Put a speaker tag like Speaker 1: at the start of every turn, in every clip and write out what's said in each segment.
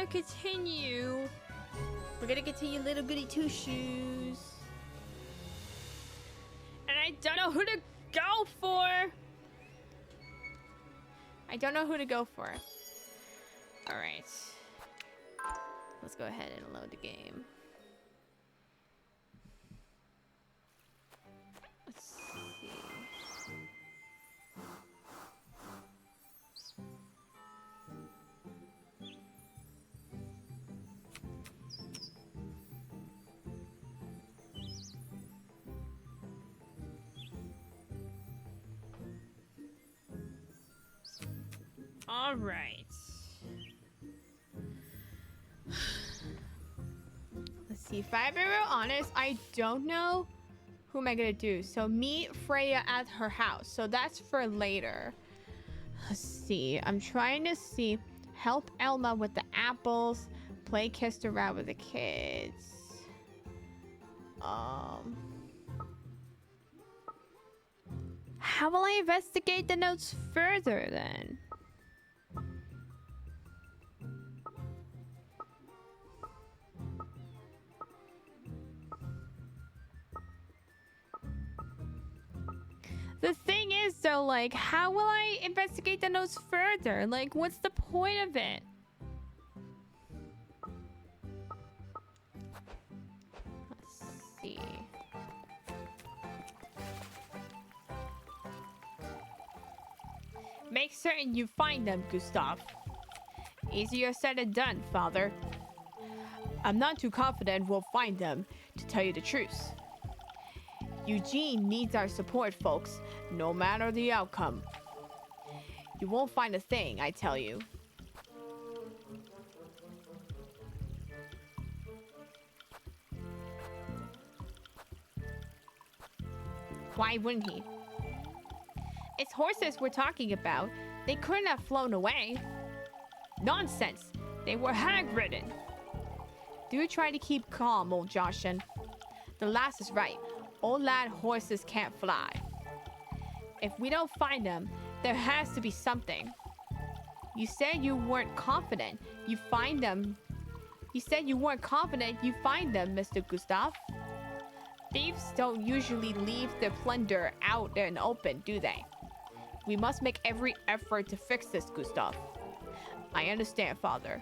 Speaker 1: continue. We're gonna continue Little Goody Two Shoes. And I don't know who to go for. I don't know who to go for. Alright. Let's go ahead and load the game. Let's see. All right. Let's see. If I'm very honest, I don't know who am I gonna do. So meet Freya at her house. So that's for later. Let's see. I'm trying to see. Help Elma with the apples. Play kissed around with the kids. How will I investigate the notes further then? The thing is, though, like, how will I investigate the notes further? Like, what's the point of it? Let's see. Make certain you find them, Gustav. Easier said than done, Father. I'm not too confident we'll find them, to tell you the truth. Eugene needs our support, folks, no matter the outcome. You won't find a thing, I tell you. Why wouldn't he? It's horses we're talking about. They couldn't have flown away. Nonsense. They were hag-ridden. Do try to keep calm, old Joshin. The lass is right. Old lad horses can't fly. If we don't find them, there has to be something. You said you weren't confident. You find them. You said you weren't confident you find them, Mr. Gustav. Thieves don't usually leave their plunder out in the open, do they? We must make every effort to fix this, Gustav. I understand, Father.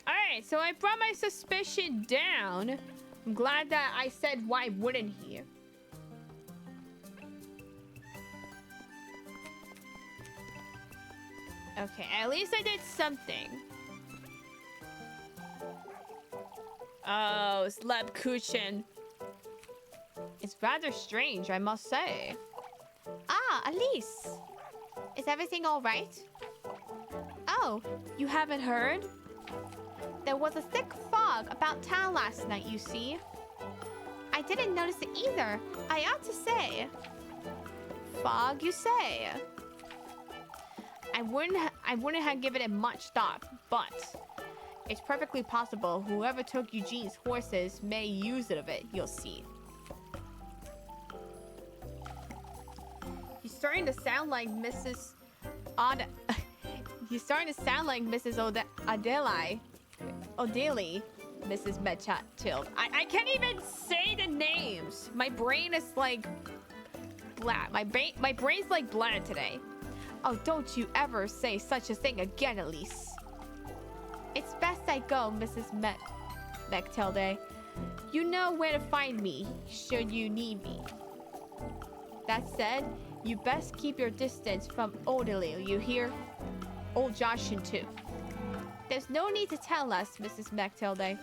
Speaker 1: Alright, so I brought my suspicion down. I'm glad that I said why wouldn't he. Okay, at least I did something. Oh, Slab Kuchen. It's rather strange, I must say. Ah, Elise. Is everything all right? Oh, you haven't heard? There was a thick fog about town last night, you see. I didn't notice it either, I ought to say. Fog, you say? I wouldn't have given it much thought, but it's perfectly possible whoever took Eugene's horses may use it of it, you'll see. You're starting to sound like Mrs. You're starting to sound like Mrs. O'Daly, Mrs. Medchatfield. I can't even say the names. My brain is like blat. My brain's like blat today. Oh, don't you ever say such a thing again, Elise. It's best I go, Mrs. Mechtilde. You know where to find me, should you need me. That said, you best keep your distance from O'Daly, you hear? Old Joshin too. There's no need to tell us, Mrs. Mechtilde.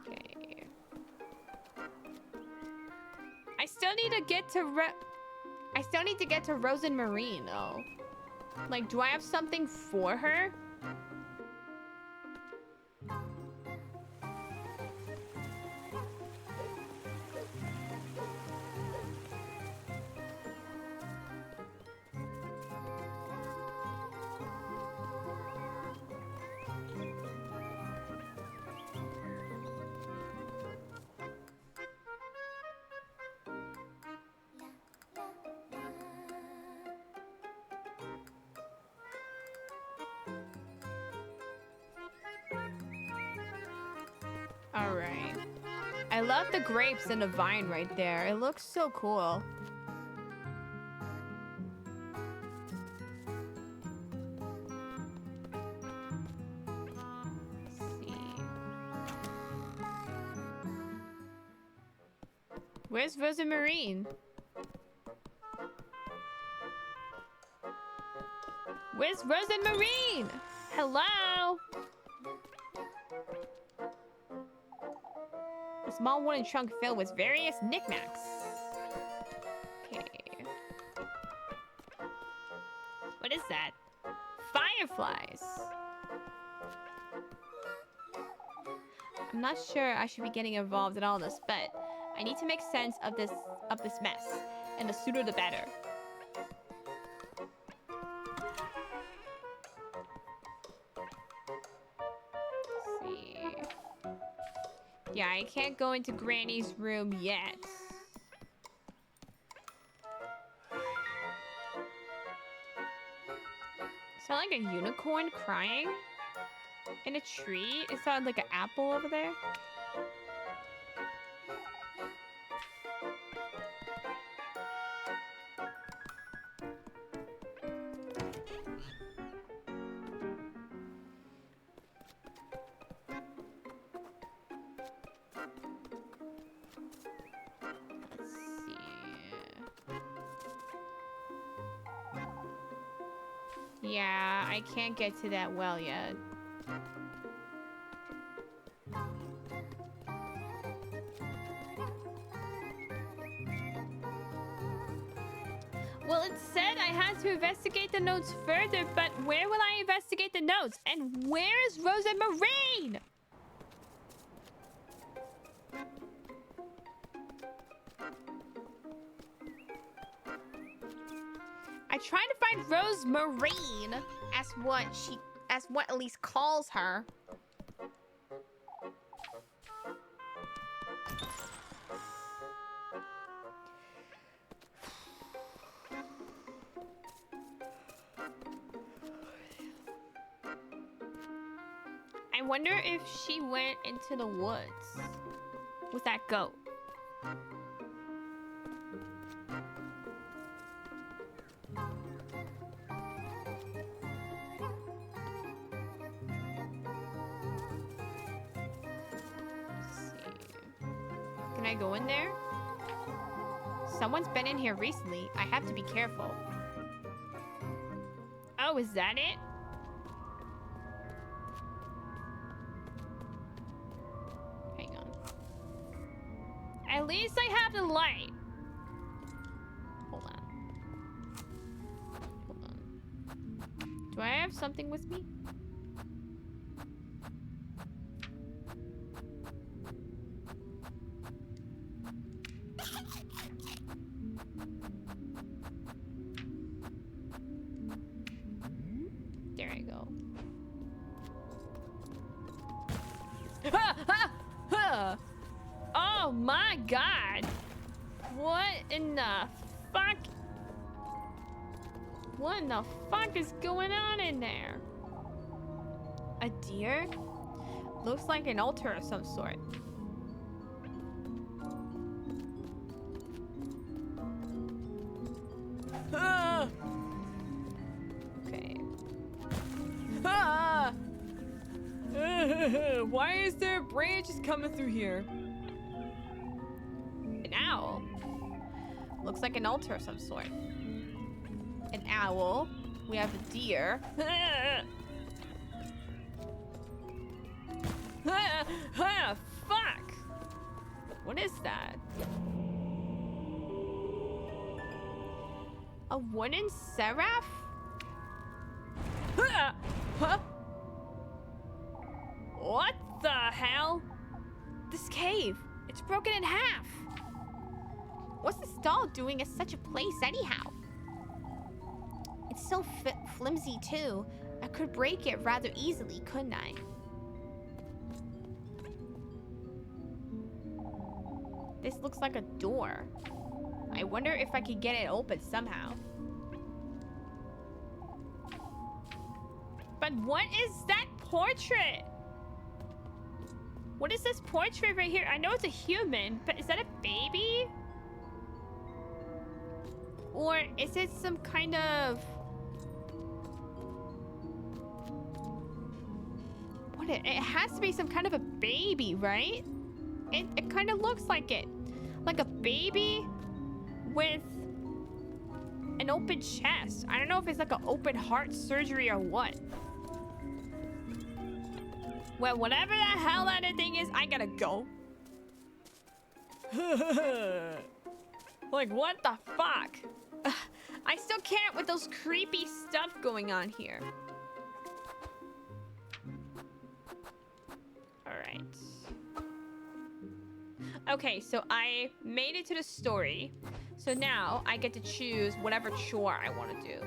Speaker 1: Okay. I still need to get to Rosen Marine, though. Like, do I have something for her? Alright. I love the grapes and the vine right there. It looks so cool. Let's see. Where's Rosa Marine? Where's Rosa Marine? Hello? A small wooden trunk filled with various knickknacks. Okay. What is that? Fireflies. I'm not sure I should be getting involved in all this, but I need to make sense of this mess, and the sooner the better. Let's see. Yeah, I can't go into Granny's room yet. Sound like a unicorn crying in a tree? It sounded like an apple over there. Yeah, I can't get to that well yet. Well, it said I had to investigate the notes further, but where will I investigate the notes? And where is Rosa Marine? I tried to find Rose Marine as what Elise calls her. I wonder if she went into the woods with that goat. Can I go in there? Someone's been in here recently. I have to be careful. Oh, is that it? Hang on. At least I have the light. Hold on. Hold on. Do I have something with me? There I go. Oh my god! What in the fuck? What in the fuck is going on in there? A deer? Looks like an altar of some sort. Okay. Why is there branches coming through here? An owl. Looks like an altar of some sort. An owl. We have a deer. Fuck! What is that? A wooden seraph? Huh? What the hell? This cave. It's broken in half. What's this doll doing in such a place anyhow? It's so flimsy too. I could break it rather easily, couldn't I? This looks like a door. I wonder if I could get it open somehow. But what is that portrait? What is this portrait right here? I know it's a human, but is that a baby? Or is it some kind of... What? It has to be some kind of a baby, right? It kind of looks like it. Like a baby with an open chest. I don't know if it's like an open heart surgery or what. Well, whatever the hell that thing is, I gotta go. Like, what the fuck? I still can't with those creepy stuff going on here. Alright. Okay, so I made it to the story. So now I get to choose whatever chore I want to do.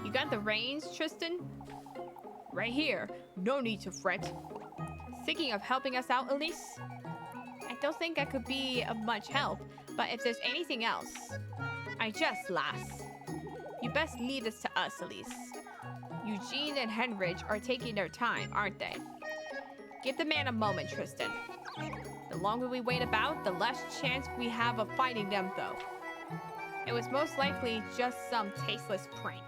Speaker 1: You got the reins, Tristan? Right here. No need to fret. Thinking of helping us out, Elise? I don't think I could be of much help, but if there's anything else... I just, lass. You best leave this to us, Elise. Eugene and Henrich are taking their time, aren't they? Give the man a moment, Tristan. The longer we wait about, the less chance we have of finding them, though. It was most likely just some tasteless prank.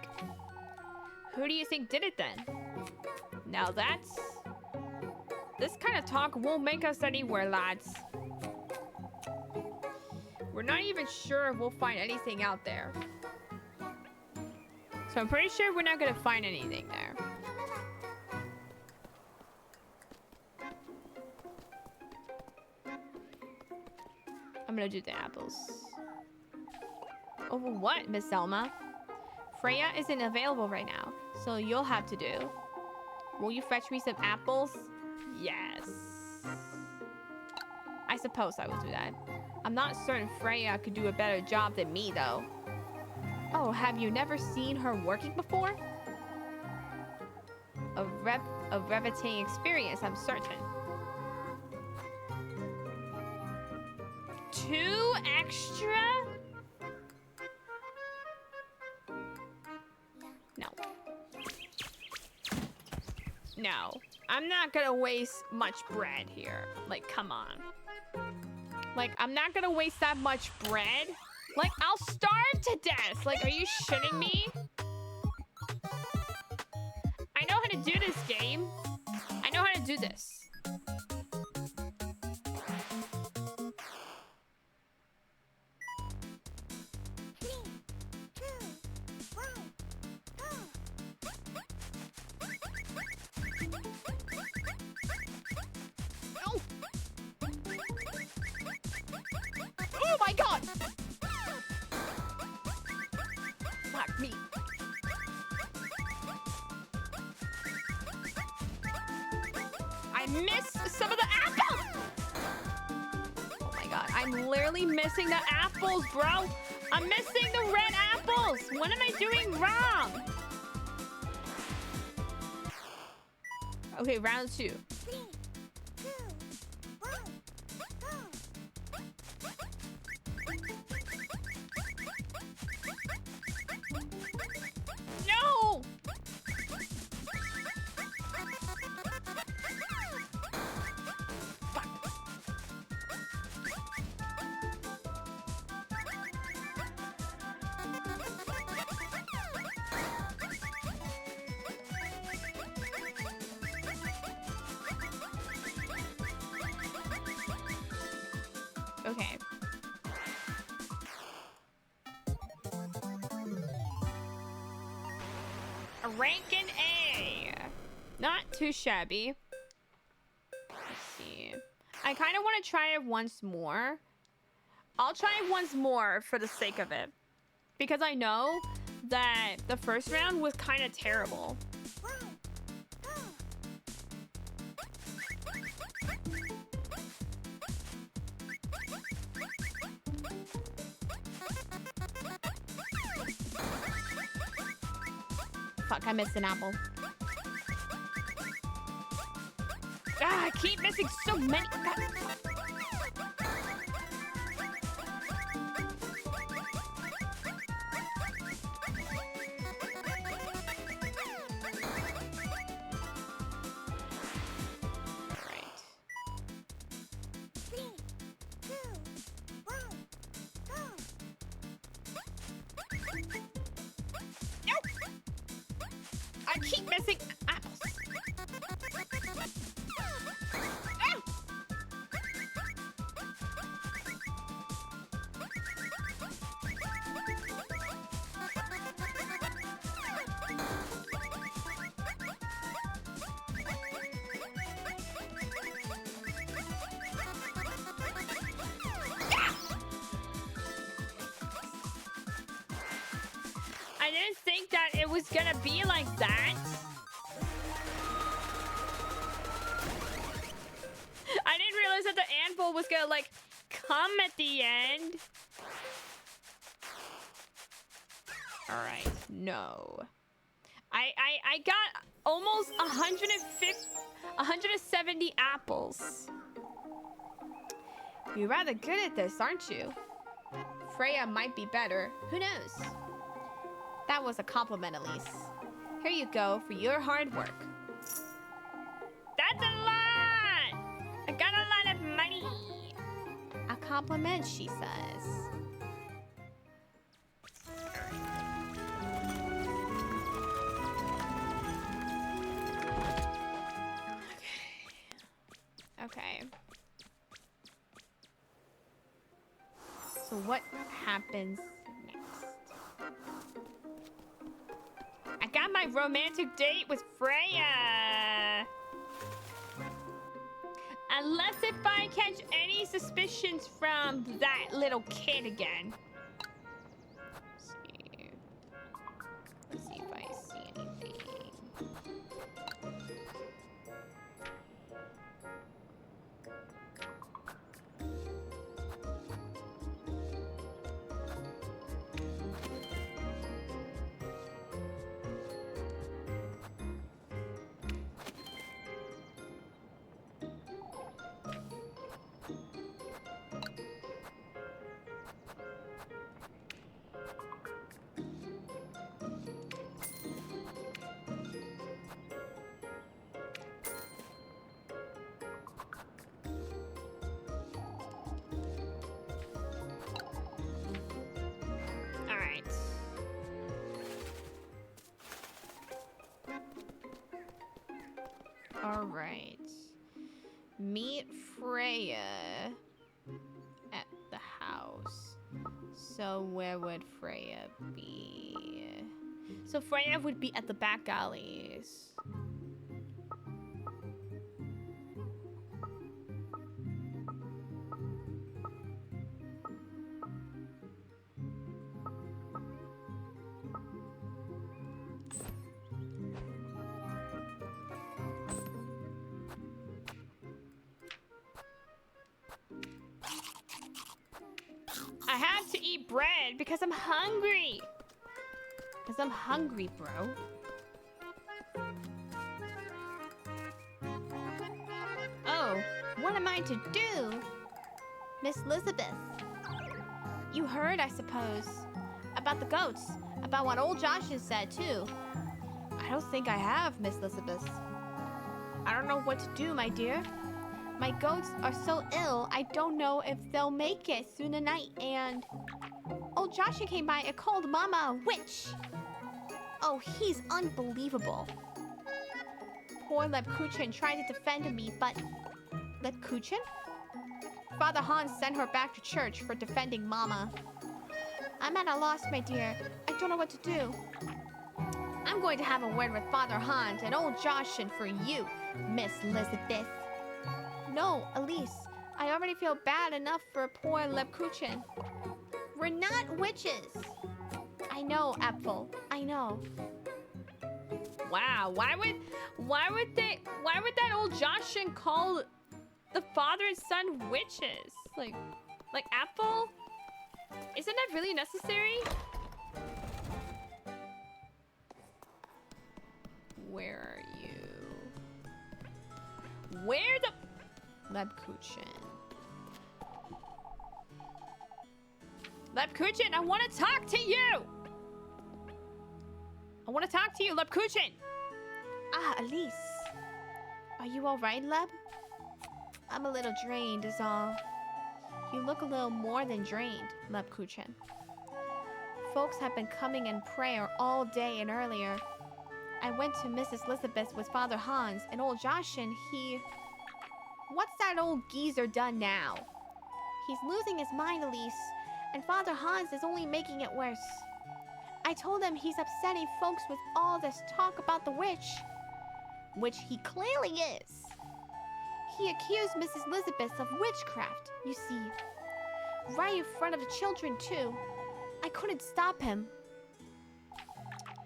Speaker 1: Who do you think did it then? Now that's... This kind of talk won't make us anywhere, lads. We're not even sure if we'll find anything out there. So I'm pretty sure we're not gonna find anything there. I'm gonna do the apples. Over what, Miss Selma? Freya isn't available right now, so you'll have to do. Will you fetch me some apples? Yes. I suppose I will do that. I'm not certain Freya could do a better job than me, though. Oh, have you never seen her working before? A riveting experience, I'm certain. 2 extra? No. No. I'm not gonna waste much bread here. Like, come on. Like, I'm not gonna waste that much bread. Like, I'll starve to death. Like, are you shitting me? I know how to do this game. I know how to do this. No. Oh my god! Fuck me. I missed some of the apples! Oh my god, I'm literally missing the apples, bro! I'm missing the red apples! What am I doing wrong? Okay, round 2. No! Fuck. Okay. A rankin' A. Not too shabby. Let's see. I kind of want to try it once more. I'll try it once more for the sake of it. Because I know that the first round was kind of terrible. Fuck, I missed an apple. Ah, I keep missing so many. God. I keep missing apples. I didn't think that it was gonna be like that. I didn't realize that the anvil was gonna like come at the end. All right, no. I got almost 170 apples. You're rather good at this, aren't you? Freya might be better. Who knows? That was a compliment, at least. Here you go for your hard work. That's a lot! I got a lot of money. A compliment, she says. Okay. So what happens next? I got my romantic date with Freya. Unless if I catch any suspicions from that little kid again. Let's see if I see anything. All right. Meet Freya at the house. So where would Freya be? So Freya would be at the back alleys. I have to eat bread because I'm hungry. Because I'm hungry, bro. Oh, what am I to do? Miss Elizabeth. You heard, I suppose, about the goats. About what old Josh has said, too. I don't think I have, Miss Elizabeth. I don't know what to do, my dear. My goats are so ill, I don't know if they'll make it through the night, and... Old Joshua came by and called Mama a witch. Oh, he's unbelievable. Poor Lebkuchen tried to defend me, but... Lebkuchen? Father Hans sent her back to church for defending Mama. I'm at a loss, my dear. I don't know what to do. I'm going to have a word with Father Hans and old Joshin for you, Miss Elizabeth. No, Elise, I already feel bad enough for poor Lebkuchen.
Speaker 2: We're not witches.
Speaker 1: I know, Apfel. I know. Wow, why would that old Joshin call the father and son witches? Like Apfel? Isn't that really necessary? Where are you? Where the Lebkuchen? Lebkuchen, I want to talk to you! I want to talk to you, Lebkuchen! Ah, Elise. Are you alright, Leb? I'm a little drained, is all. You look a little more than drained, Lebkuchen. Folks have been coming in prayer all day and earlier. I went to Mrs. Elizabeth with Father Hans, and old Joshin, What's that old geezer done now? He's losing his mind, Elise, and Father Hans is only making it worse. I told him he's upsetting folks with all this talk about the witch. Which he clearly is. He accused Mrs. Elizabeth of witchcraft, you see. Right in front of the children, too. I couldn't stop him.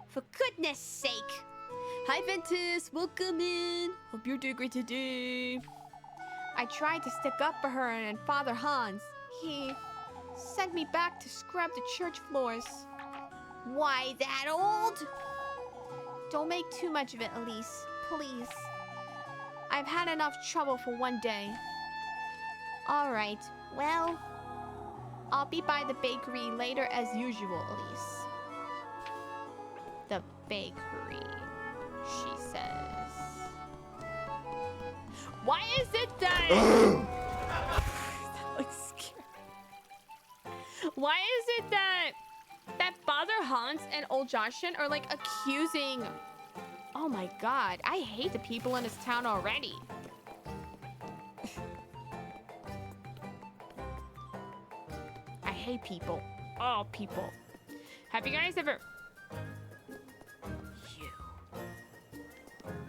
Speaker 2: For goodness sake.
Speaker 1: Hi, Ventus. Welcome in. Hope you're doing great today. I tried to stick up for her and Father Hans. He sent me back to scrub the church floors.
Speaker 2: Why that old?
Speaker 1: Don't make too much of it, Elise. Please. I've had enough trouble for one day. All right. Well, I'll be by the bakery later as usual, Elise. The bakery, she says. Why is it that... that looks scary. Why is it that Father Hans and old Joshin are like accusing... Oh my god, I hate the people in this town already. I hate people. All people. Have you guys ever... You.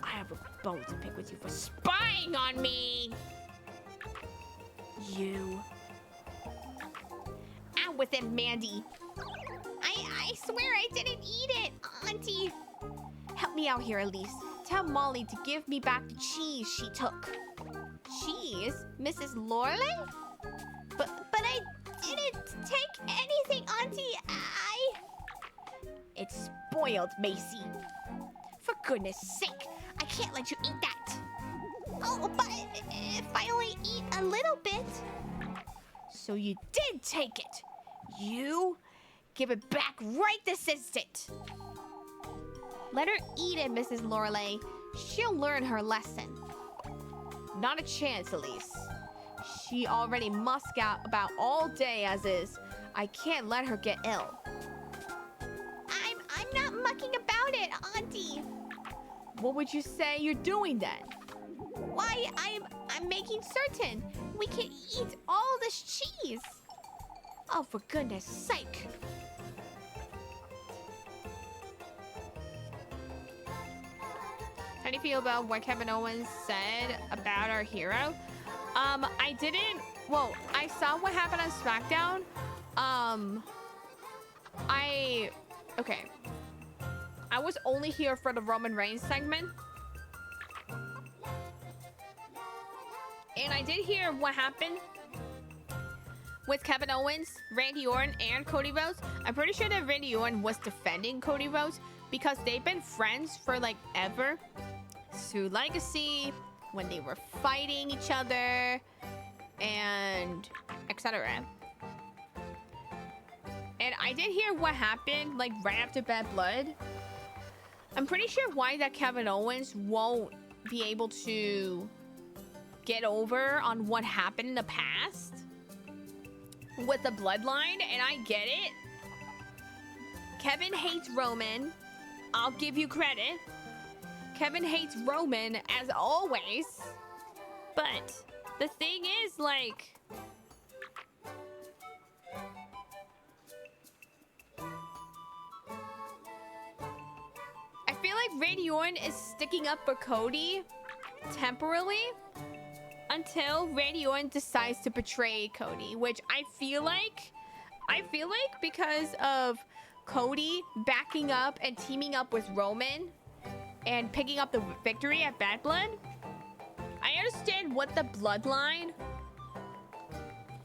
Speaker 1: I have a bone to pick with you for spying on me! You.
Speaker 2: Out with it, Mandy. I swear I didn't eat it, Auntie.
Speaker 1: Help me out here, Elise. Tell Molly to give me back the cheese she took. Cheese? Mrs. Lorelei?
Speaker 2: But I didn't take anything, Auntie.
Speaker 1: It's spoiled, Macy. For goodness sake,
Speaker 2: I can't let you eat that. Oh, but if I only eat a little bit.
Speaker 1: So you did take it. You? Give it back right this instant. Let her eat it, Mrs. Lorelei. She'll learn her lesson. Not a chance, Elise. She already musked out about all day as is. I can't let her get ill.
Speaker 2: I'm not mucking about it, Auntie.
Speaker 1: What would you say you're doing then?
Speaker 2: Why, I'm making certain we can eat all this cheese.
Speaker 1: Oh, for goodness sake. How do you feel about what Kevin Owens said about our hero? I didn't... Well, I saw what happened on SmackDown. Okay. I was only here for the Roman Reigns segment. And I did hear what happened with Kevin Owens, Randy Orton, and Cody Rhodes. I'm pretty sure that Randy Orton was defending Cody Rhodes because they've been friends for like ever. Through Legacy, when they were fighting each other, and etc. And I did hear what happened like right after Bad Blood. I'm pretty sure why that Kevin Owens won't be able to get over on what happened in the past with the bloodline, and I get it. Kevin hates Roman. I'll give you credit. Kevin hates Roman as always. But the thing is, like, I feel like Randy Orton is sticking up for Cody temporarily until Randy Orton decides to betray Cody, which I feel like because of Cody backing up and teaming up with Roman and picking up the victory at Bad Blood, I understand what the bloodline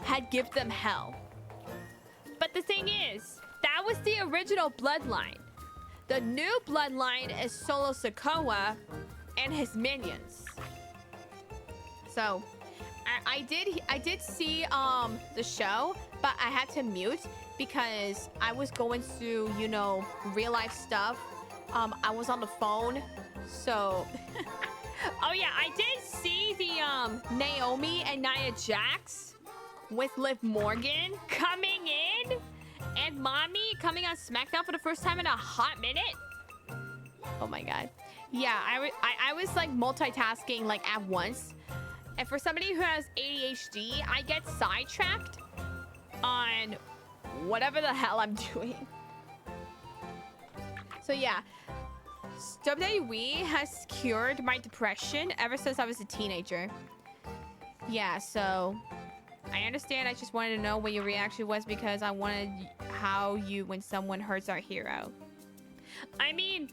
Speaker 1: had given them hell. But the thing is, that was the original bloodline. The new bloodline is Solo Sikoa and his minions. So, I did see the show, but I had to mute because I was going through, you know, real life stuff. I was on the phone, so oh yeah, I did see the Naomi and Nia Jax with Liv Morgan coming in, and Mommy coming on SmackDown for the first time in a hot minute. Oh my god. Yeah, I was like multitasking like at once. And for somebody who has ADHD, I get sidetracked on whatever the hell I'm doing. So yeah, WWE has cured my depression ever since I was a teenager. Yeah, so I understand. I just wanted to know what your reaction was because I wanted how you when someone hurts our hero. I mean,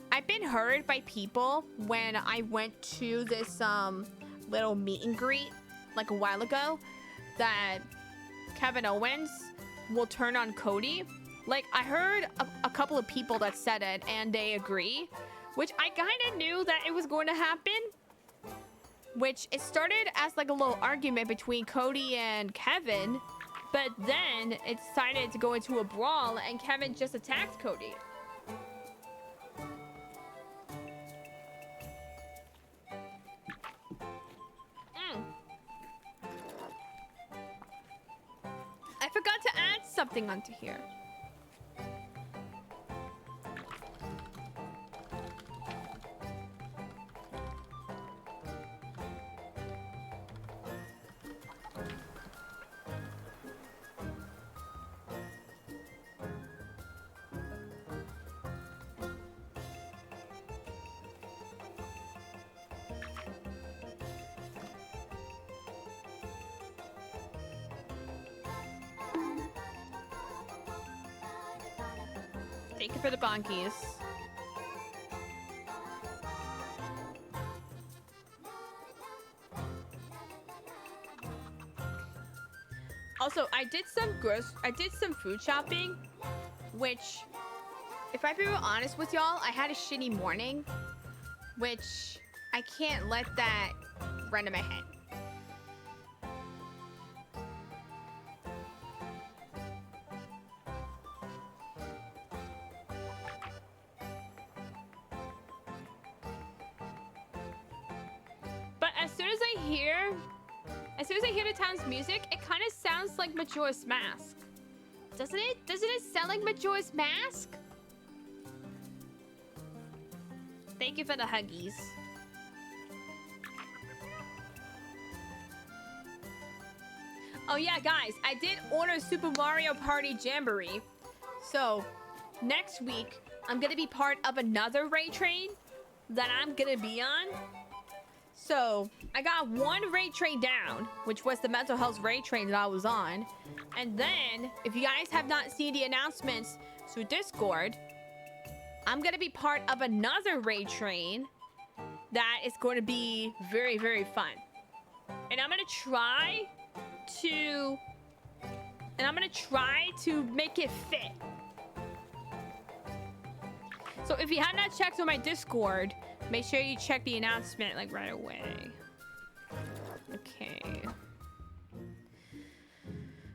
Speaker 1: I've been hurt by people when I went to this little meet and greet like a while ago that Kevin Owens will turn on Cody. Like, I heard a couple of people that said it and they agree, which I kind of knew that it was going to happen. Which it started as like a little argument between Cody and Kevin, but then it decided to go into a brawl and Kevin just attacked Cody. I forgot to add something onto here. Thank you for the bonkies. Also, I did some food shopping, which, if I be real honest with y'all, I had a shitty morning, which I can't let that run in my head. As soon as I hear the town's music, it kind of sounds like Majora's Mask. Doesn't it? Doesn't it sound like Majora's Mask? Thank you for the huggies. Oh yeah, guys, I did order Super Mario Party Jamboree. So, next week, I'm gonna be part of another raid train that I'm gonna be on. So, I got one raid train down, which was the mental health raid train that I was on. And then, if you guys have not seen the announcements through Discord, I'm going to be part of another raid train that is going to be very, very fun. And I'm going to try to make it fit. So if you have not checked on my Discord, make sure you check the announcement like right away. Okay.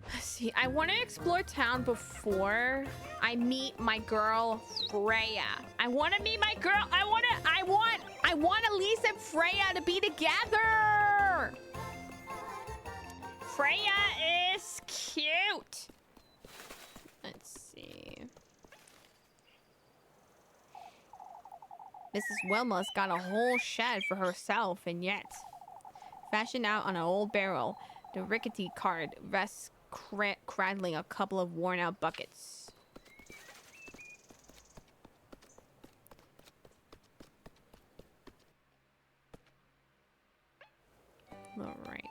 Speaker 1: Let's see. I want to explore town before I meet my girl Freya. I want to meet my girl. I want Elise and Freya to be together. Freya is cute. Let's see. Mrs. Wilma's got a whole shed for herself, and yet, fashioned out on an old barrel, the rickety cart rests cradling a couple of worn-out buckets. All right.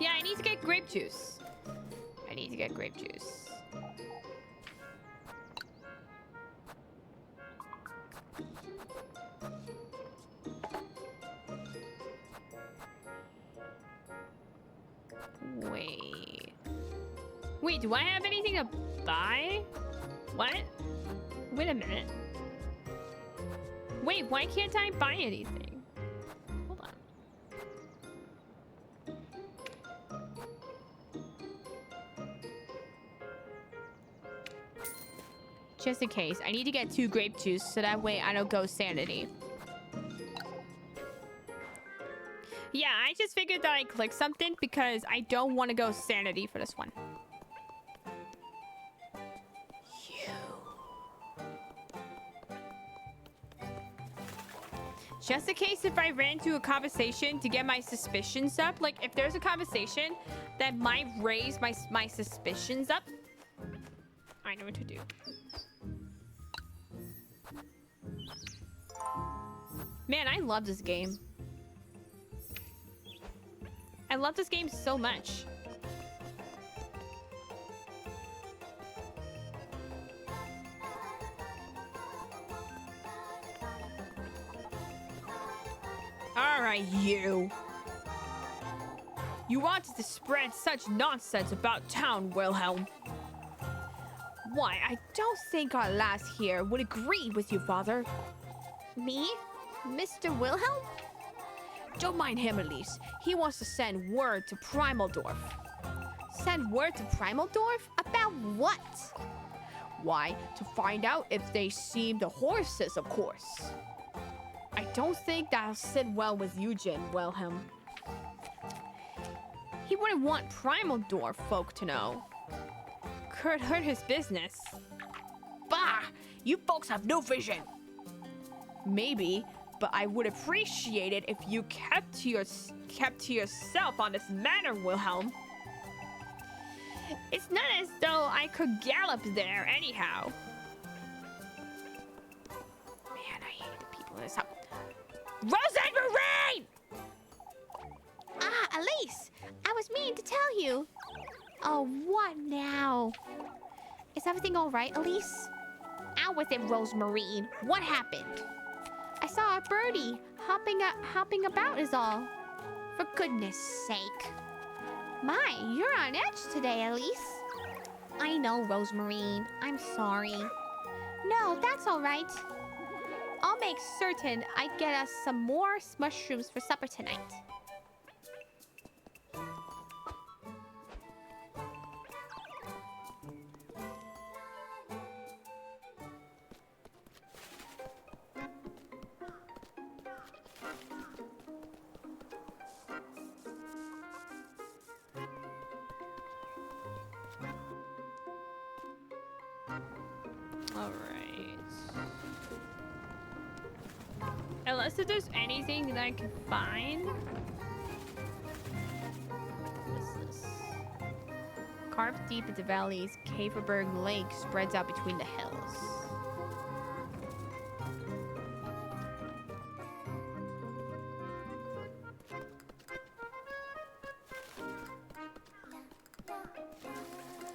Speaker 1: Yeah, I need to get grape juice. I need to get grape juice. Wait. Wait, do I have anything to buy? What? Wait a minute. Wait, why can't I buy anything? Hold on. Just in case, I need to get 2 grape juice so that way I don't go sanity. Yeah, I just figured that I clicked something because I don't want to go sanity for this one. Just in case if I ran into a conversation to get my suspicions up, like if there's a conversation that might raise my suspicions up, I know what to do. Man, I love this game. I love this game so much. All right, you. You wanted to spread such nonsense about town, Wilhelm. Why, I don't think our lass here would agree with you, father.
Speaker 2: Me? Mr. Wilhelm?
Speaker 1: Don't mind him, Elise. He wants to send word to Primaldorf.
Speaker 2: Send word to Primaldorf? About what?
Speaker 1: Why, to find out if they seem the horses, of course. I don't think that'll sit well with Eugen, Wilhelm. He wouldn't want Primaldorf folk to know. Could hurt his business. Bah! You folks have no vision. Maybe, but I would appreciate it if you kept to yourself on this matter, Wilhelm. It's not as though I could gallop there anyhow. Man, I hate the people in this house. Rose and Marine!
Speaker 2: Ah, Elise! I was meaning to tell you. Oh, what now? Is everything all right, Elise? Out with it, Rosemarine. What happened? I saw a birdie hopping about is all. For goodness sake. My, you're on edge today, Elise. I know, Rosemarine. I'm sorry. No, that's all right. I'll make certain I get us some more mushrooms for supper tonight.
Speaker 1: All right. Unless if there's anything that I can find. What's this? Carved deep into valleys, Kaferberg Lake spreads out between the hills.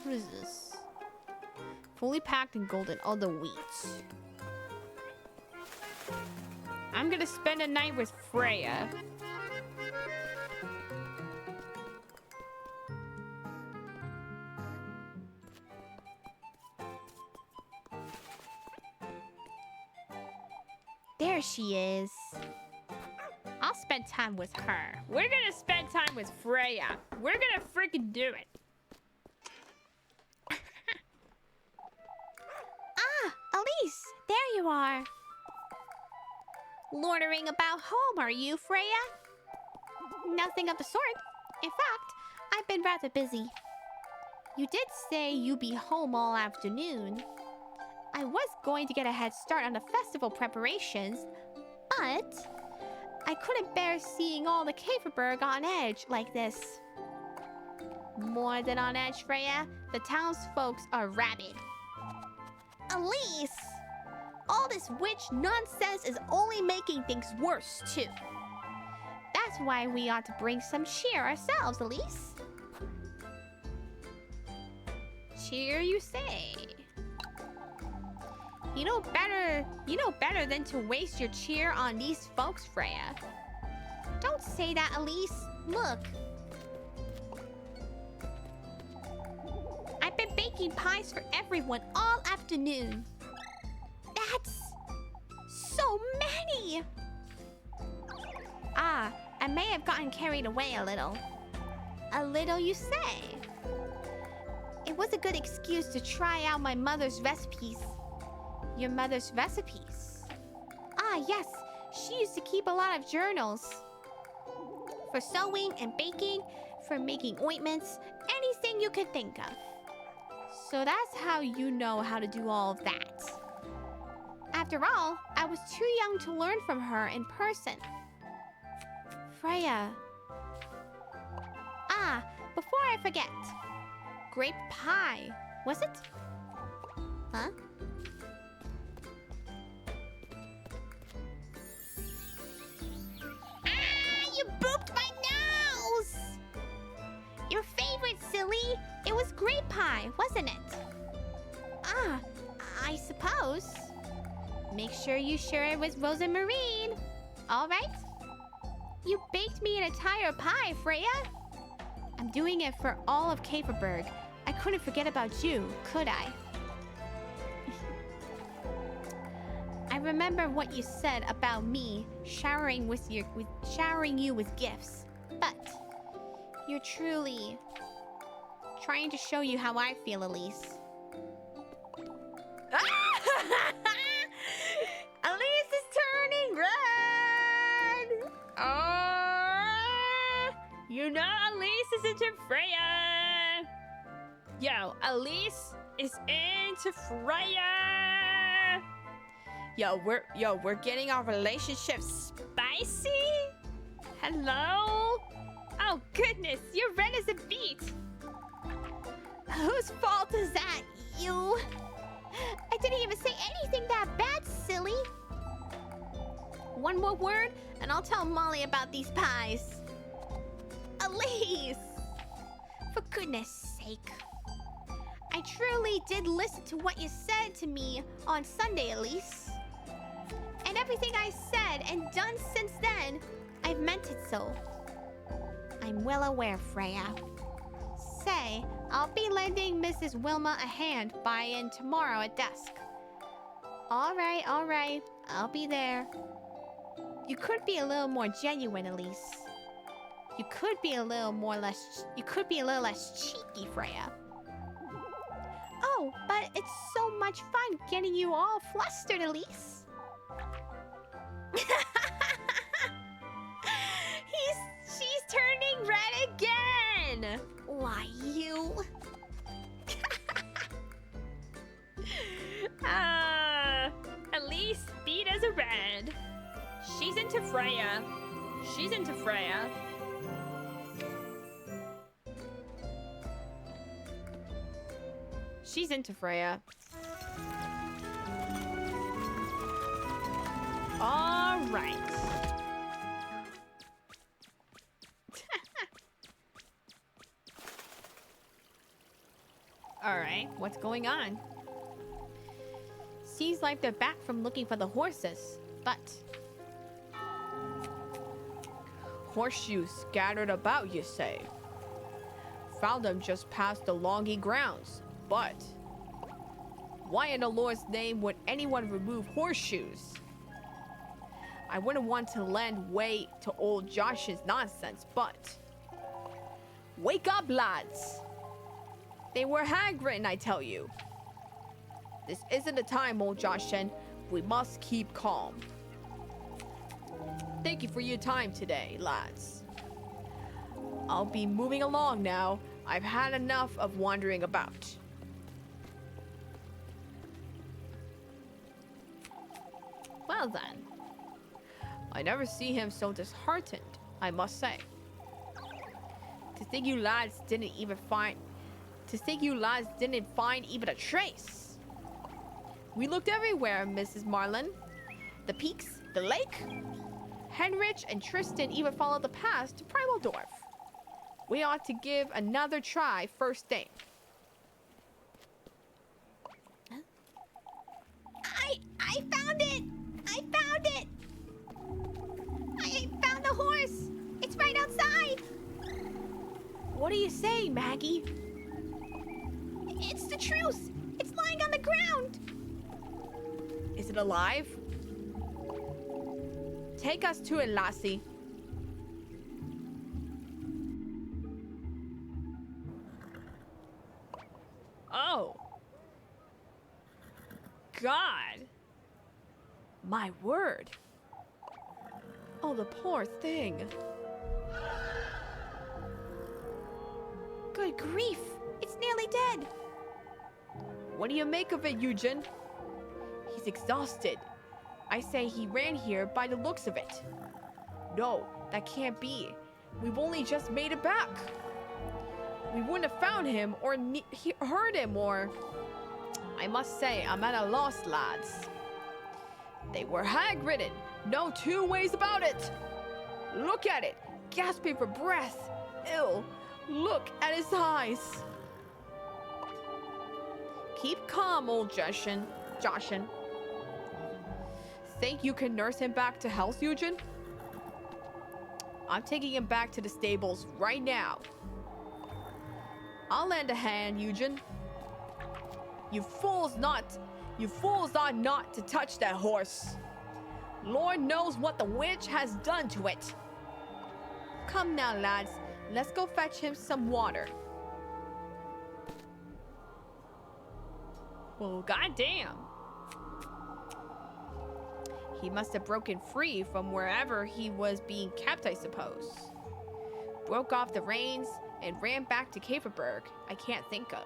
Speaker 1: What is this? Fully packed in golden, all the wheat. I'm gonna spend a night with Freya.
Speaker 2: There she is. I'll spend time with her.
Speaker 1: We're gonna spend time with Freya. We're gonna freaking do it.
Speaker 2: Elise, there you are. Loitering about home, are you, Freya? Nothing of the sort. In fact, I've been rather busy. You did say you'd be home all afternoon. I was going to get a head start on the festival preparations, but I couldn't bear seeing all the Kaferberg on edge like this. More than on edge, Freya. The townsfolk are rabid. Elise! All this witch nonsense is only making things worse, too. why we ought to bring some cheer ourselves, Elise.
Speaker 1: Cheer, you say? You know better than to waste your cheer on these folks, Freya.
Speaker 2: Don't say that, Elise. Look. I've been baking pies for everyone all afternoon. That's so many! Ah, I may have gotten carried away a little. A little, you say? It was a good excuse to try out my mother's recipes. Your mother's recipes? Ah, yes. She used to keep a lot of journals. For sewing and baking, for making ointments, anything you could think of.
Speaker 1: So that's how you know how to do all of that.
Speaker 2: After all, I was too young to learn from her in person.
Speaker 1: Freya.
Speaker 2: Ah, before I forget.
Speaker 1: Grape pie, was it?
Speaker 2: Huh? Ah, you booped my nose! Your favorite, silly. It was grape pie, wasn't it? Ah, I suppose. Make sure you share it with Rose and Marine. All right? You baked me an entire pie, Freya. I'm doing it for all of Caperberg. I couldn't forget about you, could I? I remember what you said about me showering you with gifts, but you're truly trying to show you how I feel, Elise.
Speaker 1: Elise is turning red! Oh, you know Elise is into Freya. Yo, Elise is into Freya. We're getting our relationship spicy. Hello? Oh goodness, you're red as a beet.
Speaker 2: Whose fault is that? You? I didn't even say anything that bad, silly. One more word, and I'll tell Molly about these pies. Elise! For goodness sake. I truly did listen to what you said to me on Sunday, Elise. And everything I said and done since then, I've meant it so. I'm well aware, Freya. Say, I'll be lending Mrs. Wilma a hand by in tomorrow at dusk. All right. I'll be there. You could be a little more genuine, Elise. You could be a little less cheeky, Freya. Oh, but it's so much fun getting you all flustered, Elise.
Speaker 1: She's turning red again.
Speaker 2: Why, you...
Speaker 1: Elise beat as a red. She's into Freya. She's into Freya. She's into Freya. All right. All right, what's going on? Seems like they're back from looking for the horses, but... Horseshoes scattered about, you say? Found them just past the Longy grounds, but... Why in the Lord's name would anyone remove horseshoes? I wouldn't want to lend way to old Josh's nonsense, but... Wake up, lads! They were hag-ridden, I tell you. This isn't the time, old Joshin. We must keep calm. Thank you for your time today, lads. I'll be moving along now. I've had enough of wandering about. Well then. I never see him so disheartened, I must say. To think you lads didn't find even a trace. We looked everywhere, Mrs. Marlin. The peaks, the lake. Henrich and Tristan even followed the path to Primal Dwarf. We ought to give another try first thing.
Speaker 2: I found it! I found it! I found the horse! It's right outside!
Speaker 1: What are you saying, Maggie?
Speaker 2: It's the truce! It's lying on the ground!
Speaker 1: Is it alive? Take us to it, lassie. Oh. God. My word. Oh, the poor thing.
Speaker 2: Good grief! It's nearly dead!
Speaker 1: What do you make of it, Eugen? He's exhausted. I say he ran here by the looks of it. No, that can't be. We've only just made it back. We wouldn't have found him or heard him or... I must say, I'm at a loss, lads. They were hag-ridden. No two ways about it. Look at it, gasping for breath. Ill. Look at his eyes. Keep calm, old Joshin. Think you can nurse him back to health, Eugen? I'm taking him back to the stables right now. I'll lend a hand, Eugen. You fools ought not to touch that horse. Lord knows what the witch has done to it. Come now, lads. Let's go fetch him some water. Well, goddamn. He must have broken free from wherever he was being kept, I suppose. Broke off the reins and ran back to Kaferberg. I can't think of.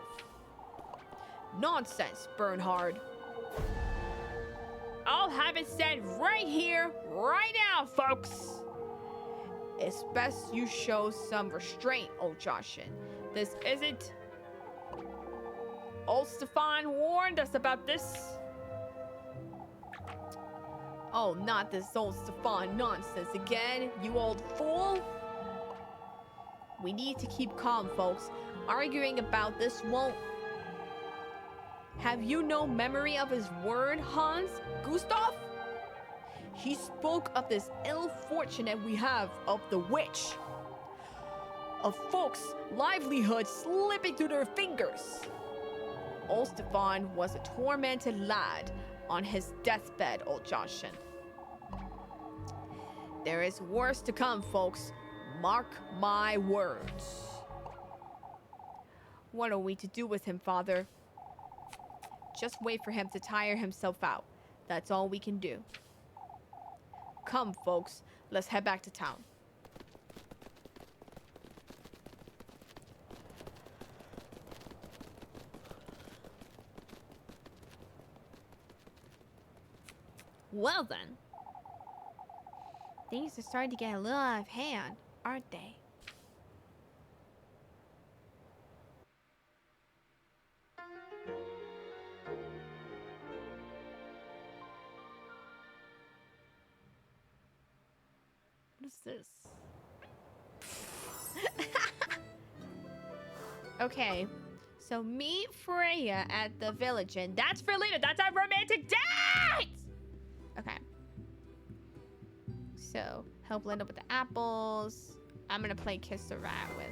Speaker 1: Nonsense, Bernhard. I'll have it said right here, right now, folks. It's best you show some restraint, old Joshin. This isn't... Old Stefan warned us about this. Oh, not this old Stefan nonsense again, you old fool. We need to keep calm, folks. Arguing about this won't... Have you no memory of his word, Hans? Gustav? He spoke of this ill fortune that we have of the witch. Of folks' livelihood slipping through their fingers. Old Stefan was a tormented lad on his deathbed, old Joshin. There is worse to come, folks. Mark my words. What are we to do with him, Father? Just wait for him to tire himself out. That's all we can do. Come, folks. Let's head back to town. Well then.
Speaker 2: Things are starting to get a little out of hand, aren't they?
Speaker 1: What is this? Okay, so meet Freya at the village inn. That's for later. That's our romantic date! Okay. So, help Linda with the apples. I'm gonna play Kiss the Rat with,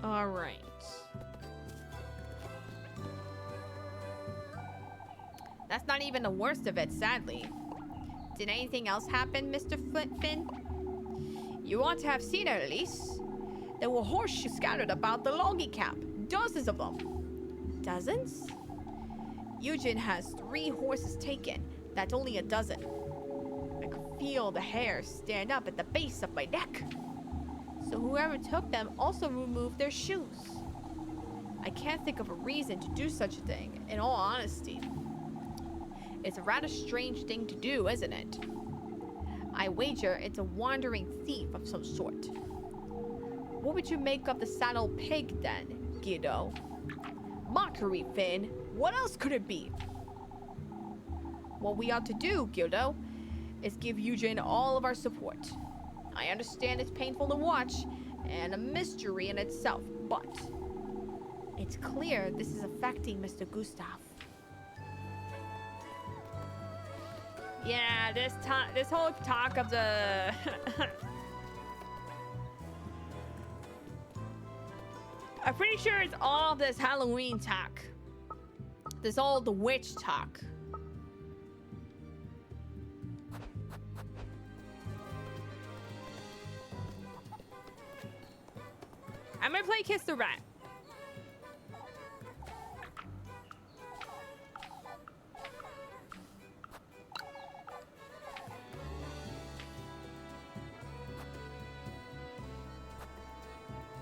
Speaker 1: Alright. That's not even the worst of it, sadly. Did anything else happen, Mr. Finn? You ought to have seen it, at least. There were horseshoes scattered about the logging camp. Dozens of them. Dozens? Eugen has 3 horses taken. That's only a dozen. I could feel the hair stand up at the base of my neck. So whoever took them also removed their shoes. I can't think of a reason to do such a thing, in all honesty. It's a rather strange thing to do, isn't it? I wager it's a wandering thief of some sort. What would you make of the saddle pig then, Guido? Mockery, Finn. What else could it be? What we ought to do, Gildo, is give Eugene all of our support. I understand it's painful to watch and a mystery in itself, but it's clear this is affecting Mr. Gustav. Yeah, this whole talk of the I'm pretty sure it's all this Halloween talk. This all the witch talk. I'm gonna play Kiss the Rat.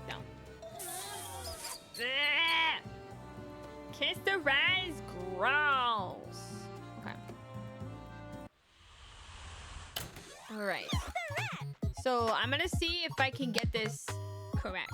Speaker 1: No. Blech. Kiss the Rat is gross. Okay. All right. So I'm gonna see if I can get this correct.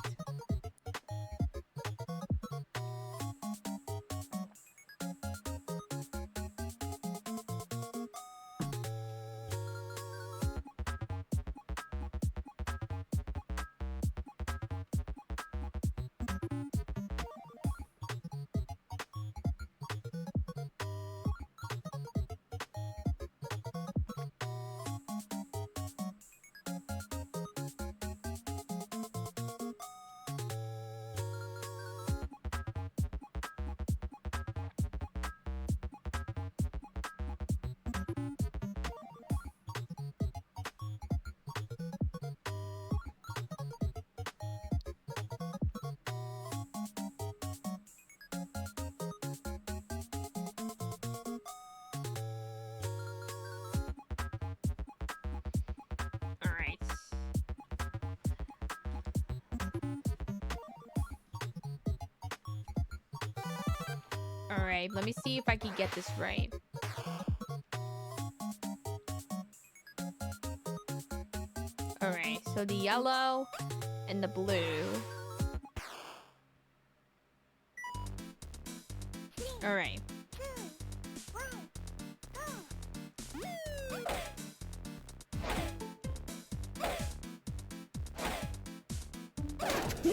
Speaker 1: All right. All right, let me see if I can get this right. All right, so the yellow and the blue. All right. No! No!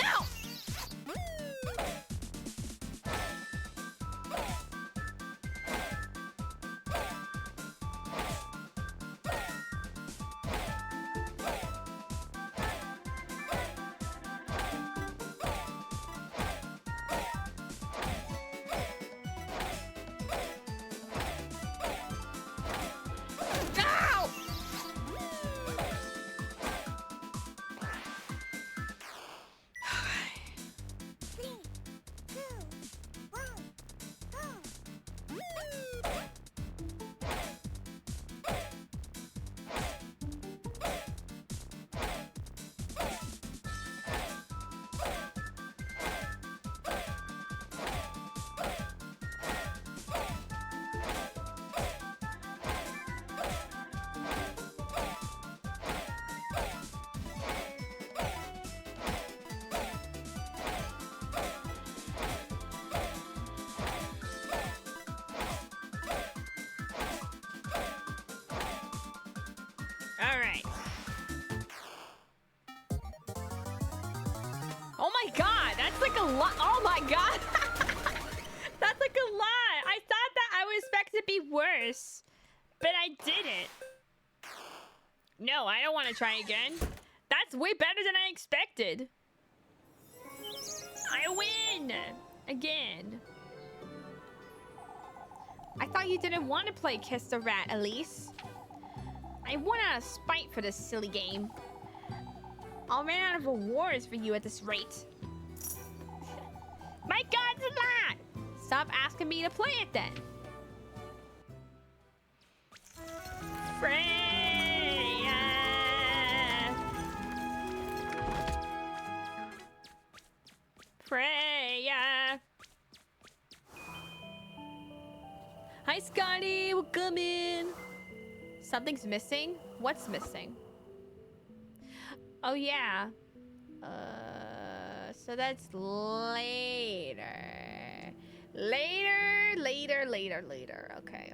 Speaker 1: All right. Oh my god, that's like a lot. Oh my god. That's like a lot. I thought that I would expect it to be worse, but I didn't. No, I don't want to try again. That's way better than I expected. I win! Again. I thought you didn't want to play Kiss the Rat, Elise. I won out of spite for this silly game. I'll run out of rewards for you at this rate. My god, it's a lot! Stop asking me to play it then. Freya! Freya! Hi, Scotty! We're coming! Something's missing? What's missing? Oh, yeah. So that's later. Later. Okay.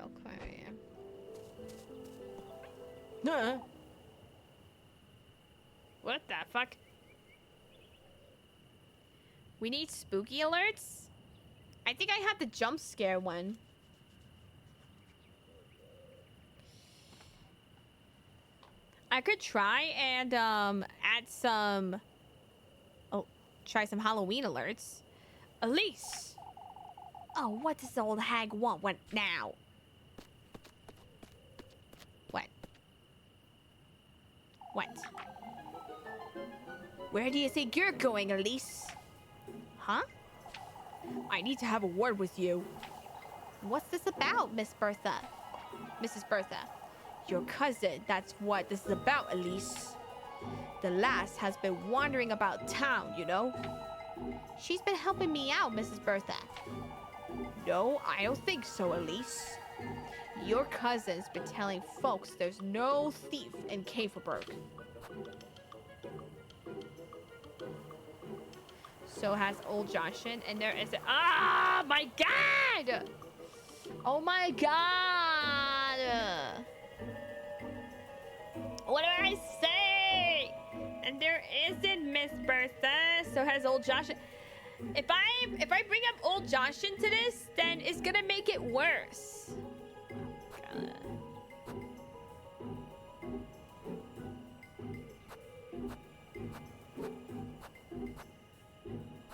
Speaker 1: What the fuck? We need spooky alerts? I think I had the jump scare one. I could try and add some... Oh, try some Halloween alerts. Elise!
Speaker 2: Oh, what does the old hag want now?
Speaker 1: What? What? Where do you think you're going, Elise?
Speaker 2: Huh?
Speaker 1: I need to have a word with you.
Speaker 2: What's this about, Miss Bertha? Mrs. Bertha.
Speaker 1: Your cousin, that's what this is about, Elise. The lass has been wandering about town, you know?
Speaker 2: She's been helping me out, Mrs. Bertha.
Speaker 1: No, I don't think so, Elise. Your cousin's been telling folks there's no thief in Caverberg. So has old Joshin, and there is... Ah, my God! Oh, my God! What do I say? And there isn't Miss Bertha. So has old Joshin. If I bring up old Joshin to this, then it's gonna make it worse.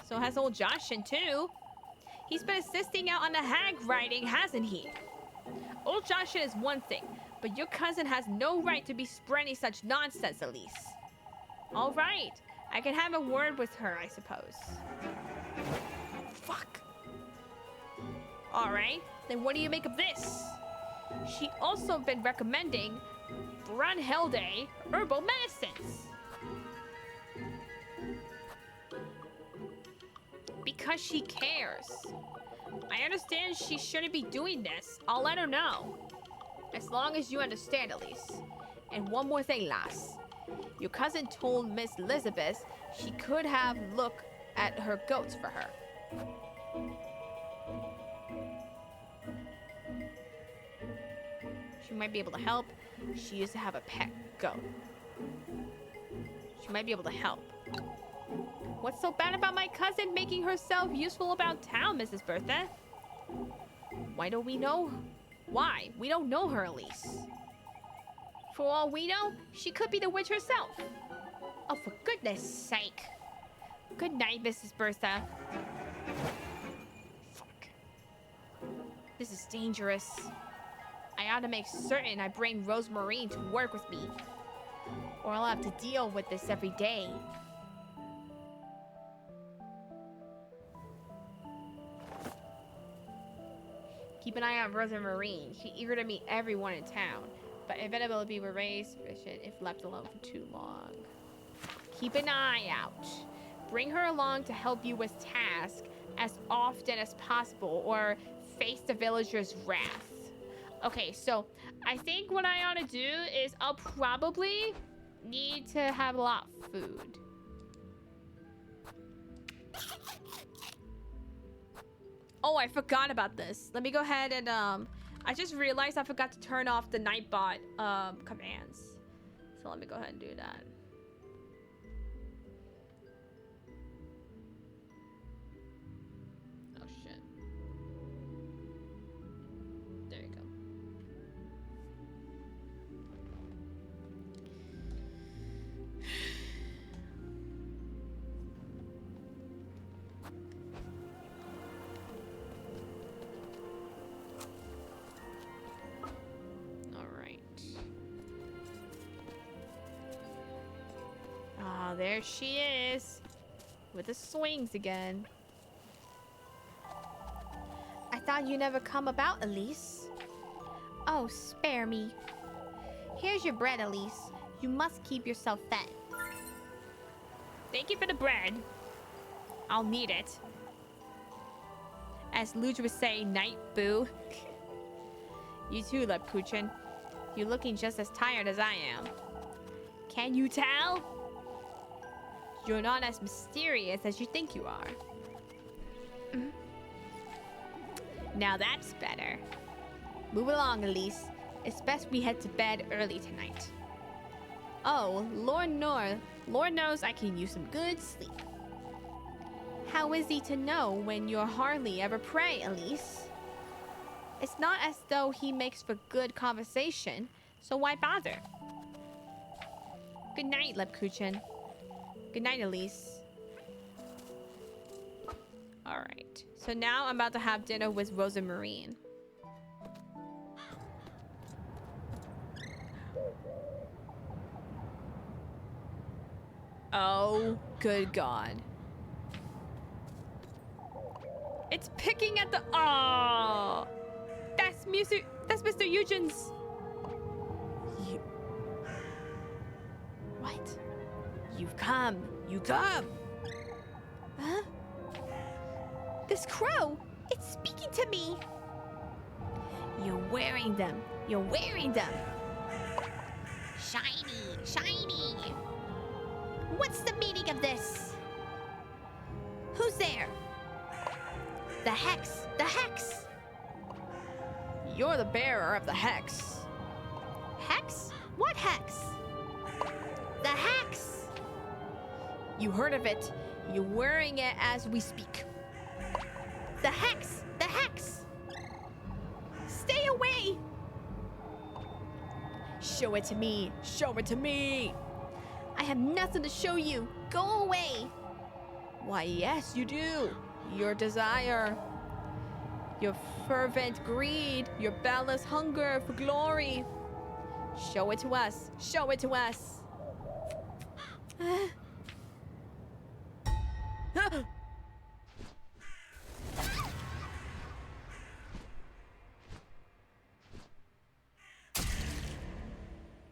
Speaker 1: So has old Joshin too. He's been assisting out on the hag riding, hasn't he? Old Joshin is one thing, but your cousin has no right to be spreading such nonsense, Elise. All right, I can have a word with her, I suppose. Fuck. All right, then what do you make of this? She also been recommending Brunhilde herbal medicines. Because she cares. I understand she shouldn't be doing this. I'll let her know. As long as you understand, Elise. And one more thing, lass. Your cousin told Miss Elizabeth she could have look at her goats for her. She might be able to help. She used to have a pet goat. She might be able to help. What's so bad about my cousin making herself useful about town, Mrs. Bertha? Why don't we know? Why? We don't know her, Elise. For all we know, she could be the witch herself. Oh, for goodness sake. Good night, Mrs. Bertha. Fuck. This is dangerous. I ought to make certain I bring Rosemary to work with me, or I'll have to deal with this every day. Keep an eye on Rosemary. She's eager to meet everyone in town, but inevitability will raise suspicion if left alone for too long. Keep an eye out. Bring her along to help you with tasks as often as possible, or face the villagers' wrath. Okay, so I think what I ought to do is I'll probably need to have a lot of food. Oh, I forgot about this. Let me go ahead and I just realized I forgot to turn off the Nightbot commands. So let me go ahead and do that. Oh shit. There you go. Ah, there she is. With the swings again.
Speaker 2: I thought you never come about, Elise. Oh, spare me. Here's your bread, Elise. You must keep yourself fed.
Speaker 1: Thank you for the bread. I'll need it. As Luge would say, night boo. You too, Lapuchin. You're looking just as tired as I am. Can you tell? You're not as mysterious as you think you are. Now that's better. Move along, Elise. It's best we head to bed early tonight. Oh, Lord knows I can use some good sleep. How is he to know when you hardly ever pray, Elise? It's not as though he makes for good conversation, so why bother? Good night, Lepkuchen. Good night, Elise. Alright, so now I'm about to have dinner with Rosa Marine. Oh, good God. It's picking at the... Oh! That's Mr. Eugen's... You... What? You've come. You come.
Speaker 2: Huh? This crow, it's speaking to me.
Speaker 1: You're wearing them. You're wearing them.
Speaker 2: Shiny, shiny. What's the meaning of this? Who's there? The hex, the hex.
Speaker 1: You're the bearer of the hex.
Speaker 2: Hex? What hex? The hex.
Speaker 1: You heard of it. You're wearing it as we speak.
Speaker 2: The hex, the hex. Stay away.
Speaker 1: Show it to me. Show it to me.
Speaker 2: I have nothing to show you. Go away.
Speaker 1: Why, yes, you do. Your desire, your fervent greed, your boundless hunger for glory. Show it to us. Show it to us.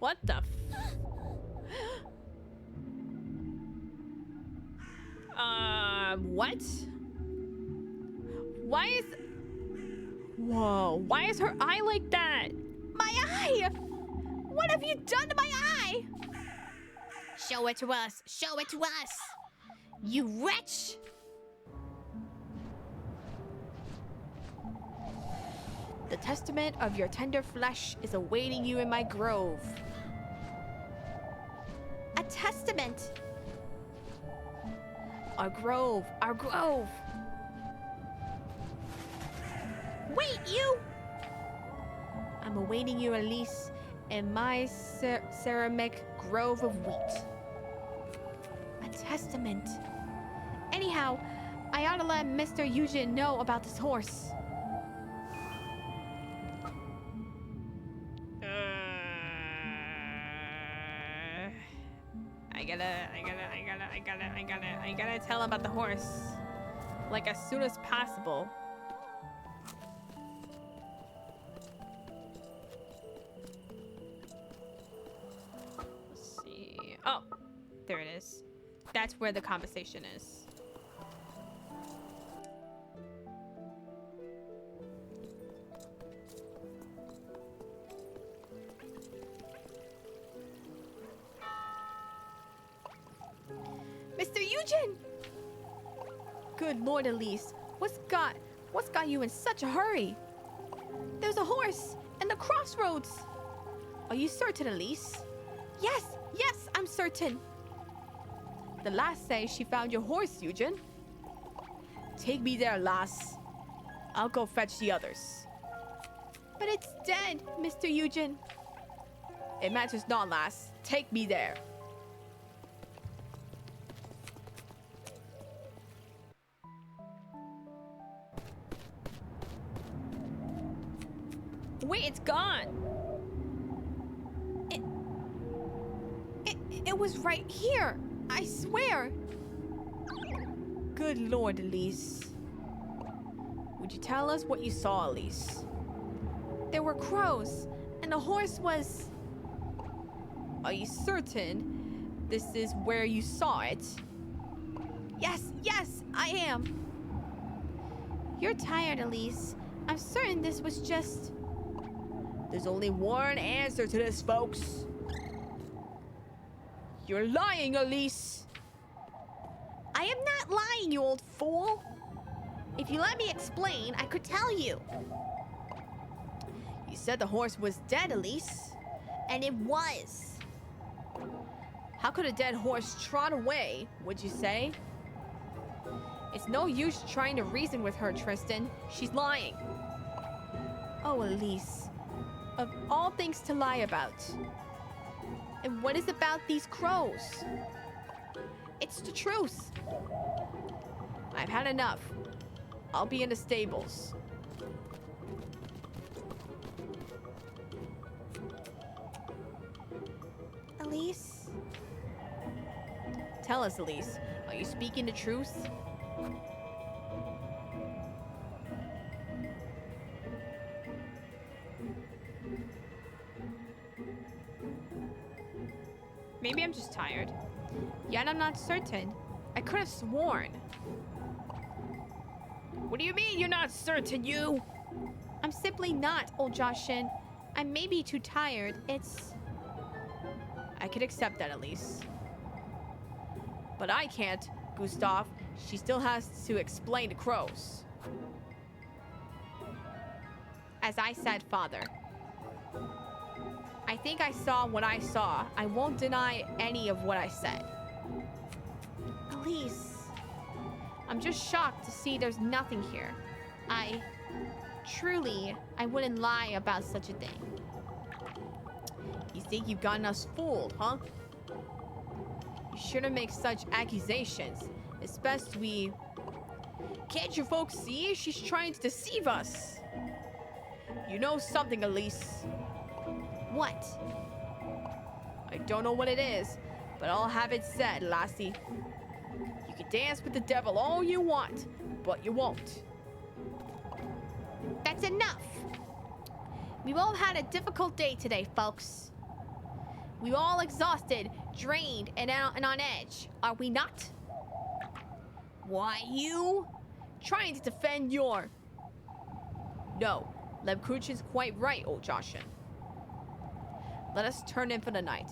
Speaker 1: What the f... What? Why is... Whoa, why is her eye like that?
Speaker 2: My eye! What have you done to my eye? Show it to us. Show it to us. You wretch!
Speaker 1: The testament of your tender flesh is awaiting you in my grove.
Speaker 2: A testament.
Speaker 1: Our grove, our grove.
Speaker 2: Wait, you!
Speaker 1: I'm awaiting you, Elise, in my ceramic grove of wheat. A testament. Anyhow, I ought to let Mr. Eugen know about this horse. I gotta tell him about the horse. Like, as soon as possible. Let's see. Oh, there it is. That's where the conversation is.
Speaker 2: Mr. Eugen!
Speaker 1: Good Lord, Elise. What's got you in such a hurry? There's a horse in the crossroads. Are you certain, Elise? Yes, I'm certain. The lass say she found your horse, Eugen. Take me there, lass. I'll go fetch the others. But it's dead, Mr. Eugen. It matters not, lass. Take me there. Wait, it's gone. It was right here. I swear. Good Lord, Elise. Would you tell us what you saw, Elise? There were crows, and the horse was... Are you certain this is where you saw it? Yes, I am. You're tired, Elise. I'm certain this was just... There's only one answer to this, folks. You're lying, Elise.
Speaker 2: I am not lying, you old fool. If you let me explain, I could tell you.
Speaker 1: You said the horse was dead, Elise.
Speaker 2: And it was.
Speaker 1: How could a dead horse trot away, would you say? It's no use trying to reason with her, Tristan. She's lying. Oh, Elise. Of all things to lie about. And what is about these crows? It's the truth. I've had enough. I'll be in the stables.
Speaker 2: Elise?
Speaker 1: Tell us, Elise. Are you speaking the truth? Maybe I'm just tired. Yet I'm not certain. I could have sworn. What do you mean you're not certain, you? I'm simply not, old Joshin. I may be too tired. I can accept that, Elise. But I can't, Gustav. She still has to explain the crows. As I said, Father. I think I saw what I saw. I won't deny any of what I said.
Speaker 2: Elise.
Speaker 1: I'm just shocked to see there's nothing here. I wouldn't lie about such a thing. You think you've gotten us fooled, huh? You shouldn't make such accusations. It's best we... Can't you folks see? She's trying to deceive us. You know something, Elise.
Speaker 2: What?
Speaker 1: I don't know what it is, but I'll have it said, lassie. You can dance with the devil all you want, but you won't.
Speaker 2: That's enough. We've all had a difficult day today, folks. We're all exhausted, drained, and on edge, are we not?
Speaker 1: Why, you? Trying to defend your... No, Lebkuchen's quite right, old Joshin. Let us turn in for the night.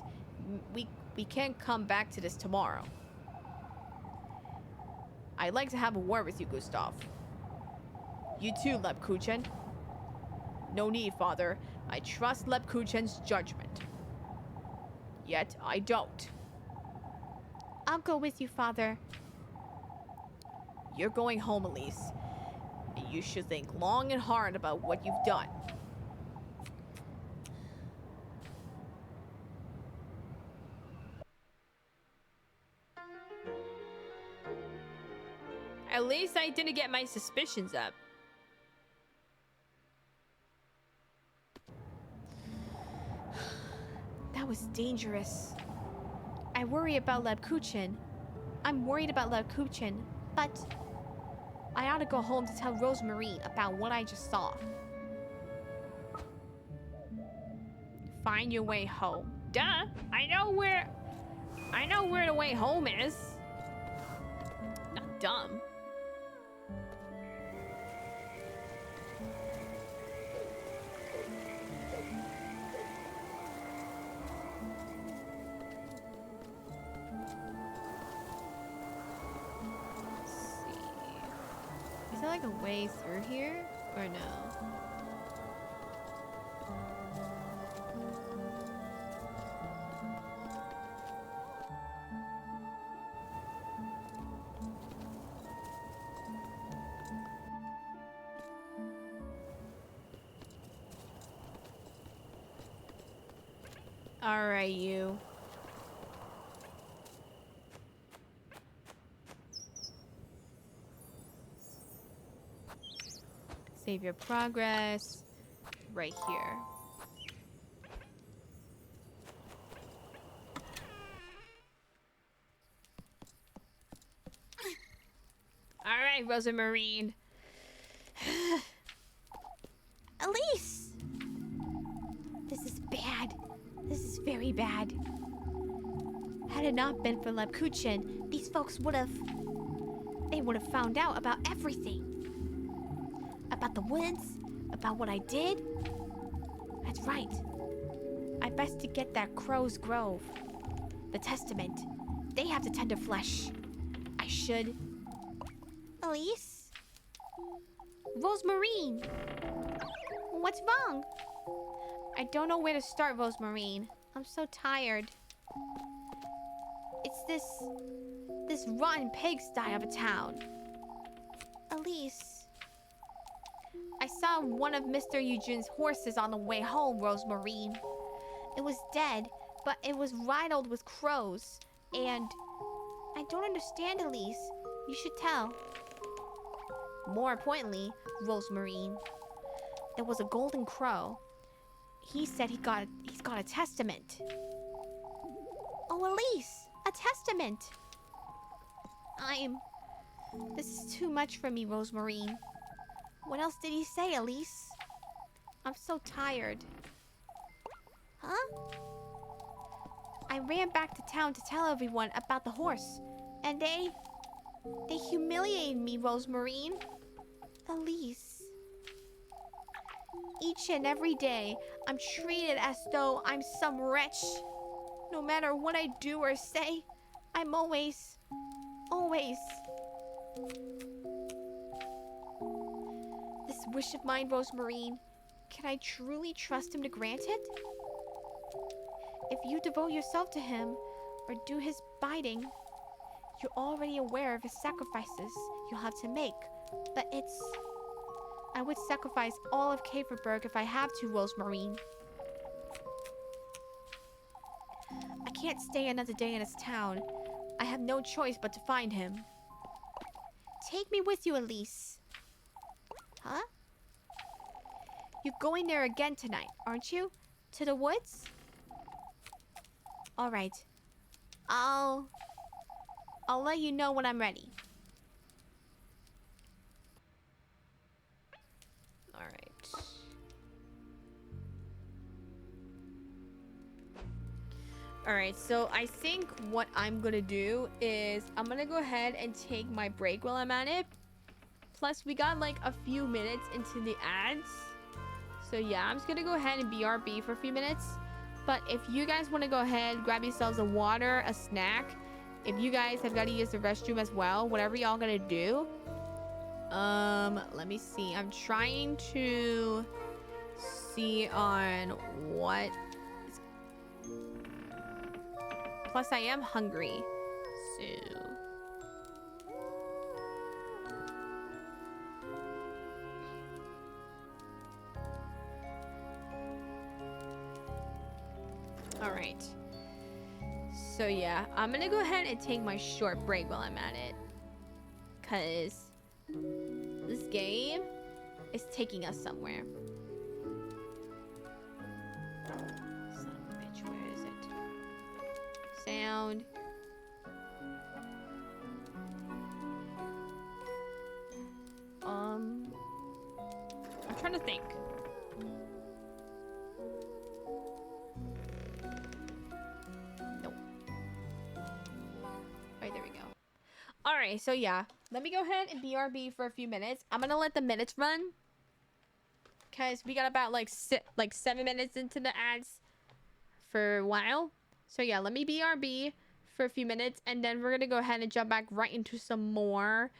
Speaker 1: We can't come back to this tomorrow. I'd like to have a word with you, Gustav. You too, Lebkuchen. No need, Father. I trust Lebkuchen's judgment. Yet I don't.
Speaker 2: I'll go with you, Father.
Speaker 1: You're going home, Elise. And you should think long and hard about what you've done. At least I didn't get my suspicions up.
Speaker 2: That was dangerous. I worry about Lebkuchen. I'm worried about Lebkuchen, but I ought to go home to tell Rosemary about what I just saw.
Speaker 1: Find your way home. Duh! I know where the way home is. Not dumb. Is there like a way through here? Or no? Alright, you. Save your progress right here. All right, Rosamarine.
Speaker 2: Elise! This is bad. This is very bad. Had it not been for Lebkuchen, these folks would have found out about everything. About the woods, about what I did. That's right. I best to get that Crow's Grove. The Testament. They have the tender flesh. I should. Elise? Rosemarine! What's wrong? I don't know where to start, Rosemarine. I'm so tired. It's this rotten pigsty of a town. Elise. I saw one of Mr. Eugene's horses on the way home, Rosemarine. It was dead, but it was riddled with crows. And I don't understand, Elise. You should tell. More importantly, Rosemarine, there was a golden crow. He said he's got a testament. Oh, Elise, a testament. This is too much for me, Rosemarine. What else did he say, Elise? I'm so tired. Huh? I ran back to town to tell everyone about the horse. And they humiliated me, Rosemarine. Elise. Each and every day, I'm treated as though I'm some wretch. No matter what I do or say, I'm always... This wish of mine, Rosemarine, can I truly trust him to grant it? If you devote yourself to him, or do his bidding, you're already aware of his sacrifices you'll have to make. But I would sacrifice all of Caverberg if I have to, Rosemarine. I can't stay another day in this town. I have no choice but to find him. Take me with you, Elise. Huh? You're going there again tonight, aren't you? To the woods? Alright. I'll let you know when I'm ready. Alright. Alright, so I think what I'm gonna do is I'm gonna go ahead and take my break while I'm at it. Plus, we got like a few minutes into the ads. So yeah, I'm just gonna go ahead and BRB for a few minutes. But if you guys want to go ahead, grab yourselves a water, a snack. If you guys have got to use the restroom as well, whatever y'all gonna do. Let me see. I'm trying to see on what. Plus, I am hungry. So. Alright. So yeah, I'm gonna go ahead and take my short break while I'm at it. Cause this game is taking us somewhere. Son of a bitch, where is it? Sound. I'm trying to think. Alright, so yeah. Let me go ahead and BRB for a few minutes. I'm gonna let the minutes run. Because we got about like 7 minutes into the ads for a while. So yeah, let me BRB for a few minutes. And then we're gonna go ahead and jump back right into some more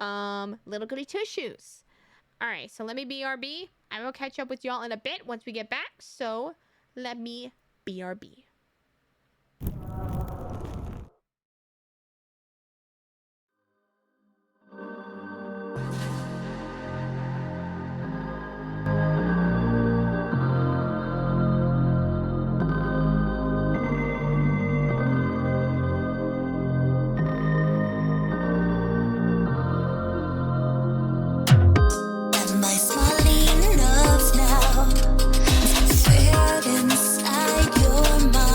Speaker 2: Little Goody Two-Shoes. Alright, so let me BRB. I will catch up with y'all in a bit once we get back. So let me BRB.
Speaker 3: Inside your mind.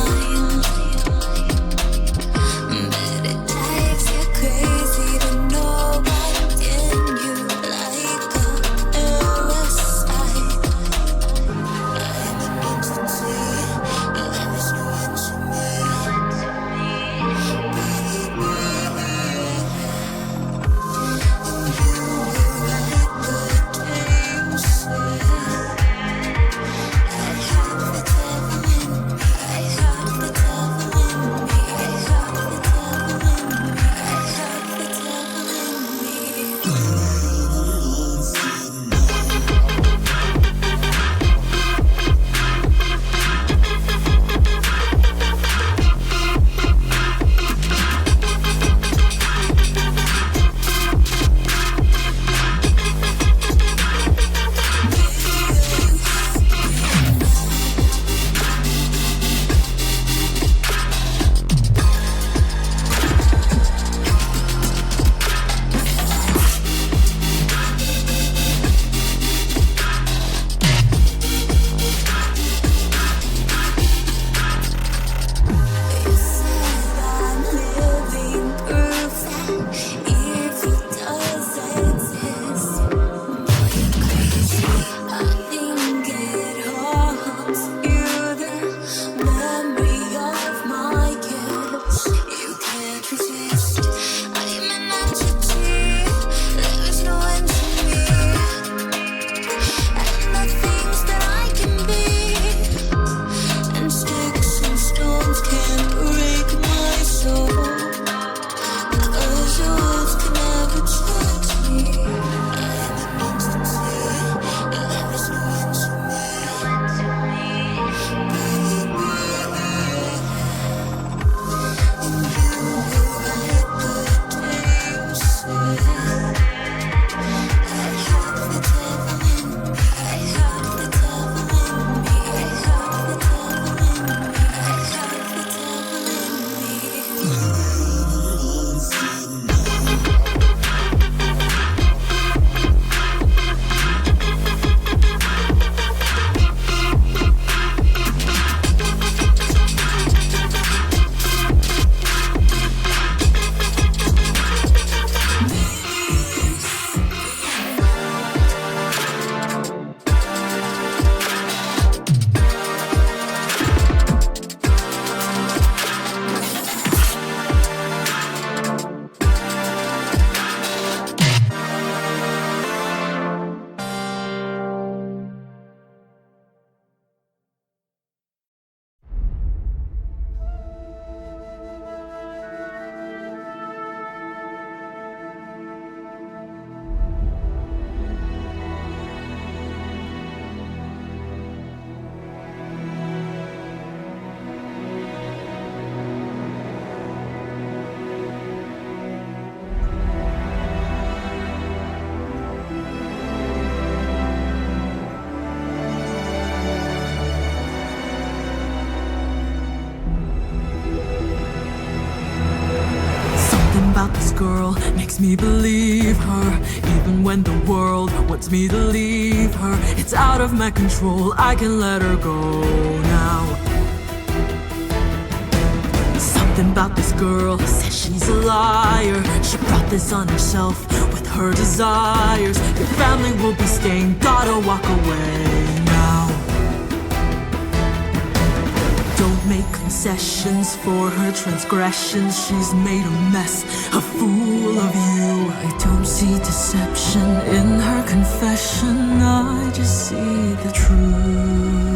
Speaker 3: makes me believe her, even when the world wants me to leave her. It's out of my control, I can let her go now. Something about this girl says she's a liar. She brought this on herself with her desires. Your family will be stained, gotta walk away now. Don't make concessions for her transgressions. She's made a mess, a fool of you. I don't see deception in her confession, I just see the truth.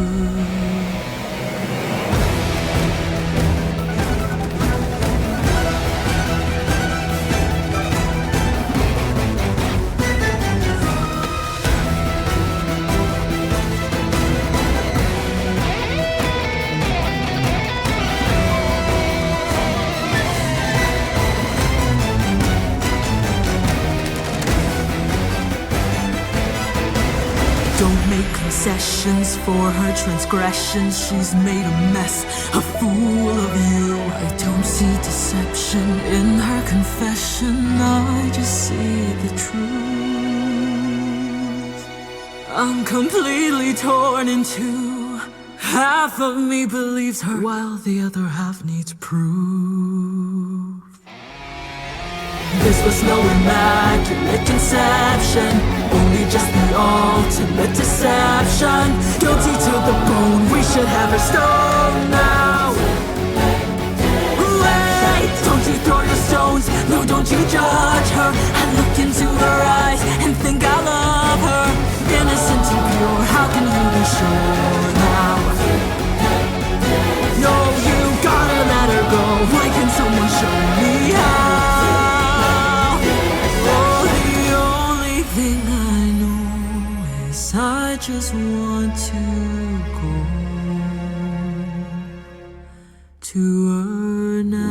Speaker 3: Don't make concessions for her transgressions. She's made a mess, a fool of you. I don't see deception in her confession, I just see the truth. I'm completely torn in two. Half of me believes her, while the other half needs proof. This was no immaculate conception, only just the ultimate deception. Guilty to the bone, we should have her stoned now. Wait, don't you throw your stones, no, don't you judge her. I look into her eyes and think I love her. Innocent and pure, how can you be sure now? No, you gotta let her go. Why can someone show me how? I just want to go to her now.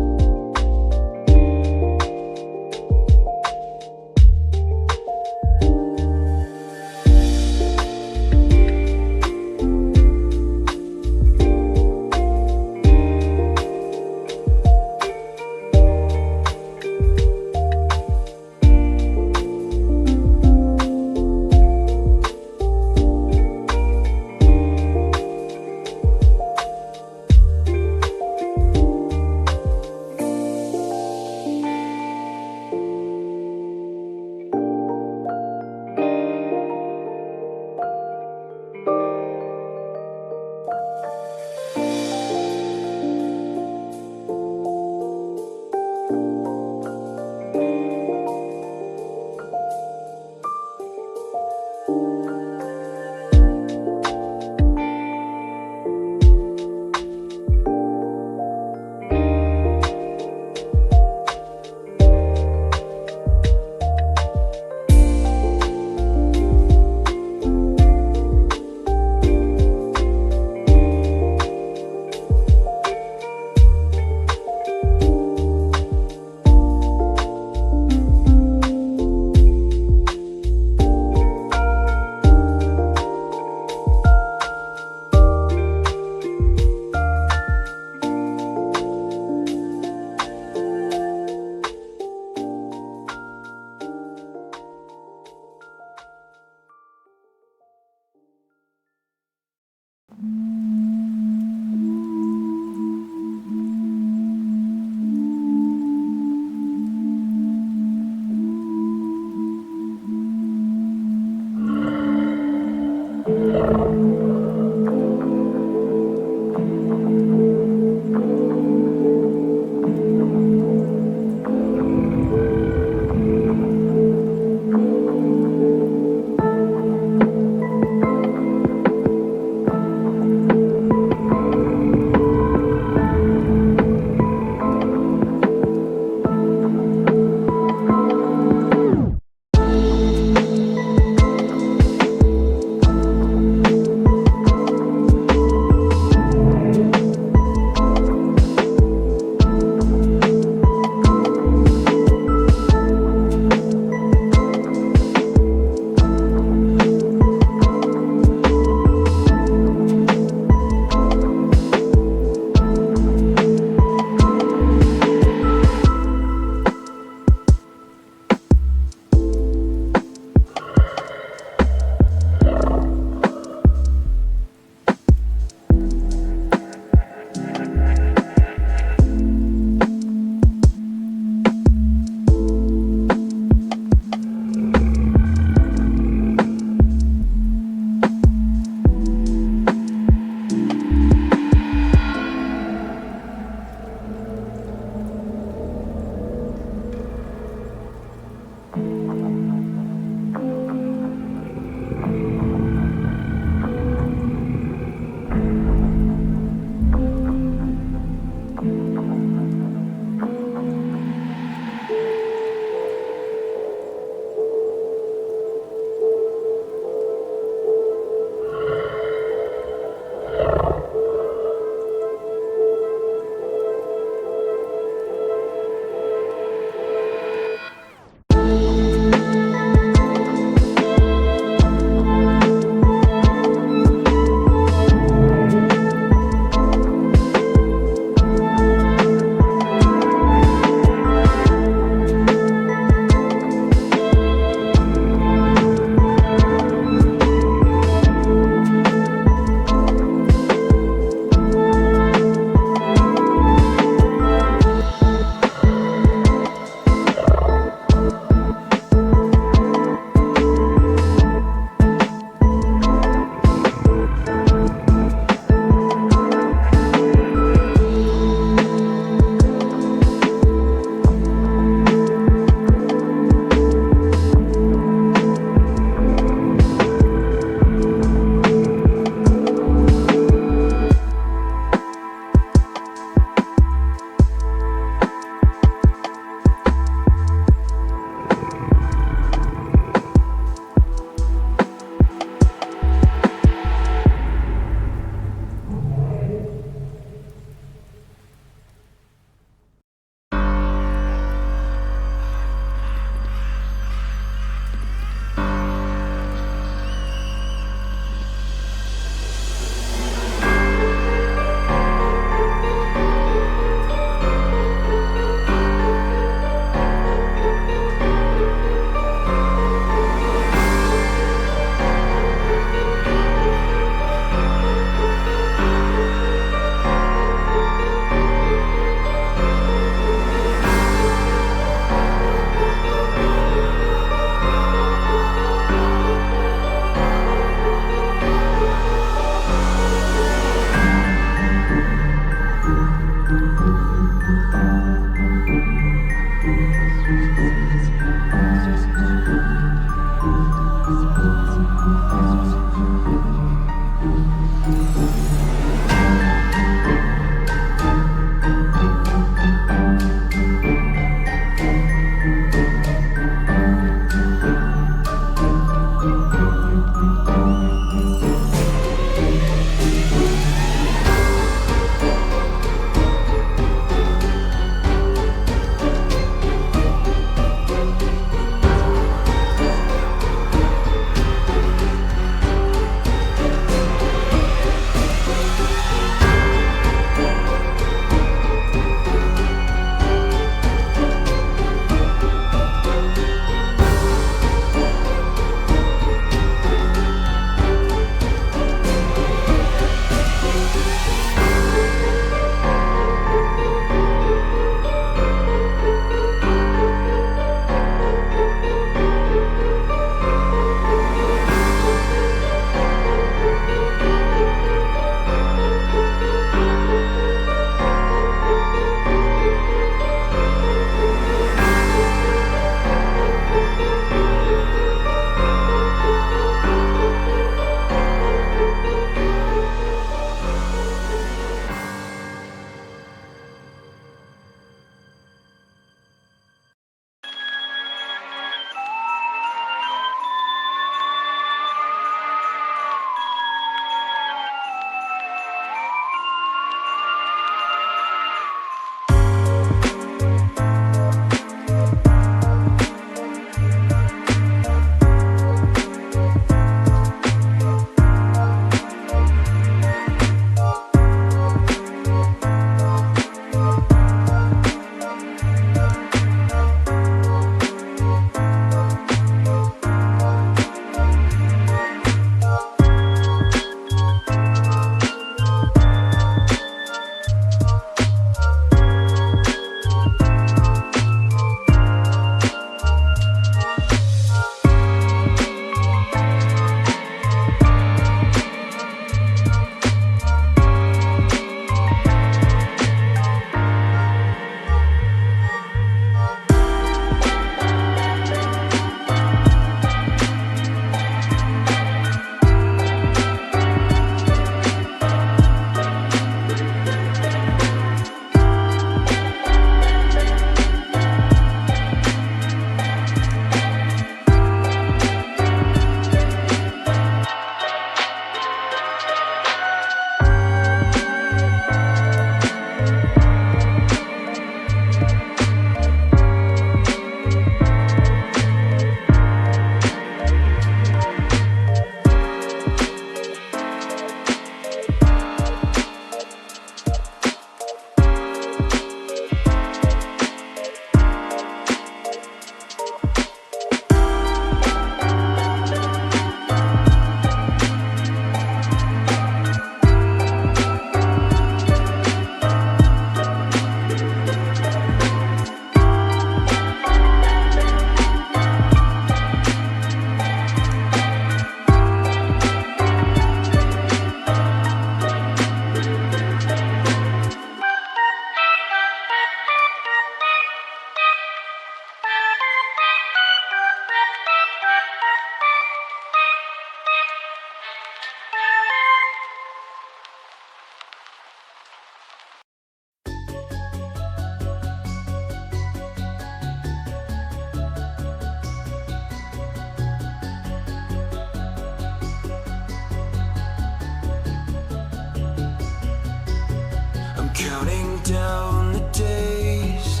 Speaker 4: down the days.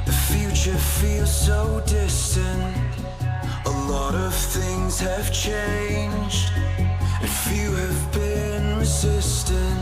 Speaker 4: The future feels so distant. A lot of things have changed, and few have been resistant.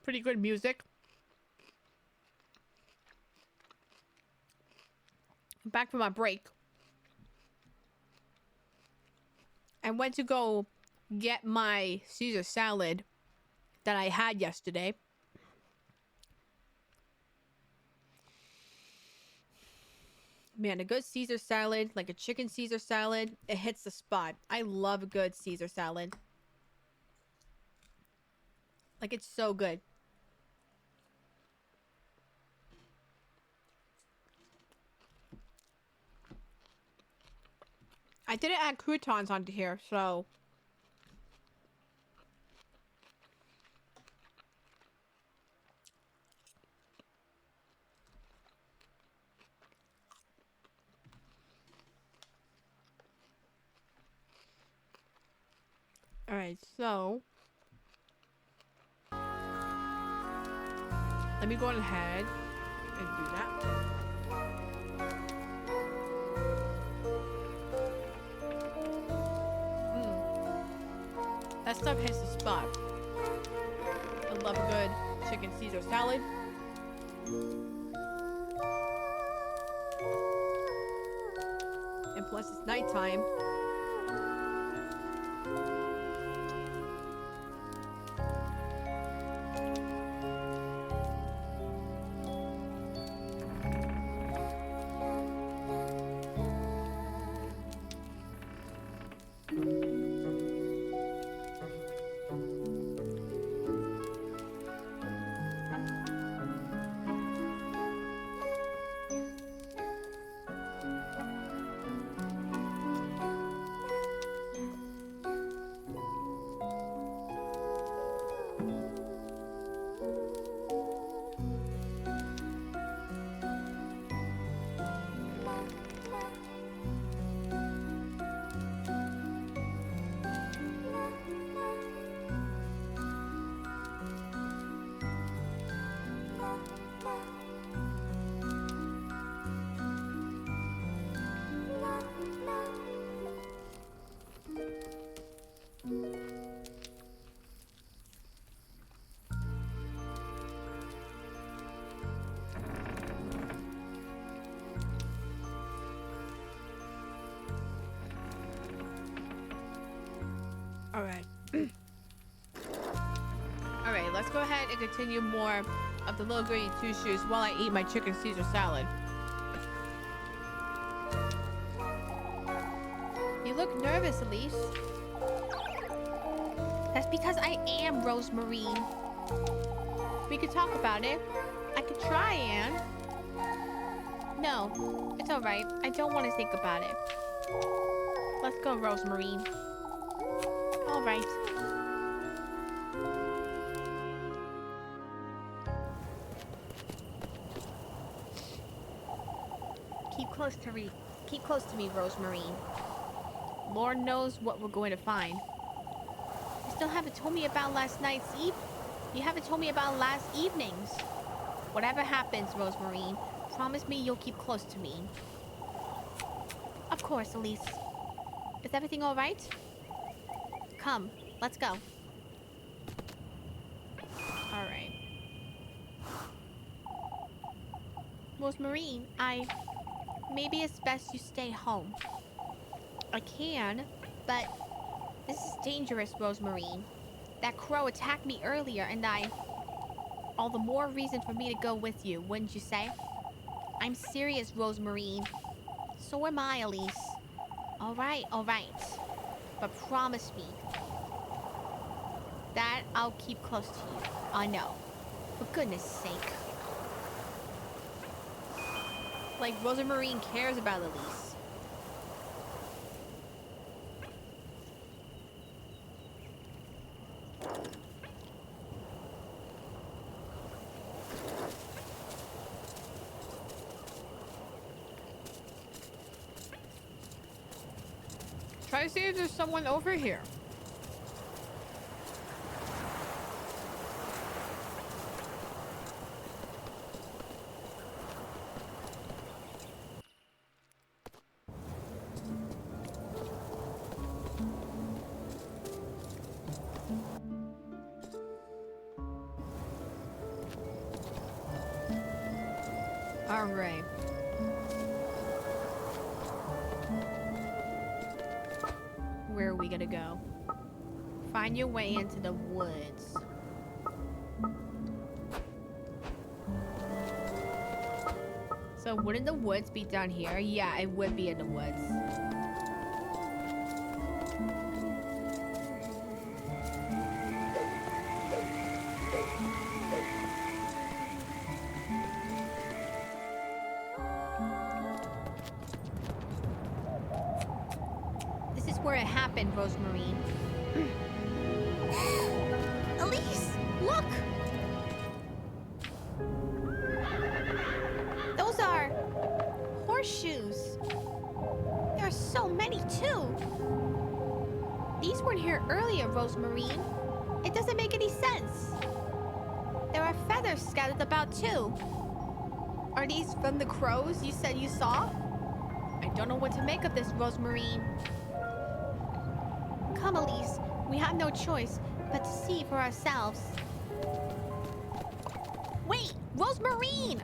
Speaker 1: Pretty good music. Back from my break. I went to go get my Caesar salad that I had yesterday. Man, a good Caesar salad, like a chicken Caesar salad, it hits the spot. I love a good Caesar salad. Like, it's so good. I didn't add croutons onto here, so... Alright, so... let me go ahead and do that. That stuff hits the spot. I love a good chicken Caesar salad. Plus it's nighttime. Alright. Alright, let's go ahead and continue more of the Little Goody Two Shoes while I eat my chicken Caesar salad. You look nervous, Elise.
Speaker 2: That's because I am Rosemary.
Speaker 1: We could talk about it. I could try, Anne.
Speaker 2: No, it's alright. I don't want to think about it.
Speaker 1: Let's go, Rosemary.
Speaker 2: Alright. Keep close to me, Rosemary.
Speaker 1: Lord knows what we're going to find.
Speaker 2: You still haven't told me about last night's You haven't told me about last evening's.
Speaker 1: Whatever happens, Rosemary, promise me you'll keep close to me.
Speaker 2: Of course, Elise. Is everything alright? Come, let's go.
Speaker 1: Alright.
Speaker 2: Rosemary, maybe it's best you stay home.
Speaker 1: I can,
Speaker 2: But this is dangerous, Rosemary. That crow attacked me earlier and
Speaker 1: all the more reason for me to go with you, wouldn't you say?
Speaker 2: I'm serious, Rosemary. So am I, Elise. Alright. But promise me that I'll keep close to you. I know. For goodness sake.
Speaker 1: Like Rosemary cares about Elise. Try to see if there's someone over here. All right. Where are we gonna go? Find your way into the woods. So wouldn't the woods be down here? Yeah, it would be in the woods.
Speaker 2: this is where it happened, Rosemary. Elise, look! Those are horseshoes. There are so many, too. These weren't here earlier, Rosemary. It doesn't make any sense. There are feathers scattered about, too.
Speaker 1: Are these from the crows you said you saw? I don't know what to make of this, Rosemary.
Speaker 2: Come, Elise. We have no choice but to see for ourselves. Wait! Rosemary!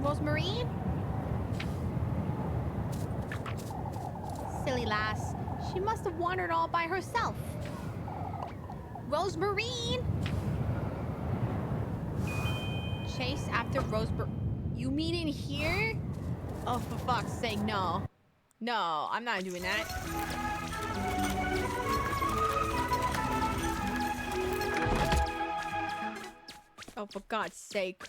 Speaker 2: Rosemary? Silly lass. She must have wandered all by herself. Rosemary!
Speaker 1: Chase after Rosemary. You mean in here? Oh, for fuck's sake, no. No, I'm not doing that. Oh, for God's sake.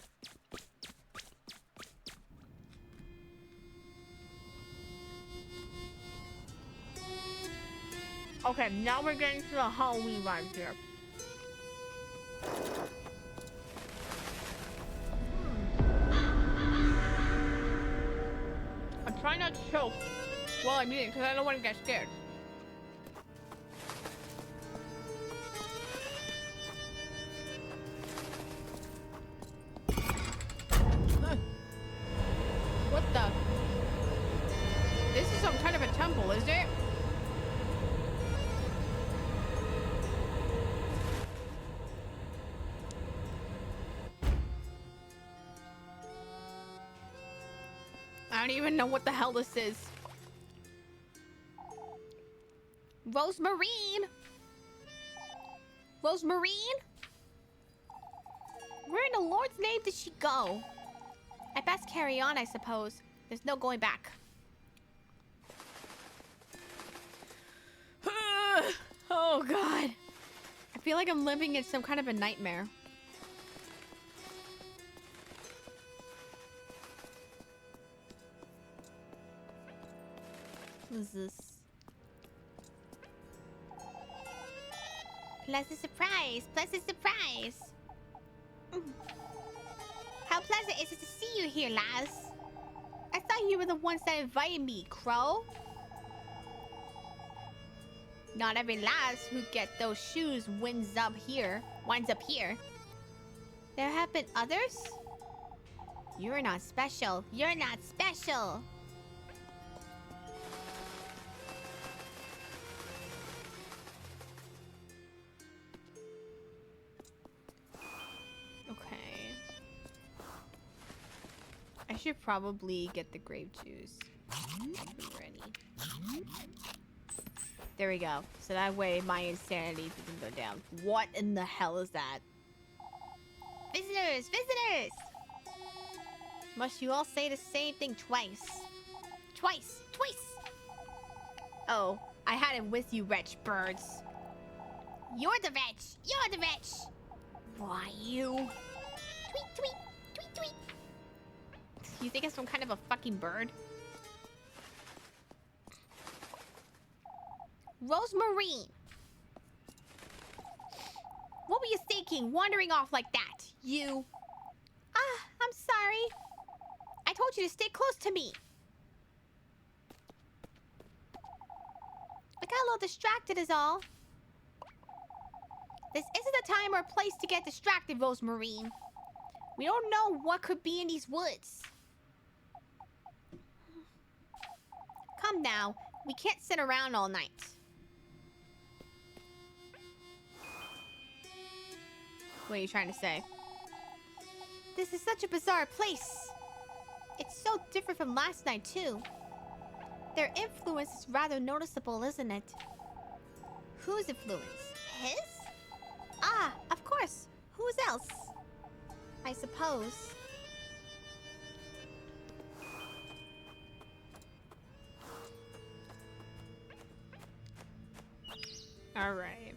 Speaker 1: Okay, now we're getting to the Halloween vibes here. I'm trying not to choke while I'm eating because I don't want to get scared. What the? This is some kind of a temple, is it? I don't even know what the hell this is.
Speaker 2: Rosemary! Rosemary? Where in the Lord's name did she go? I best carry on, I suppose. There's no going back.
Speaker 1: Oh God. I feel like I'm living in some kind of a nightmare. What is this?
Speaker 2: Pleasant surprise! Pleasant surprise! How pleasant is it to see you here, lass? I thought you were the ones that invited me, Crow. Not every lass who get those shoes winds up here. There have been others? You're not special. You're not special.
Speaker 1: Okay. I should probably get the grape juice. Ready. There we go. So that way my insanity doesn't go down. What in the hell is that?
Speaker 2: Visitors! Visitors! Must you all say the same thing twice? Twice! Twice!
Speaker 1: Oh, I had it with you, wretch birds.
Speaker 2: You're the wretch! You're the wretch!
Speaker 1: Why you?
Speaker 2: Tweet, tweet, tweet, tweet.
Speaker 1: You think I'm some kind of a fucking bird?
Speaker 2: Rosemary! What were you thinking, wandering off like that? You... I'm sorry. I told you to stay close to me. I got a little distracted is all. This isn't the time or place to get distracted, Rosemary. We don't know what could be in these woods. Come now, we can't sit around all night.
Speaker 1: What are you trying to say?
Speaker 2: This is such a bizarre place. It's so different from last night, too. Their influence is rather noticeable, isn't it? Whose influence? His? Ah, of course. Whose else? I suppose.
Speaker 1: All right.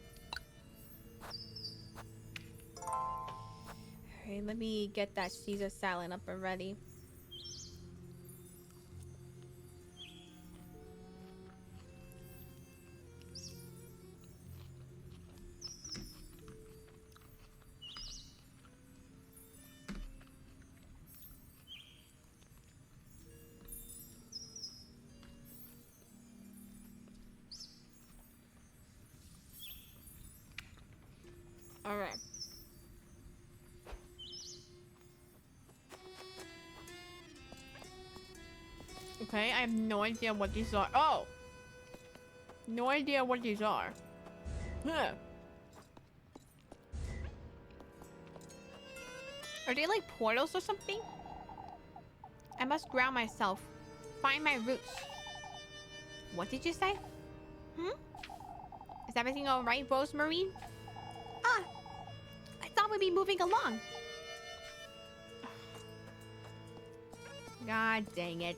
Speaker 1: Okay, let me get that Caesar salad up and ready. All right. Okay, I have no idea what these are. Oh! No idea what these are. Huh. Are they like portals or something? I must ground myself. Find my roots. What did you say? Is everything all right, Rosemary?
Speaker 2: Ah, I thought we'd be moving along.
Speaker 1: God dang it.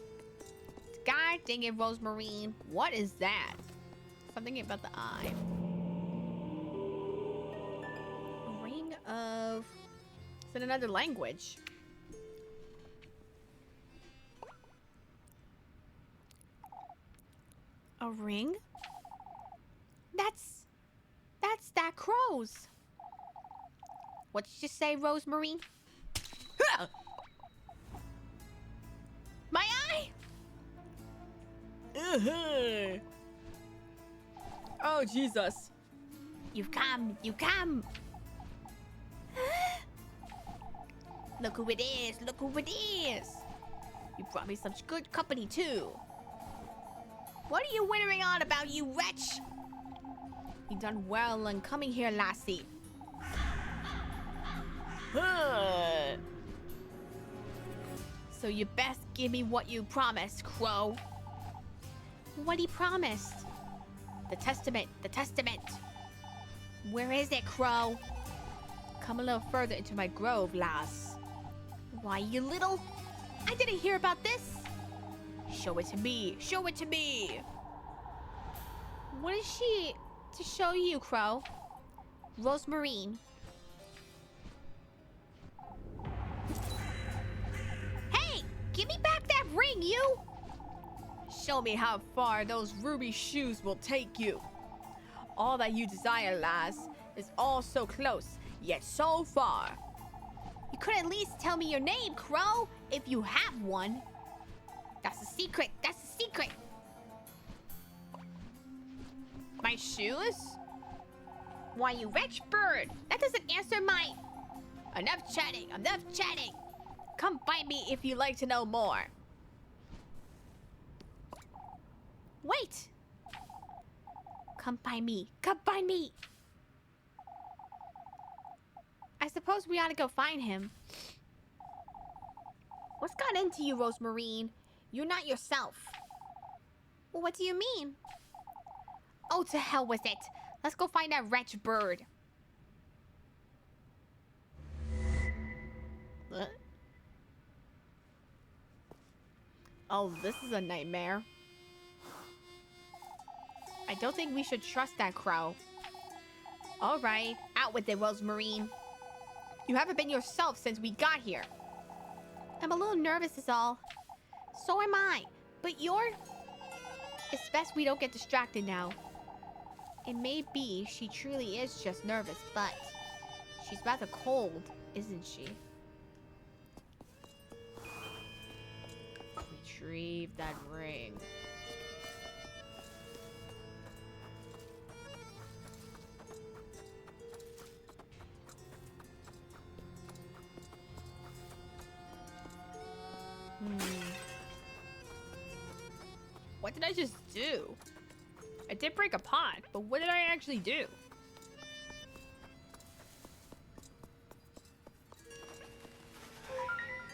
Speaker 1: God dang it, Rosemary. What is that? Something about the eye. A ring of... It's in another language. A ring? That's that crow's. What did you say, Rosemary? My eye! Oh, Jesus.
Speaker 2: You've come. Look who it is. You brought me such good company, too.
Speaker 1: What are you whittering on about, you wretch? You done well in coming here, lassie. So you best give me what you promised, Crow.
Speaker 2: What he promised?
Speaker 1: The testament.
Speaker 2: Where is it, Crow?
Speaker 1: Come a little further into my grove, lass.
Speaker 2: Why, you little...
Speaker 1: I didn't hear about this.
Speaker 2: Show it to me.
Speaker 1: What is she to show you, Crow?
Speaker 2: Rosemarine. Hey! Give me back that ring, you!
Speaker 1: Show me how far those ruby shoes will take you. All that you desire, lass, is all so close, yet so far.
Speaker 2: You could at least tell me your name, Crow, if you have one. That's a secret.
Speaker 1: My shoes?
Speaker 2: Why, you wretch bird. That doesn't answer my...
Speaker 1: Enough chatting. Come find me if you'd like to know more.
Speaker 2: Wait. Come find me.
Speaker 1: I suppose we ought to go find him.
Speaker 2: What's got into you, Rosemarine? You're not yourself.
Speaker 1: Well, what do you mean?
Speaker 2: Oh, to hell with it. Let's go find that wretch bird.
Speaker 1: What? Oh, this is a nightmare. I don't think we should trust that crow. All right, out with it, Rosemarine. You haven't been yourself since we got here.
Speaker 2: I'm a little nervous is all. So am I. But you're...
Speaker 1: It's best we don't get distracted now. It may be she truly is just nervous, but she's rather cold, isn't she? Retrieve that ring. What did I just do? I did break a pot, but what did I actually do?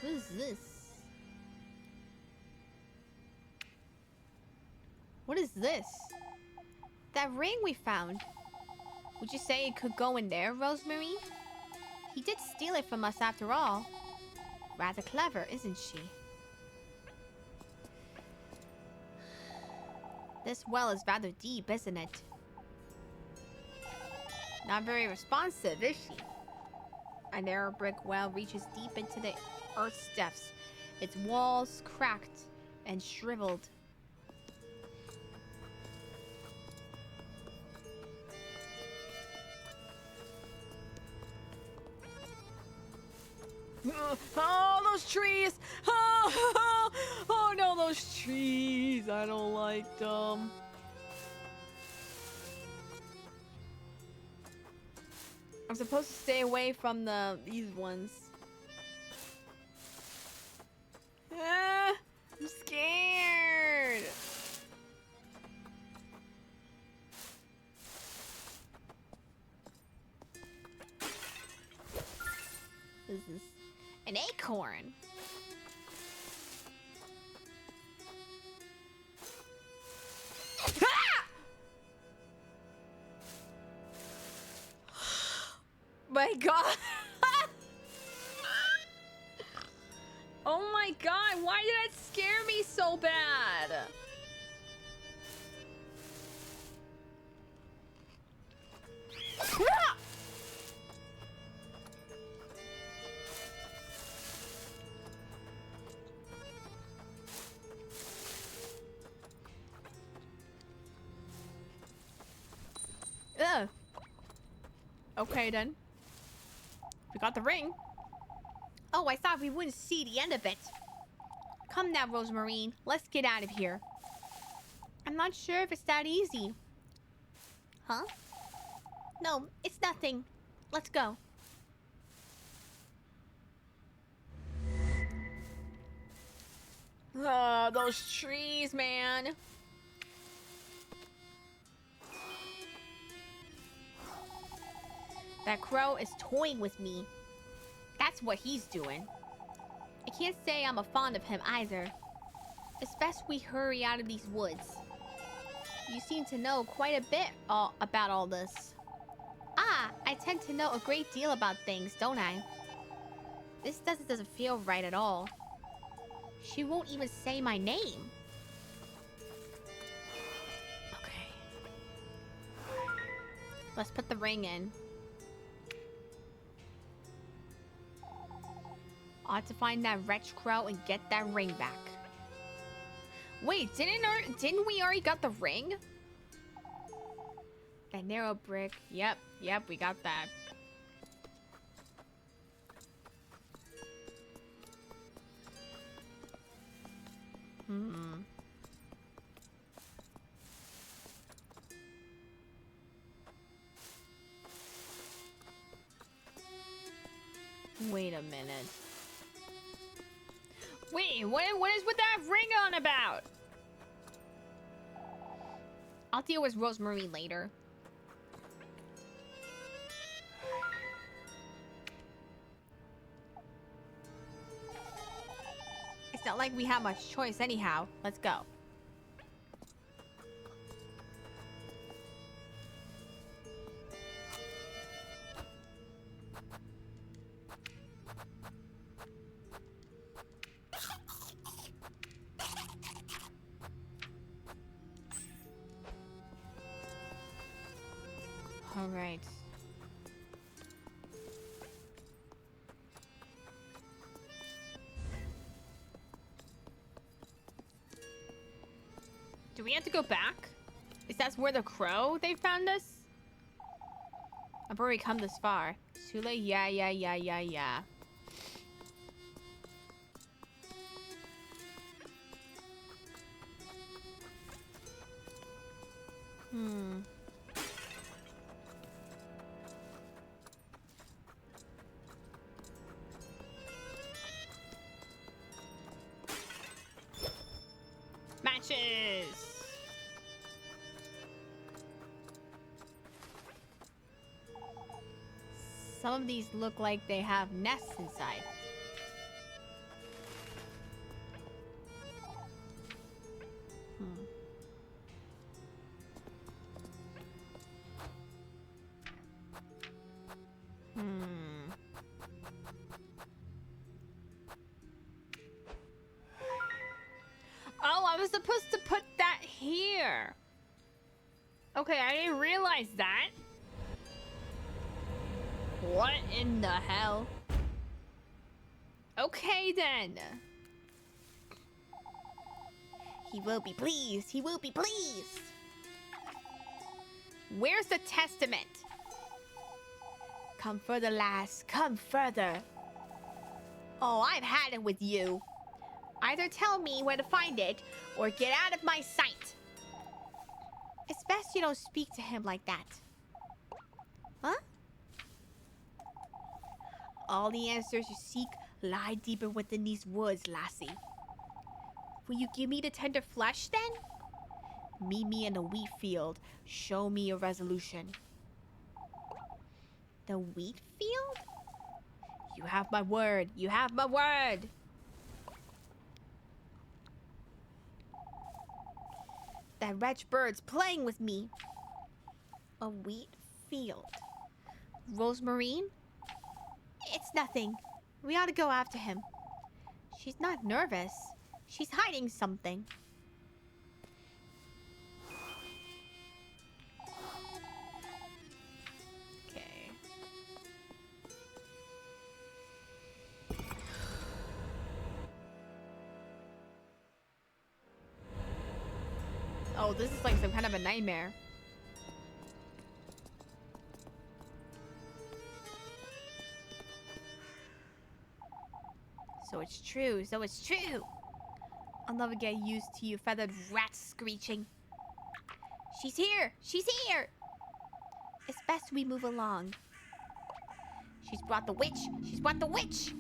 Speaker 1: What is this? What is this? That ring we found. Would you say it could go in there, Rosemary? He did steal it from us after all. Rather clever, isn't she? This well is rather deep, isn't it? Not very responsive, is she? A narrow brick well reaches deep into the earth's depths, its walls cracked and shriveled. Oh, those trees! Oh no, those trees! I don't like them. I'm supposed to stay away from these ones. I'm scared. What is this? An acorn. my god. Oh my god, why did that scare me so bad? Ugh. Okay then. We got the ring. Oh, I thought we wouldn't see the end of it. Come now, Rosemarine. Let's get out of here. I'm not sure if it's that easy. Huh? No, it's nothing. Let's go. Oh, those trees, man. That crow is toying with me. That's what he's doing. I can't say I'm fond of him either. It's best we hurry out of these woods. You seem to know quite a bit about all this. Ah, I tend to know a great deal about things, don't I? This doesn't feel right at all. She won't even say my name. Okay. Let's put the ring in. Ought to find that wretched crow and get that ring back. Wait, didn't we already got the ring? That narrow brick. Yep, we got that. Wait a minute. Wait, what is with that ring on about? I'll deal with Rosemary later. It's not like we have much choice anyhow. Let's go. All right. Do we have to go back? Is that where the crow they found us? I've already come this far. Sule, yeah. Matches! Some of these look like they have nests inside. Oh, I was supposed to put that here. Okay, I didn't realize that. What in the hell? Okay then. He will be pleased. He will be pleased. Where's the testament? Come further, lass. Come further. Oh, I've had it with you. Either tell me where to find it, or get out of my sight. It's best you don't speak to him like that. Huh? All the answers you seek lie deeper within these woods, lassie. Will you give me the tender flesh, then? Meet me in the wheat field. Show me your resolution. The wheat field? You have my word. You have my word. That wretched bird's playing with me. A wheat field. Rosemarine,
Speaker 2: It's nothing. We ought to go after him. She's not nervous. She's hiding something.
Speaker 1: Okay. Oh, this is like some kind of a nightmare.
Speaker 2: So it's true. So it's true. I'll never get used to you feathered rats screeching. She's here. She's here. It's best we move along. She's brought the witch. She's brought the witch.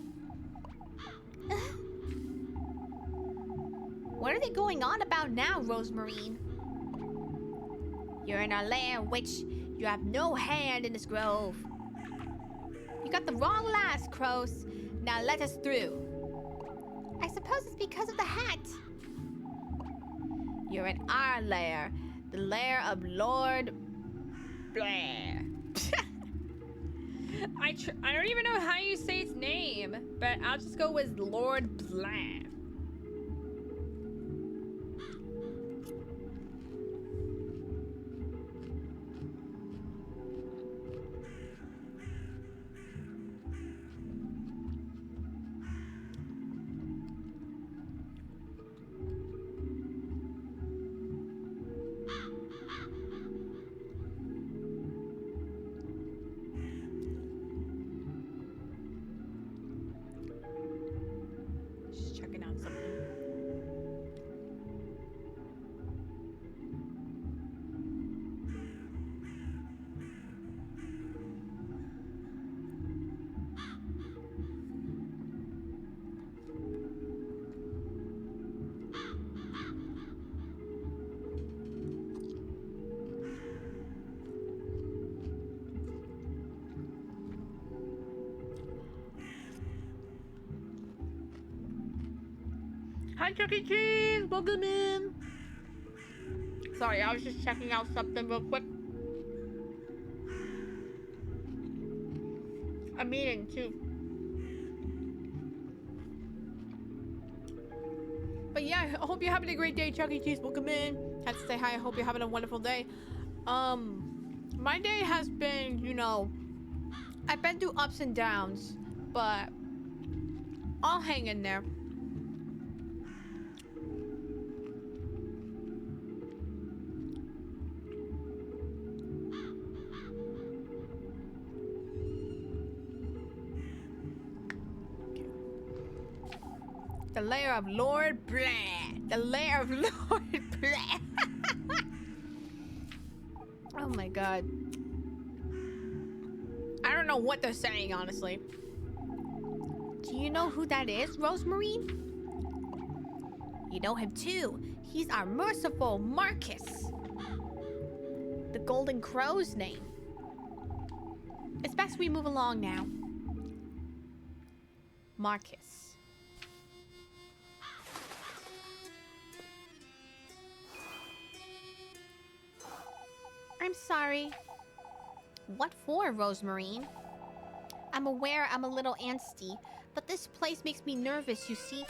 Speaker 2: What are they going on about now, Rosemarine? You're in our lair, witch. You have no hand in this grove. You got the wrong last, Crows. Now let us through. I suppose it's because of the hat. You're in our lair. The lair of Lord Blair.
Speaker 1: I don't even know how you say its name, but I'll just go with Lord Blair. Just checking out something. Hi, Chuck E. Cheese! Welcome in! Sorry, I was just checking out something real quick. I'm eating too. But yeah, I hope you're having a great day, Chuck E. Cheese. Welcome in. Had to say hi. I hope you're having a wonderful day. My day has been, you know, I've been through ups and downs, but I'll hang in there. The lair of Lord Blair. The lair of Lord Blair. Oh my god. I don't know what they're saying, honestly.
Speaker 2: Do you know who that is, Rosemarine? You know him too. He's our merciful Marcus. The Golden Crow's name. It's best we move along now.
Speaker 1: Marcus.
Speaker 2: I'm sorry. What for, Rosemarine? I'm aware I'm a little angsty, but this place makes me nervous, you see.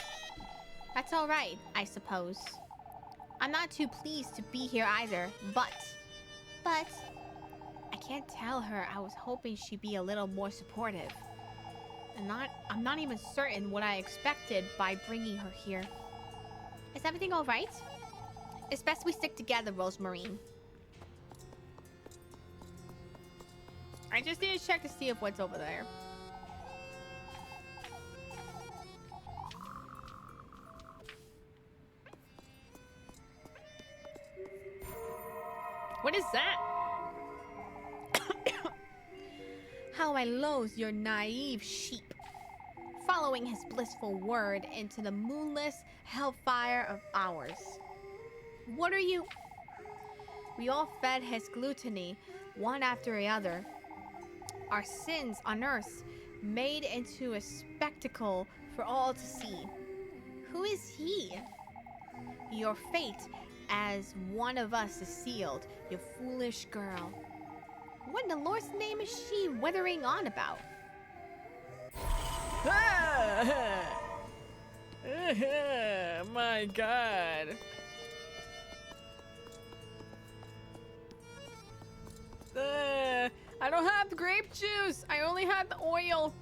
Speaker 2: That's all right, I suppose. I'm not too pleased to be here either, but I can't tell her I was hoping she'd be a little more supportive. I'm not even certain what I expected by bringing her here. Is everything all right? It's best we stick together, Rosemarine.
Speaker 1: I just need to check to see if what's over there. What is that?
Speaker 2: How I loathe your naive sheep. Following his blissful word into the moonless hellfire of ours. What are you? We all fed his gluttony, one after the other. Our sins on earth made into a spectacle for all to see. Who is he? Your fate as one of us is sealed, you foolish girl. What in the Lord's name is she withering on about?
Speaker 1: My God. I don't have grape juice. I only have the oil.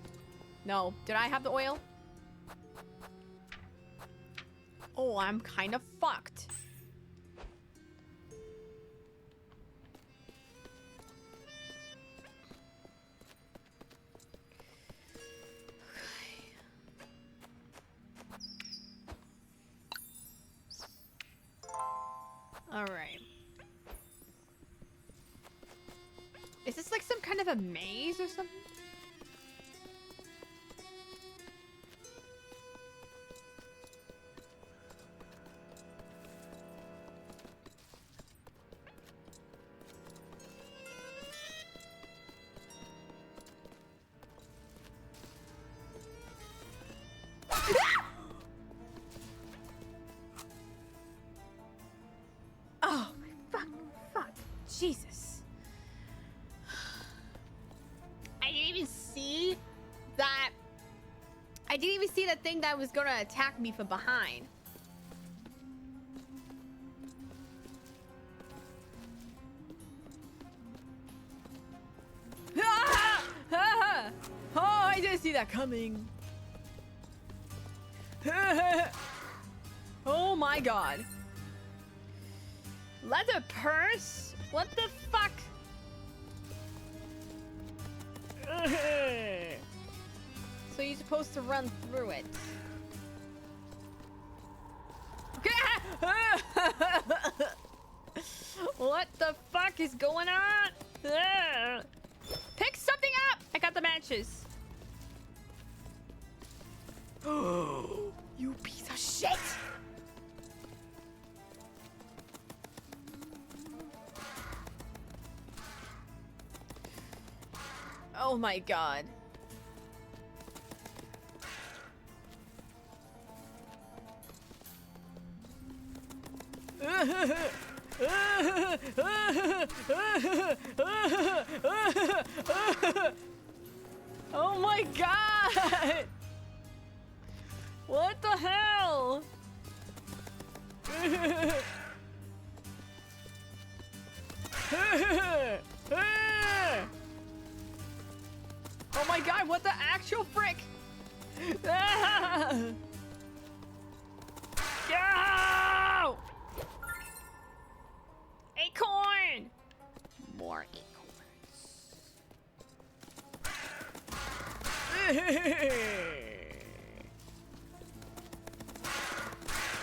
Speaker 1: No, did I have the oil? Oh, I'm kind of fucked. All right. Is this like some kind of a maze or something? Oh, fuck. Jesus. I didn't even see that. I didn't even see the thing that was gonna attack me from behind. Ah! Ah! Oh, I didn't see that coming. Oh my God. Leather purse? What the fuck? So you're supposed to run through it. What the fuck is going on? Pick something up! I got the matches. You piece of shit! Oh my God. Oh my God! What the hell? Oh my God, what the actual frick? Go! Acorn! More acorns.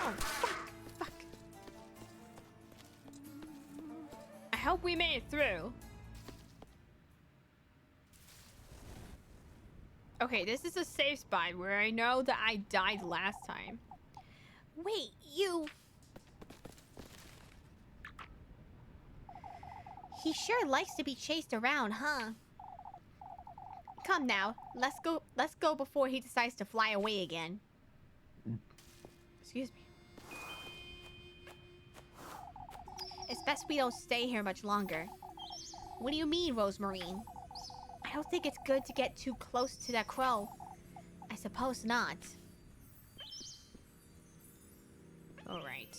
Speaker 1: Oh, fuck. I hope we made it through. Okay, this is a safe spot where I know that I died last time.
Speaker 2: Wait, you... He sure likes to be chased around, huh? Come now, let's go before he decides to fly away again.
Speaker 1: Excuse me.
Speaker 2: It's best we don't stay here much longer. What do you mean, Rosemarine? I don't think it's good to get too close to that crow. I suppose not.
Speaker 1: All right.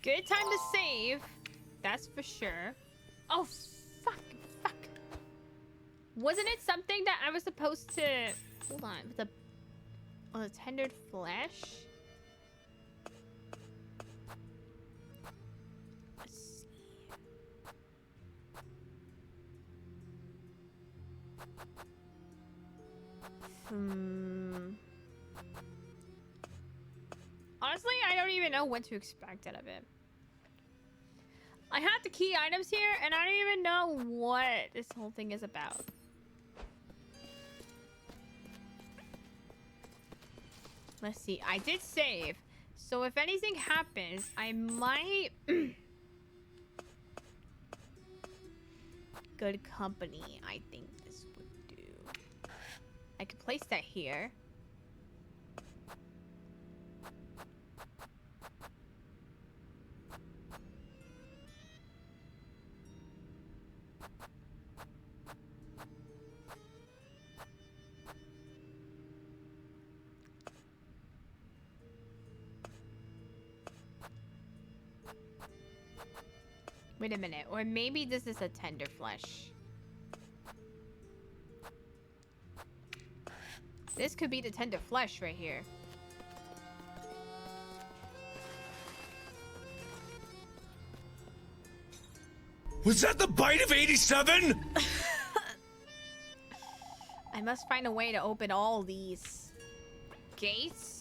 Speaker 1: Good time to save. That's for sure. Oh, fuck. Wasn't it something that I was supposed to... Hold on. With the tendered flesh? Let's see. Honestly, I don't even know what to expect out of it. I have the key items here, and I don't even know what this whole thing is about. Let's see. I did save. So if anything happens, I might... Good company, I think this would do. I could place that here. Wait a minute. Or maybe this is a tender flesh. This could be the tender flesh right here.
Speaker 5: Was that the bite of 87?
Speaker 1: I must find a way to open all these gates.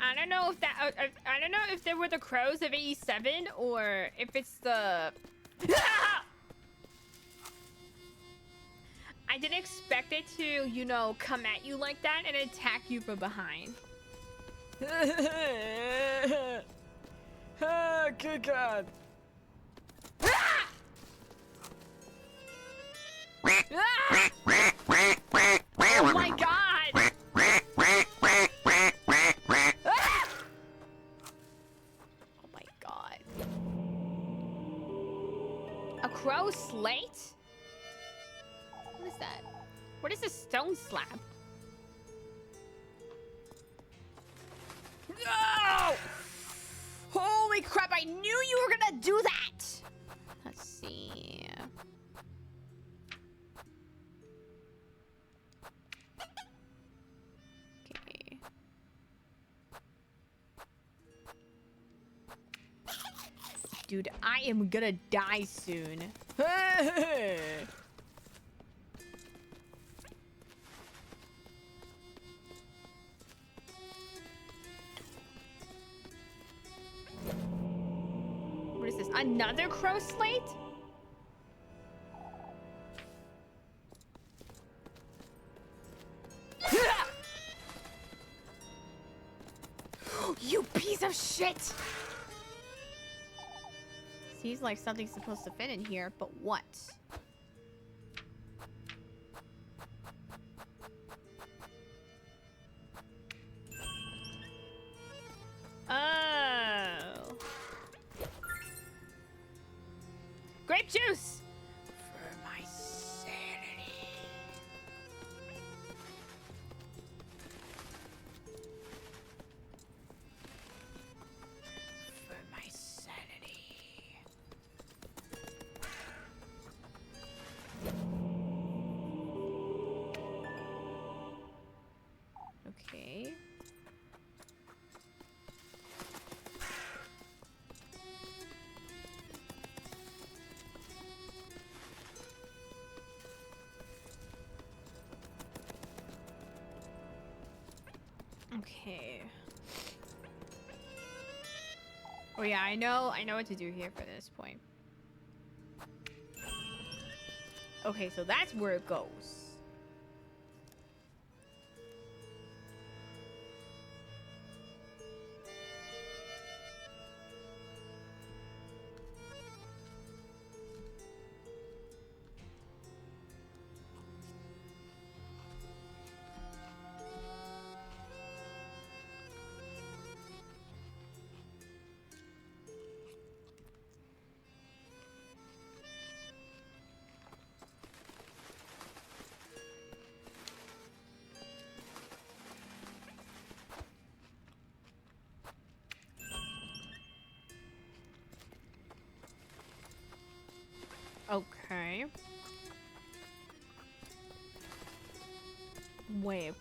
Speaker 1: I don't know if that. I don't know if there were the crows of 87 or if it's the. I didn't expect it to, you know, come at you like that and attack you from behind.
Speaker 6: Oh, good God.
Speaker 1: Ah! Oh my God! Ah! Oh my God. A crow slate? What is that? What is a stone slab? No! Holy crap, I knew you were gonna do that! Let's see. Okay. Dude, I am gonna die soon. What is this? Another crow slate? You piece of shit! Seems like something's supposed to fit in here, but what? Oh. Grape juice! For my sanity. For my sanity. Okay. Okay. Oh yeah, I know what to do here for this point. Okay, so that's where it goes. Okay. Wait.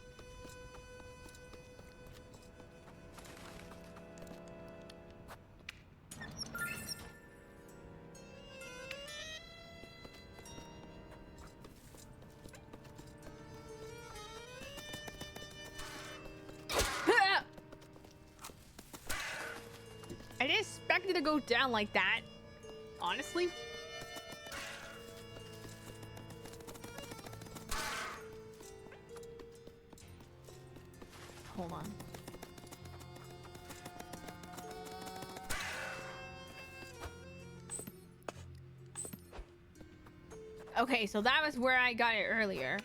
Speaker 1: I didn't expect it to go down like that, honestly. Hold on. Okay, so that was where I got it earlier.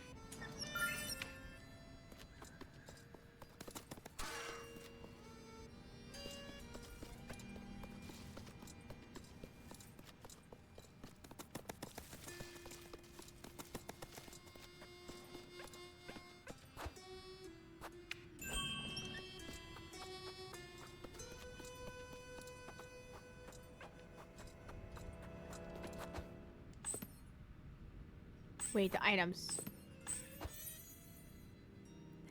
Speaker 1: Wait, the items.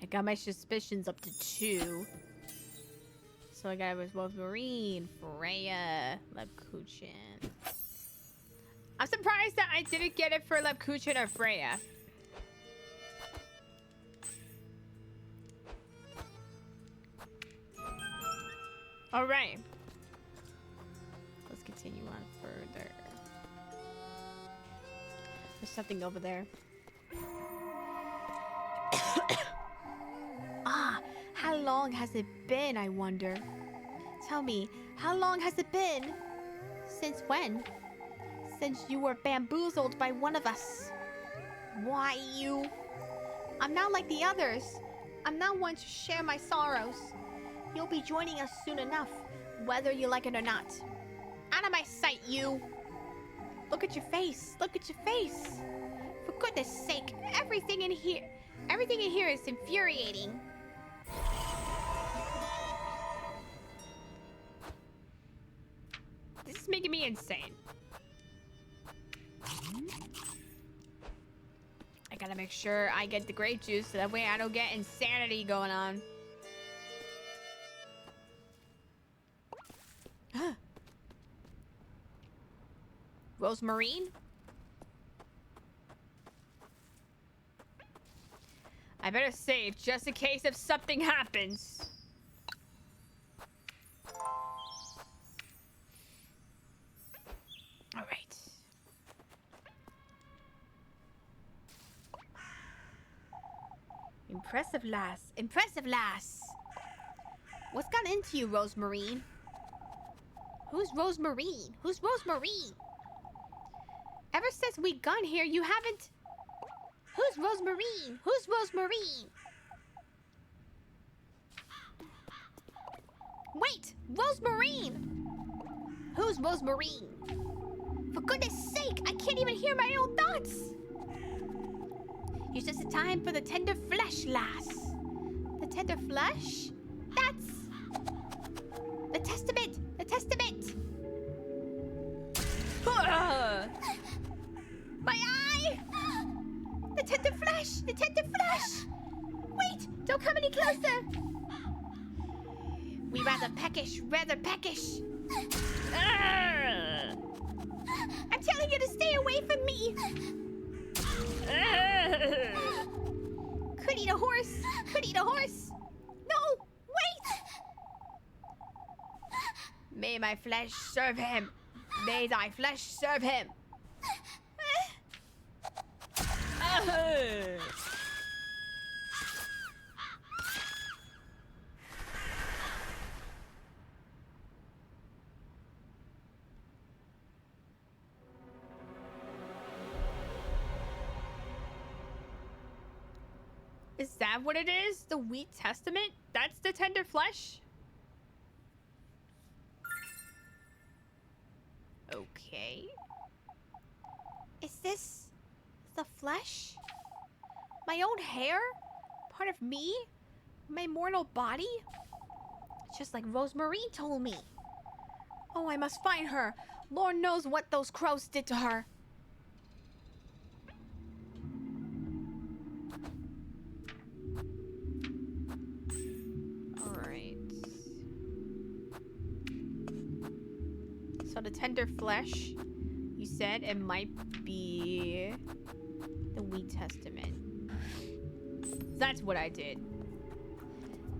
Speaker 1: I got my suspicions up to 2. So I got Rosemarine, Freya, Lebkuchen. I'm surprised that I didn't get it for Lebkuchen or Freya. All right. Let's continue on further. There's something over there. Ah, how long has it been, I wonder? Tell me, how long has it been? Since when? Since you were bamboozled by one of us. Why you? I'm not like the others. I'm not one to share my sorrows. You'll be joining us soon enough, whether you like it or not. Out of my sight, you! Look at your face. Look at your face. For goodness sake, everything in here is infuriating. This is making me insane. I gotta make sure I get the grape juice so that way I don't get insanity going on. Rosemarine? I better save just in case if something happens. All right. Impressive, lass. Impressive, lass. What's gotten into you, Rosemarine? Who's Rosemarine? Who's Rosemarine? Ever since we got here, you haven't... Who's Rosemarine? Who's Rosemarine? Wait! Rosemarine! Who's Rosemarine? For goodness sake, I can't even hear my own thoughts! It's just a time for the tender flesh, lass. The tender flesh? That's... The testament! The testament! My eye! The tender flesh! The tender flesh! Wait! Don't come any closer! We rather peckish, rather peckish! I'm telling you to stay away from me! Could eat a horse! Could eat a horse! No! Wait! May my flesh serve him! May thy flesh serve him! Is that what it is? The wheat testament? That's the tender flesh? Okay. Is this the flesh? My own hair? Part of me? My mortal body? Just like Rosemarine told me. Oh, I must find her. Lord knows what those crows did to her. Alright. So the tender flesh, you said it might be the wheat testament. That's what I did.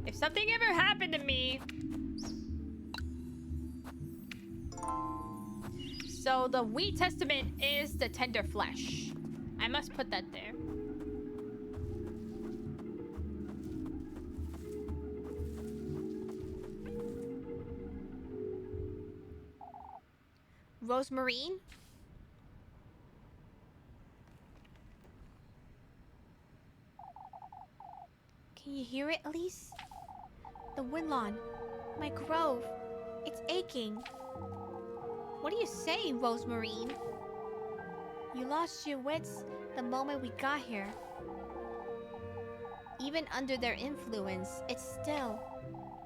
Speaker 1: If something ever happened to me... So the wheat testament is the tender flesh. I must put that there. Rosemarine? Can you hear it, Elise? The woodlawn, my grove, it's aching. What are you saying, Rosemarine? You lost your wits the moment we got here. Even under their influence, it's still...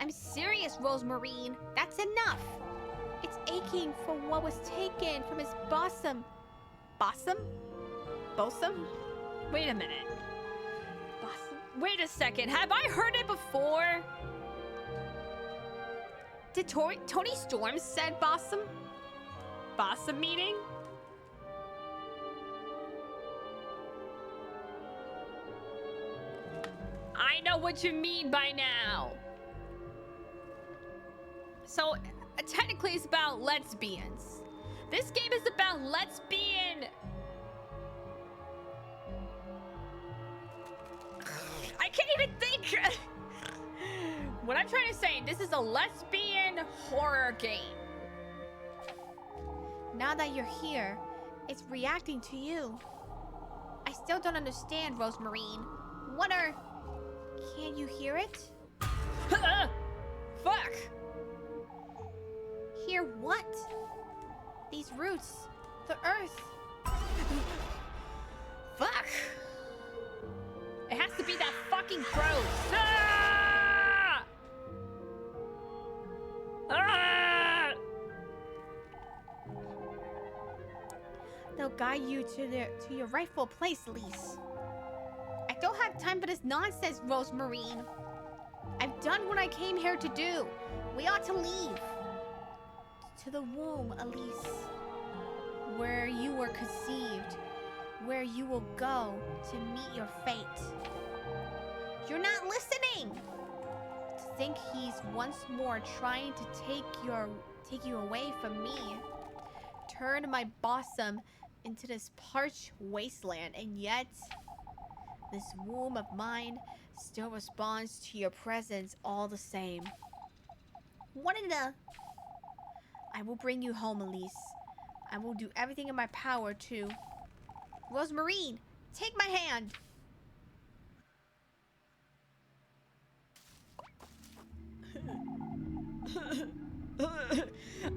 Speaker 1: I'm serious, Rosemarine. That's enough. It's aching for what was taken from his bosom. Bosom? Bosom? Wait a minute. Wait a second. Have I heard it before? Did Tony Storm said Bossum? Bossum meeting? I know what you mean by now. So, technically it's about lesbians. This game is about lesbian... I can't even think! What I'm trying to say, this is a lesbian horror game.
Speaker 2: Now that you're here, it's reacting to you. I still don't understand, Rosemarine. What are... Can't you hear it?
Speaker 1: Fuck!
Speaker 2: Hear what? These roots, the earth.
Speaker 1: Fuck! It has to be that fucking crow. Ah! Ah!
Speaker 2: They'll guide you to your rightful place, Elise. I don't have time for this nonsense, Rosemarine. I've done what I came here to do. We ought to leave. To the womb, Elise. Where you were conceived. Where you will go to meet your fate. You're not listening! To think he's once more trying to take you away from me. Turn my bosom into this parched wasteland, and yet this womb of mine still responds to your presence all the same. What in the... I will bring you home, Elise. I will do everything in my power to... Rosemarine, take my hand.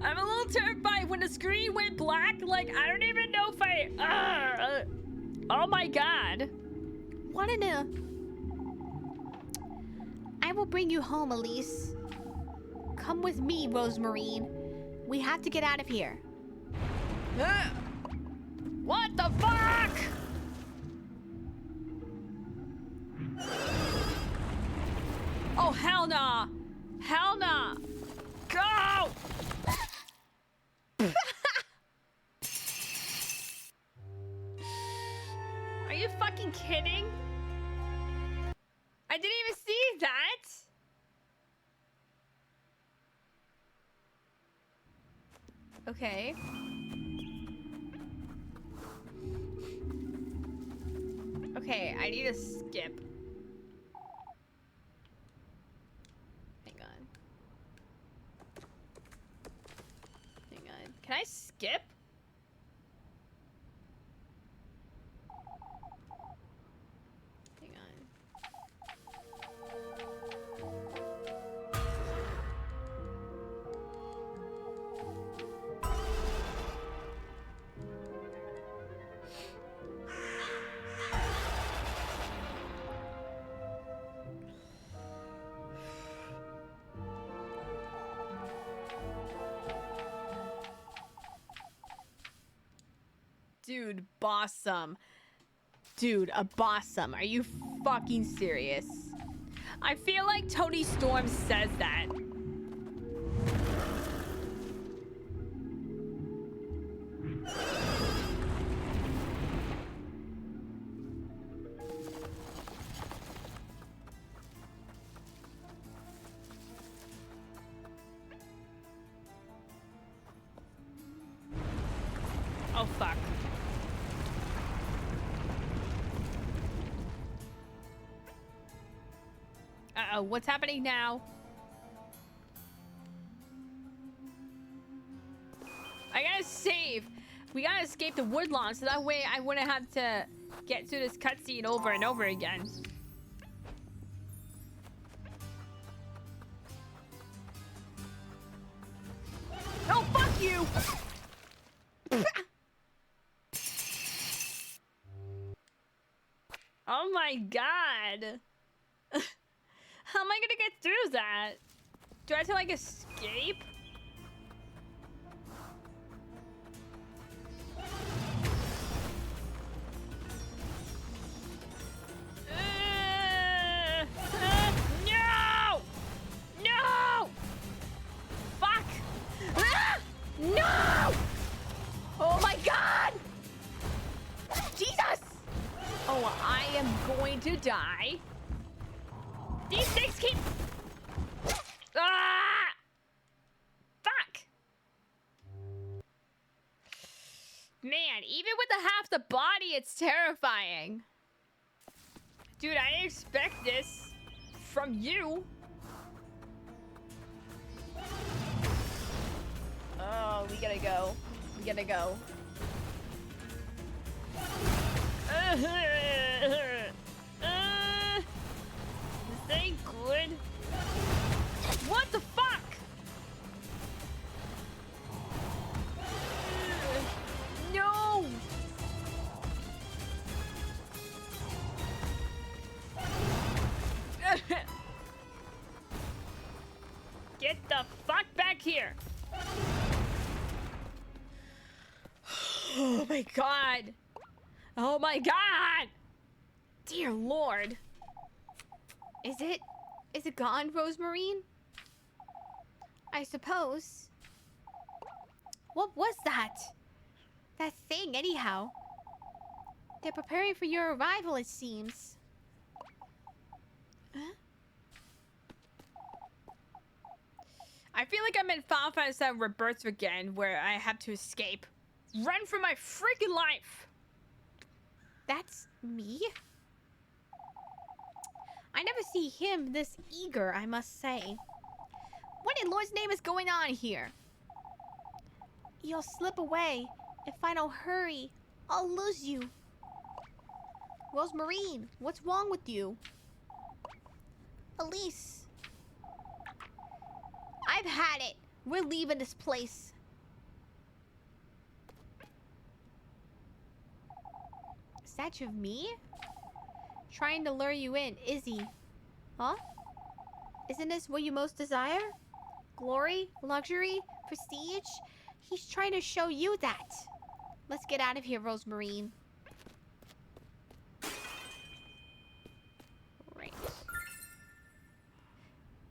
Speaker 1: I'm a little terrified when the screen went black. Like, I don't even know if I... oh my god.
Speaker 2: What in a... I will bring you home, Elise. Come with me, Rosemarine. We have to get out of here.
Speaker 1: What the fuck? Oh, hell nah. Hell nah. Go! Are you fucking kidding? I didn't even see that. Okay. Okay, I need to skip. Hang on. Hang on. Can I skip? Hang on. Dude, bossum. Dude, a bossum. Are you fucking serious? I feel like Tony Storm says that. Oh, fuck. Uh-oh, what's happening now? I gotta save. We gotta escape the woodlawn so that way I wouldn't have to get through this cutscene over and over again. Oh, fuck you! Oh my god. How am I gonna get through that? Do I have to like escape? Man, even with the half the body, it's terrifying. Dude, I didn't expect this from you. Oh, we gotta go. We gotta go. This ain't good. What the fuck? No! Get the fuck back here! Oh my god! Oh my god! Dear Lord!
Speaker 2: Is it gone, Rosemarine? I suppose. What was that? That thing, anyhow. They're preparing for your arrival, it seems. Huh?
Speaker 1: I feel like I'm in Final Fantasy VII Rebirth again, where I have to escape. Run for my freaking life!
Speaker 2: That's me? I never see him this eager, I must say.
Speaker 1: What in Lord's name is going on here?
Speaker 2: You'll slip away. If I don't hurry, I'll lose you. Rosemarine, what's wrong with you? Elise. I've had it. We're leaving this place. Statue of me? Trying to lure you in, is he? Huh? Isn't this what you most desire? Glory? Luxury? Prestige? He's trying to show you that. Let's get out of here, Rosemarine.
Speaker 1: Right.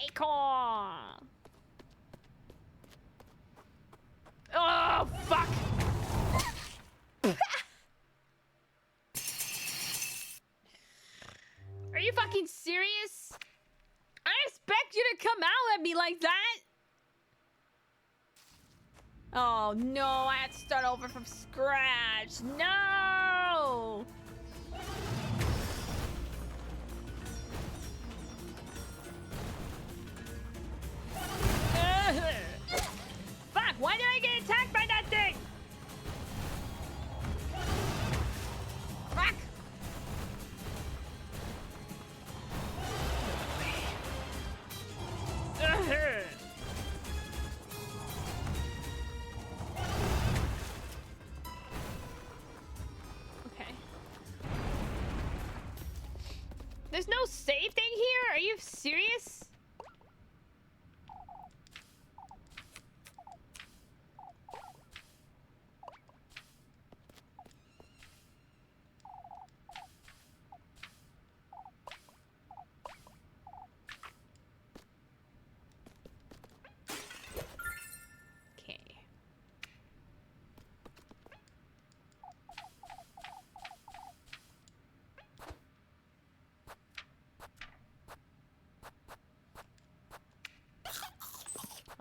Speaker 1: Acorn! Oh, fuck! Are you fucking serious? I expect you to come out at me like that. Oh no, I had to start over from scratch. No! Fuck, why did I get attacked by that thing? Fuck! Okay. There's no save thing here? Are you serious? Okay.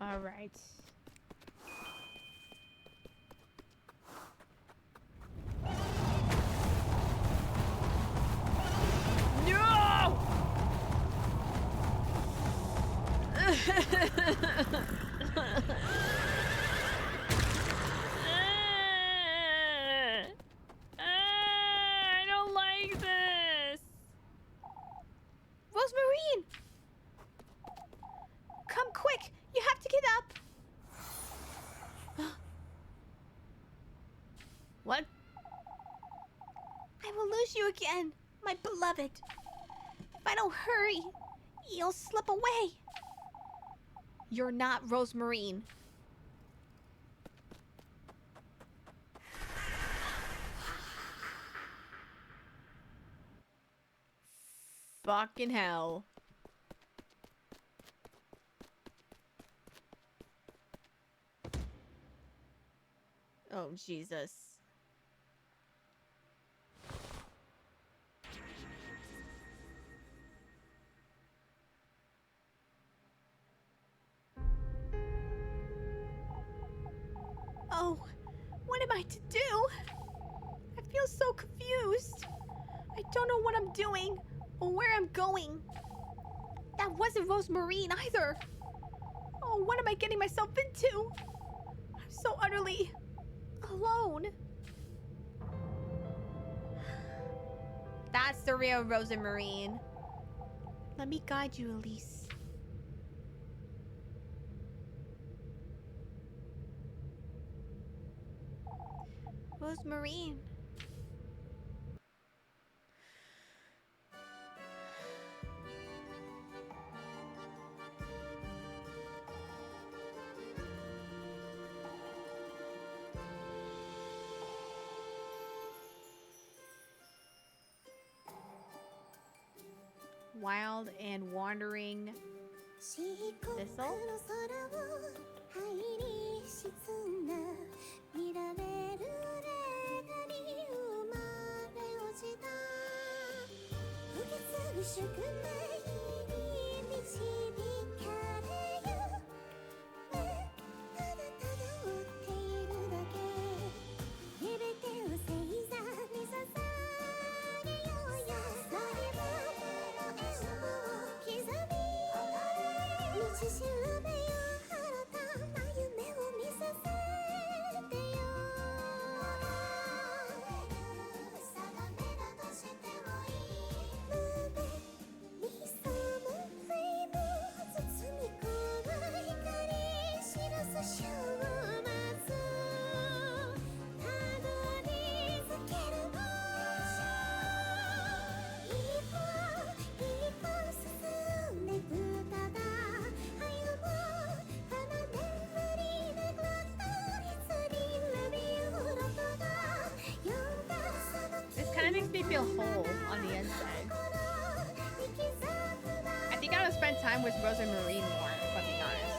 Speaker 1: All right. No! I don't like this.
Speaker 2: Rosemarine! Come quick! You have to get up!
Speaker 1: What?
Speaker 2: I will lose you again, my beloved. If I don't hurry, you'll slip away. You're not Rosemarine.
Speaker 1: Fucking hell. Oh, Jesus.
Speaker 2: Oh, what am I to do? feel so confused. I don't know what I'm doing or where I'm going. That wasn't Rosemarine either. Oh, what am I getting myself into? I'm so utterly alone. That's the real Rosemarine. Let me guide you, Elise. Rosemarine. Wild and wandering thistle. Makes me feel whole on the inside. I think I would spend time with Rosemarine more, if I'm being honest.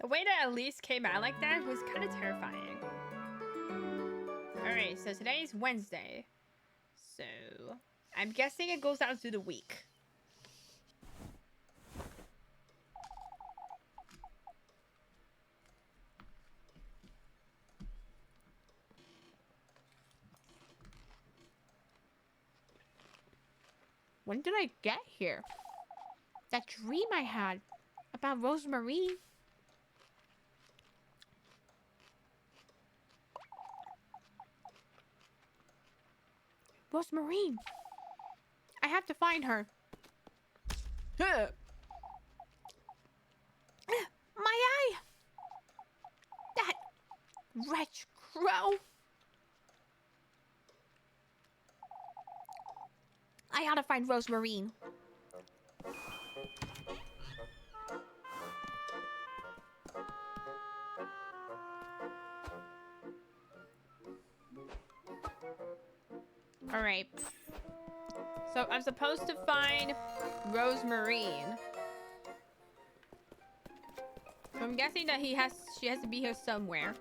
Speaker 2: The way that Elise came out like that was kind of terrifying. Alright, so today's Wednesday. So, I'm guessing it goes out through the week. When did I get here? That dream I had about Rosemarine. Rosemarine. I have to find her. My eye! That wretch crow. I ought to find Rosemarine. Alright. So I'm supposed to find Rosemarine. So I'm guessing that she has to be here somewhere.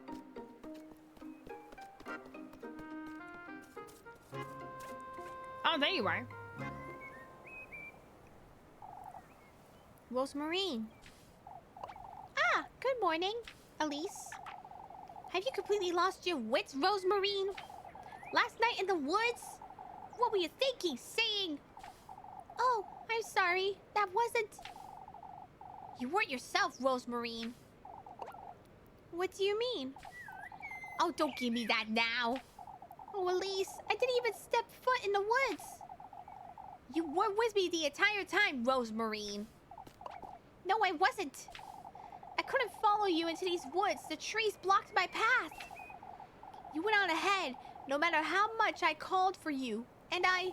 Speaker 2: Oh, there you are. Rosemarine. Ah, good morning, Elise. Have you completely lost your wits, Rosemarine? Last night in the woods? What were you thinking, saying? Oh, I'm sorry. That wasn't... You weren't yourself, Rosemarine. What do you mean? Oh, don't give me that now. Oh, Elise, I didn't even step foot in the woods. You were with me the entire time, Rosemarine. No, I wasn't. I couldn't follow you into these woods. The trees blocked my path. You went on ahead, no matter how much I called for you. And I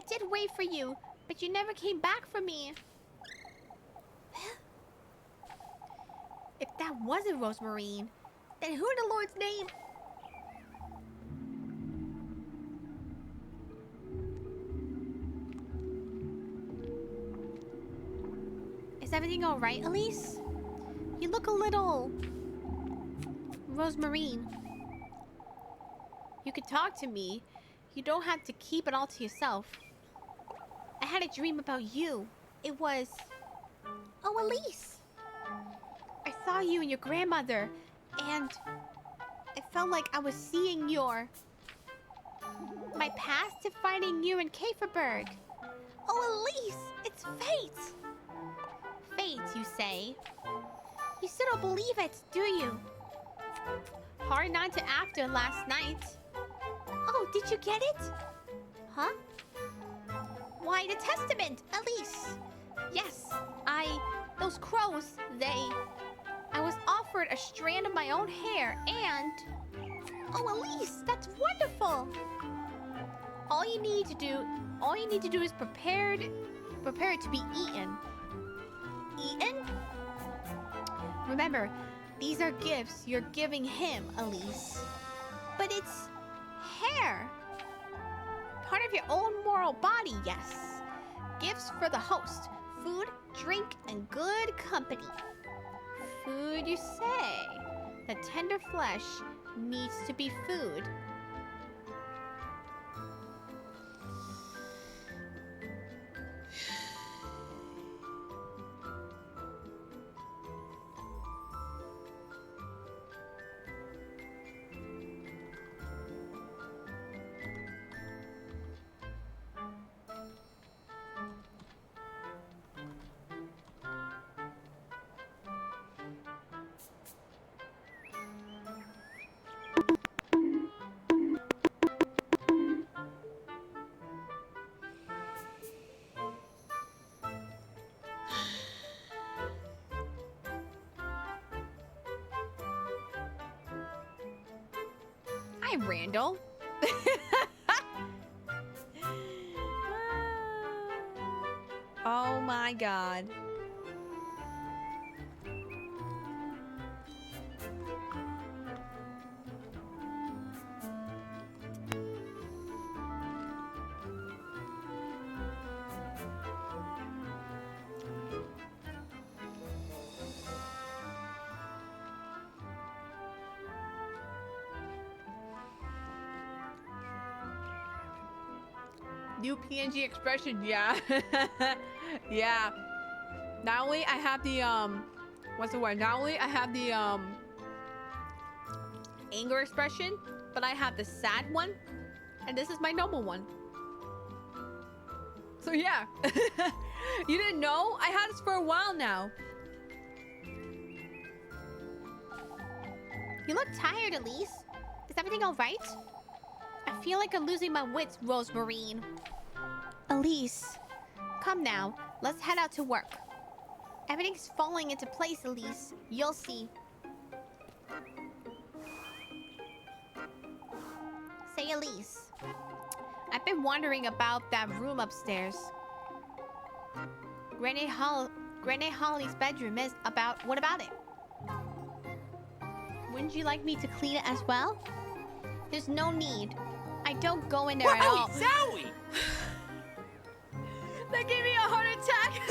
Speaker 2: did wait for you, but you never came back for me. If that wasn't Rosemarine, then who in the Lord's name? Is everything all right, Elise? You look a little Rosemarine. You could talk to me. You don't have to keep it all to yourself. I had a dream about you. It was... Oh, Elise! I saw you and your grandmother, and it felt like I was seeing my past to finding you in Kaferberg. Oh, Elise! It's fate! Fate, you say? You still don't believe it, do you? Hard not to after last night. Oh, did you get it? Huh? Why, the testament, Elise. Yes, those crows, I was offered a strand of my own hair and... Oh, Elise, that's wonderful. All you need to do is prepare it to be eaten. Eaten? Remember, these are gifts you're giving him, Elise. But it's hair. Part of your own moral body, yes. Gifts for the host. Food, drink, and good company. Food, you say? The tender flesh needs to be food. Hi, Randall. Oh my god. New PNG expression, yeah. Yeah. Not only I have the what's the word? Not only I have the anger expression, but I have the sad one, and this is my normal one. So yeah. You didn't know? I had this for a while now. You look tired, Elise. Is everything all right? I feel like I'm losing my wits, Rosemarine. Elise, come now. Let's head out to work. Everything's falling into place, Elise. You'll see. Say, Elise. I've been wondering about that room upstairs. Granny Holly's bedroom is about... What about it? Wouldn't you like me to clean it as well? There's no need. I don't go in there at all.
Speaker 5: Zowie!
Speaker 1: That gave me a heart attack.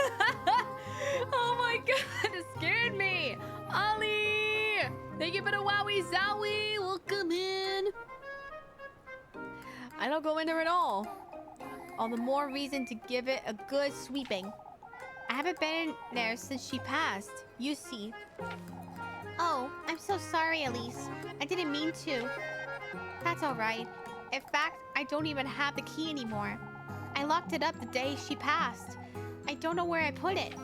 Speaker 1: Oh my god, it scared me. Ollie! Thank you for the wowie zowie. Welcome in. I don't go in there at all.
Speaker 2: All the more reason to give it a good sweeping. I haven't been in there since she passed. You see. Oh, I'm so sorry, Elise. I didn't mean to. That's all right. In fact, I don't even have the key anymore. I locked it up the day she passed. I don't know where I put it.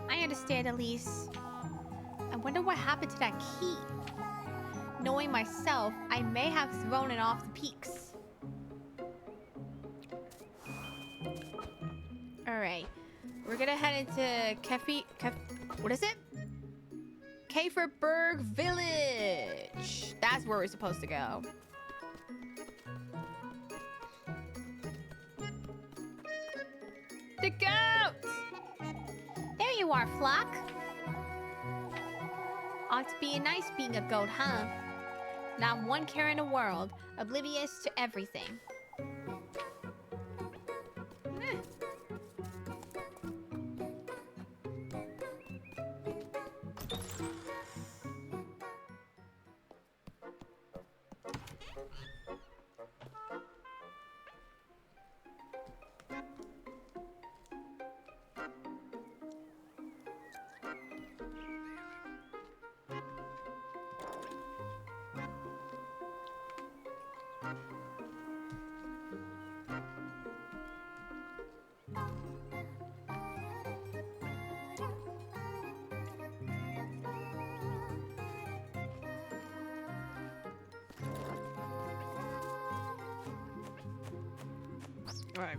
Speaker 2: I understand, Elise. I wonder what happened to that key. Knowing myself, I may have thrown it off the peaks. Alright. We're gonna head into what is it? Kaferberg Village. That's where we're supposed to go. The goat! There you are, Flock. Ought to be nice being a goat, huh? Not one care in the world, oblivious to everything.
Speaker 1: All right.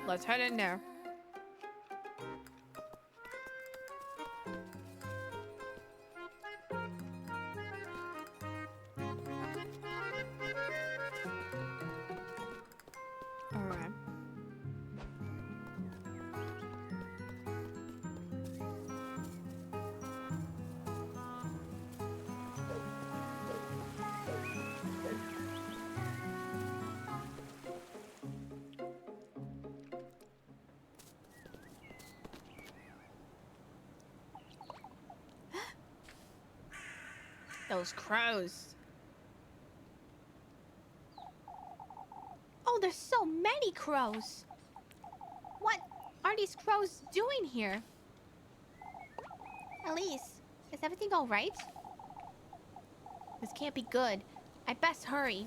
Speaker 1: Let's head in there. All right. Those crows.
Speaker 2: Oh, there's so many crows. What are these crows doing here? Elise, is everything all right? This can't be good. I best hurry.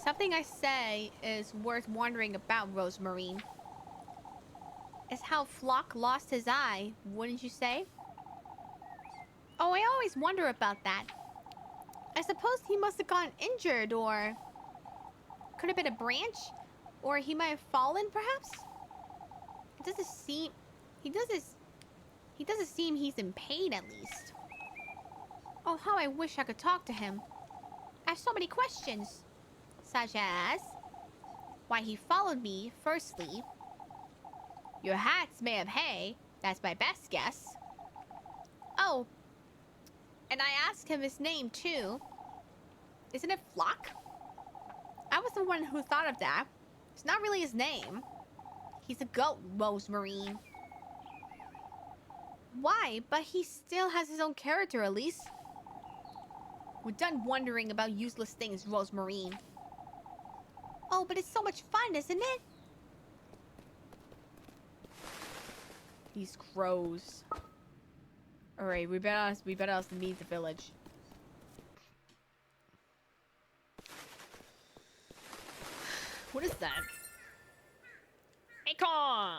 Speaker 1: Something I say is worth wondering about, Rosemarine. Is how Flock lost his eye, wouldn't you say?
Speaker 2: Oh, I always wonder about that. I suppose he must have gotten injured, or could have been a branch, or he might have fallen, perhaps. It doesn't seem. He doesn't seem he's in pain, at least. Oh, how I wish I could talk to him. I have so many questions, such as why he followed me, firstly.
Speaker 1: Your hat's made of hay. That's my best guess.
Speaker 2: Oh, and I asked him his name, too.
Speaker 1: Isn't it Flock? I was the one who thought of that. It's not really his name. He's a goat, Rosemarine.
Speaker 2: Why? But he still has his own character, Elise.
Speaker 1: We're done wondering about useless things, Rosemarine.
Speaker 2: Oh, but it's so much fun, isn't it?
Speaker 1: These crows. Alright, we better leave the village. What is that? Acorn!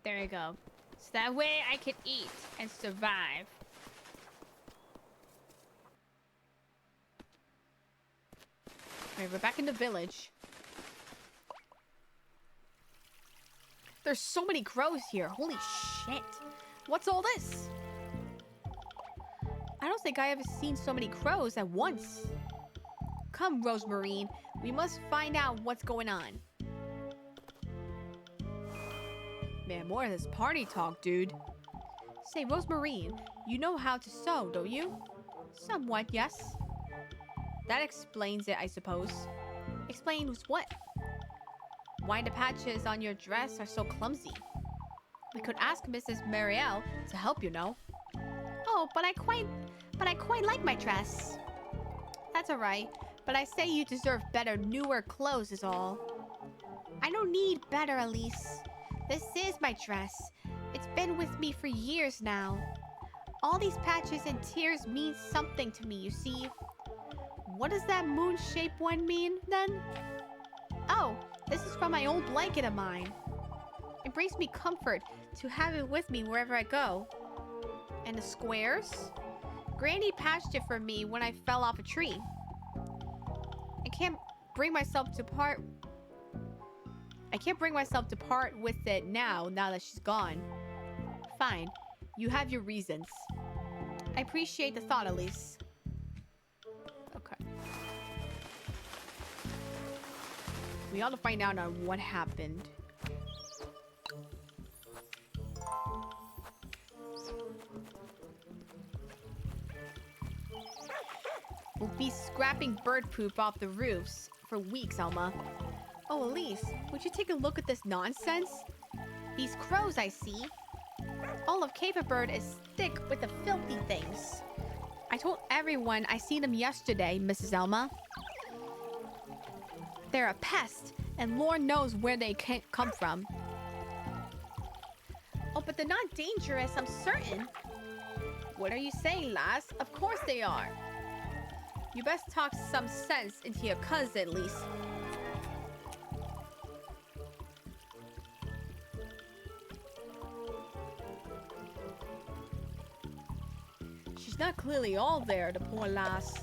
Speaker 1: There you go. So that way I can eat and survive. Alright, we're back in the village. There's so many crows here. Holy shit. What's all this? I don't think I ever seen so many crows at once. Come, Rosemarine. We must find out what's going on. Man, more of this party talk, dude. Say, Rosemarine, you know how to sew, don't you?
Speaker 2: Somewhat, yes.
Speaker 1: That explains it, I suppose.
Speaker 2: Explains what?
Speaker 1: Why the patches on your dress are so clumsy. We could ask Mrs. Marielle to help, you know.
Speaker 2: Oh, but I quite like my dress.
Speaker 1: That's alright, but I say you deserve better, newer clothes is all.
Speaker 2: I don't need better, Elise. This is my dress. It's been with me for years now. All these patches and tears mean something to me, you see.
Speaker 1: What does that moon-shaped one mean, then?
Speaker 2: Oh, this is from my old blanket of mine. It brings me comfort to have it with me wherever I go.
Speaker 1: And the squares?
Speaker 2: Granny patched it for me when I fell off a tree.
Speaker 1: I can't bring myself to part with it now that she's gone. Fine. You have your reasons. I appreciate the thought, Elise. Okay. We ought to find out on what happened. We'll be scrapping bird poop off the roofs for weeks, Elma. Oh, Elise, would you take a look at this nonsense? These crows I see. All of Cape Bird is thick with the filthy things. I told everyone I seen them yesterday, Mrs. Elma. They're a pest, and Lord knows where they can't come from. Oh, but they're not dangerous, I'm certain. What are you saying, lass? Of course they are. You best talk some sense into your cousin, at least. She's not clearly all there, the poor lass.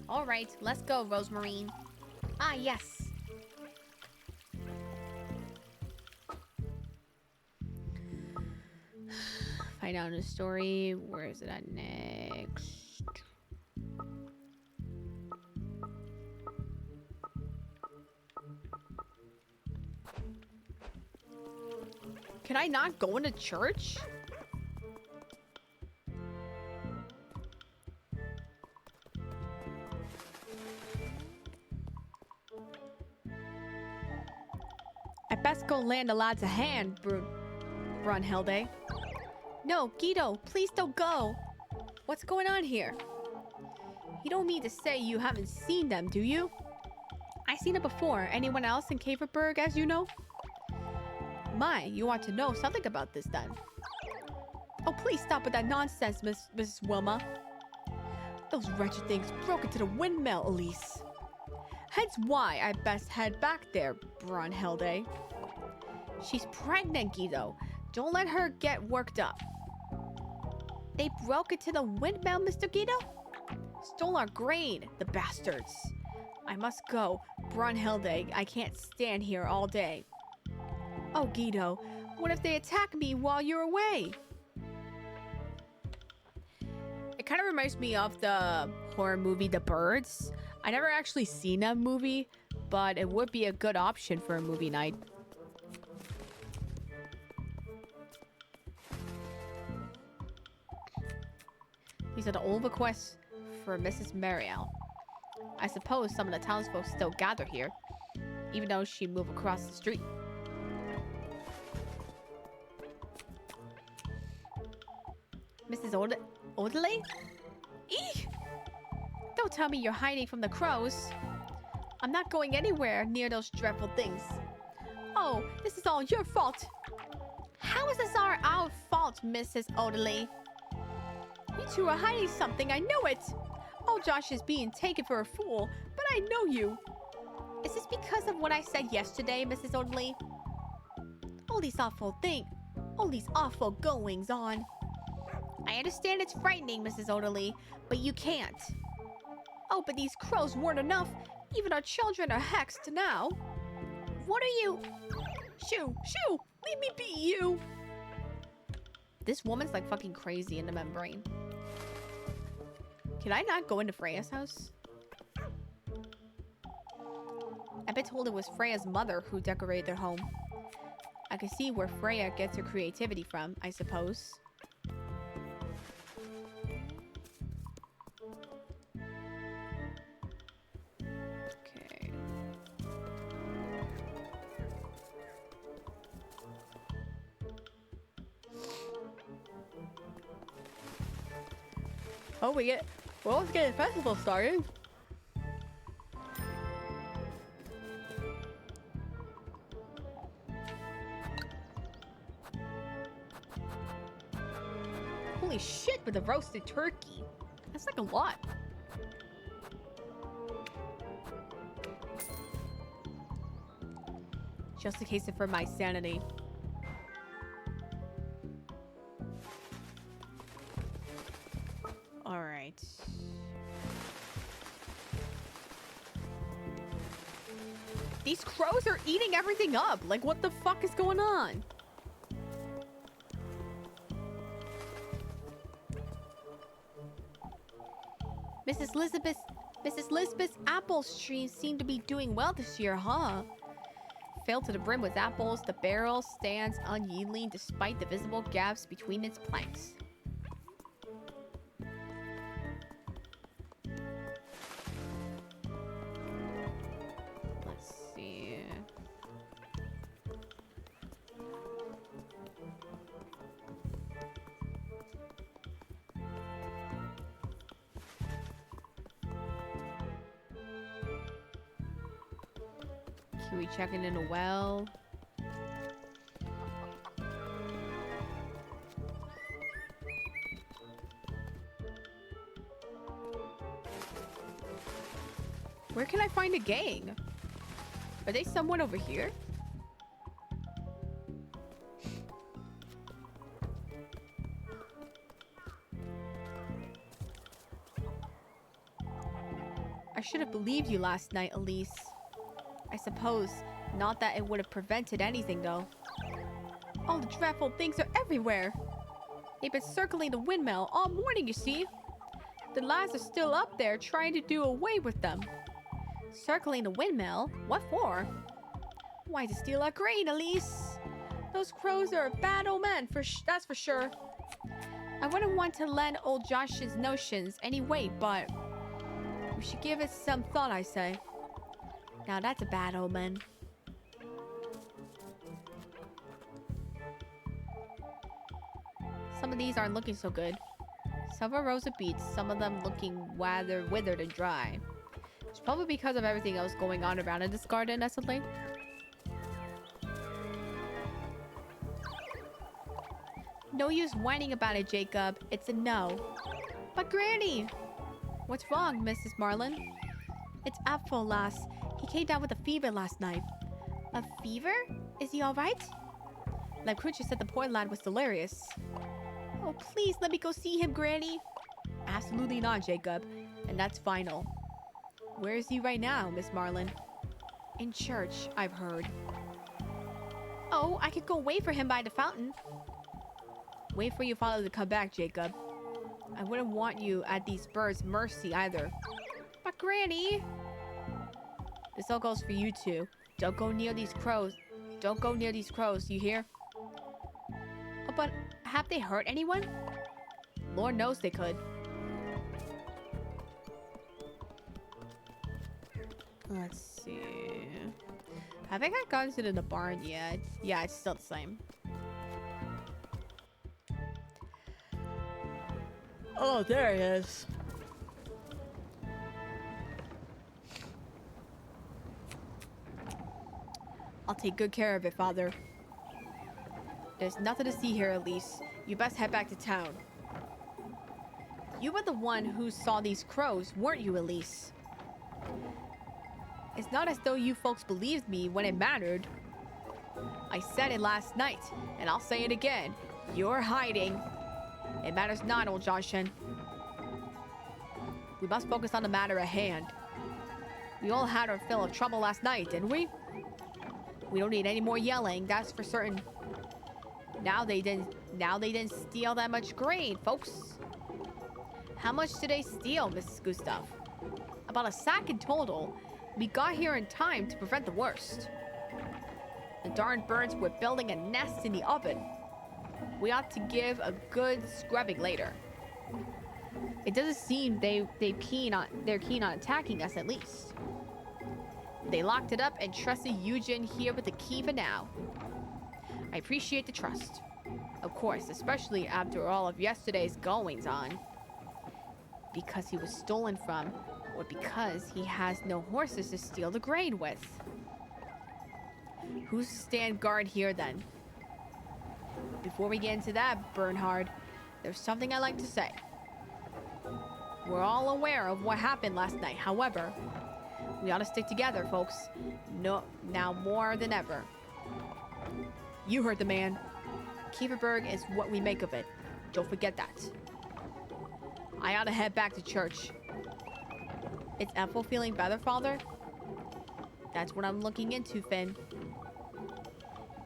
Speaker 1: All right, let's go, Rosemarine. Ah, yes. Find out the story. Where is it at next? Can I not go into church? I best go lend the lads a hand, Brunhilde. No, Guido, please don't go. What's going on here? You don't mean to say you haven't seen them, do you? I seen it before. Anyone else in Caverberg, as you know? My, you ought to know something about this then. Oh, please stop with that nonsense, Mrs. Wilma. Those wretched things broke into the windmill, Elise. Hence why I best head back there, Brunhilde. She's pregnant, Guido. Don't let her get worked up. They broke into the windmill, Mr. Guido? Stole our grain, the bastards. I must go. Brunhilde, I can't stand here all day. Oh, Guido, what if they attack me while you're away? It kind of reminds me of the horror movie The Birds. I never actually seen that movie, but it would be a good option for a movie night. These are the old requests for Mrs. Mariel. I suppose some of the townsfolk still gather here, even though she moved across the street. Mrs. Odelay? Eek! Don't tell me you're hiding from the crows. I'm not going anywhere near those dreadful things. Oh, this is all your fault. How is this our fault, Mrs. Odelay? You two are hiding something, I know it. Old Josh is being taken for a fool, but I know you. Is this because of what I said yesterday, Mrs. Odelay? All these awful goings on. I understand it's frightening, Mrs. Odelay, but you can't. Oh, but these crows weren't enough. Even our children are hexed now. What are you? Shoo! Shoo! Leave me be, you! This woman's like fucking crazy in the membrane. Can I not go into Freya's house? I've been told it was Freya's mother who decorated their home. I can see where Freya gets her creativity from, I suppose. Okay. Oh, let's get a festival started. Holy shit, with a roasted turkey. That's like a lot. Just in case for my sanity. Alright. These crows are eating everything up. Like, what the fuck is going on? Mrs. Lisbeth's apple trees seem to be doing well this year, huh? Filled to the brim with apples, the barrel stands unyielding despite the visible gaps between its planks. Should we check in a well? Where can I find a gang? Are they someone over here? I should have believed you last night, Elise. I suppose not that it would have prevented anything, though. All the dreadful things are everywhere. They've been circling the windmill all morning, you see. The lads are still up there trying to do away with them. Circling the windmill? What for? Why, to steal our grain, Elise. Those crows are a bad omen, that's for sure. I wouldn't want to lend old Josh's notions any weight, but we should give it some thought, I say. Now that's a bad omen. Some of these aren't looking so good. Several rows of beets, some of them looking rather withered and dry. It's probably because of everything else going on around in this garden, Nestle. No use whining about it, Jacob. It's a no. But Granny! What's wrong, Mrs. Marlin? It's Apfel, lass. He came down with a fever last night. A fever? Is he alright? Labcrucia said the poor lad was delirious. Oh, please let me go see him, Granny. Absolutely not, Jacob. And that's final. Where is he right now, Miss Marlin? In church, I've heard. Oh, I could go wait for him by the fountain. Wait for your father to come back, Jacob. I wouldn't want you at these birds' mercy either. But Granny! This all goes for you two. Don't go near these crows. Don't go near these crows, you hear? Oh, but have they hurt anyone? Lord knows they could. Let's see. I think I got into the barn yet. Yeah, it's still the same. Oh, there he is. I'll take good care of it, Father. There's nothing to see here, Elise. You best head back to town. You were the one who saw these crows, weren't you, Elise? It's not as though you folks believed me when it mattered. I said it last night, and I'll say it again. You're hiding. It matters not, old Johnson. We must focus on the matter at hand. We all had our fill of trouble last night, didn't we? We don't need any more yelling, that's for certain. Now they didn't steal that much grain, folks. How much did they steal, Mrs. Gustav? About a sack in total. We got here in time to prevent the worst. The darn birds were building a nest in the oven. We ought to give a good scrubbing later. It doesn't seem they're keen on attacking us, at least. They locked it up and trusted Eugen here with the key for now. I appreciate the trust. Of course, especially after all of yesterday's goings on. Because he was stolen from, or because he has no horses to steal the grain with. Who's to stand guard here then? Before we get into that, Bernhard, there's something I'd like to say. We're all aware of what happened last night. However, we ought to stick together, folks. No, now more than ever. You heard the man. Kieferberg is what we make of it. Don't forget that. I ought to head back to church. Is Ethel feeling better, Father? That's what I'm looking into, Finn.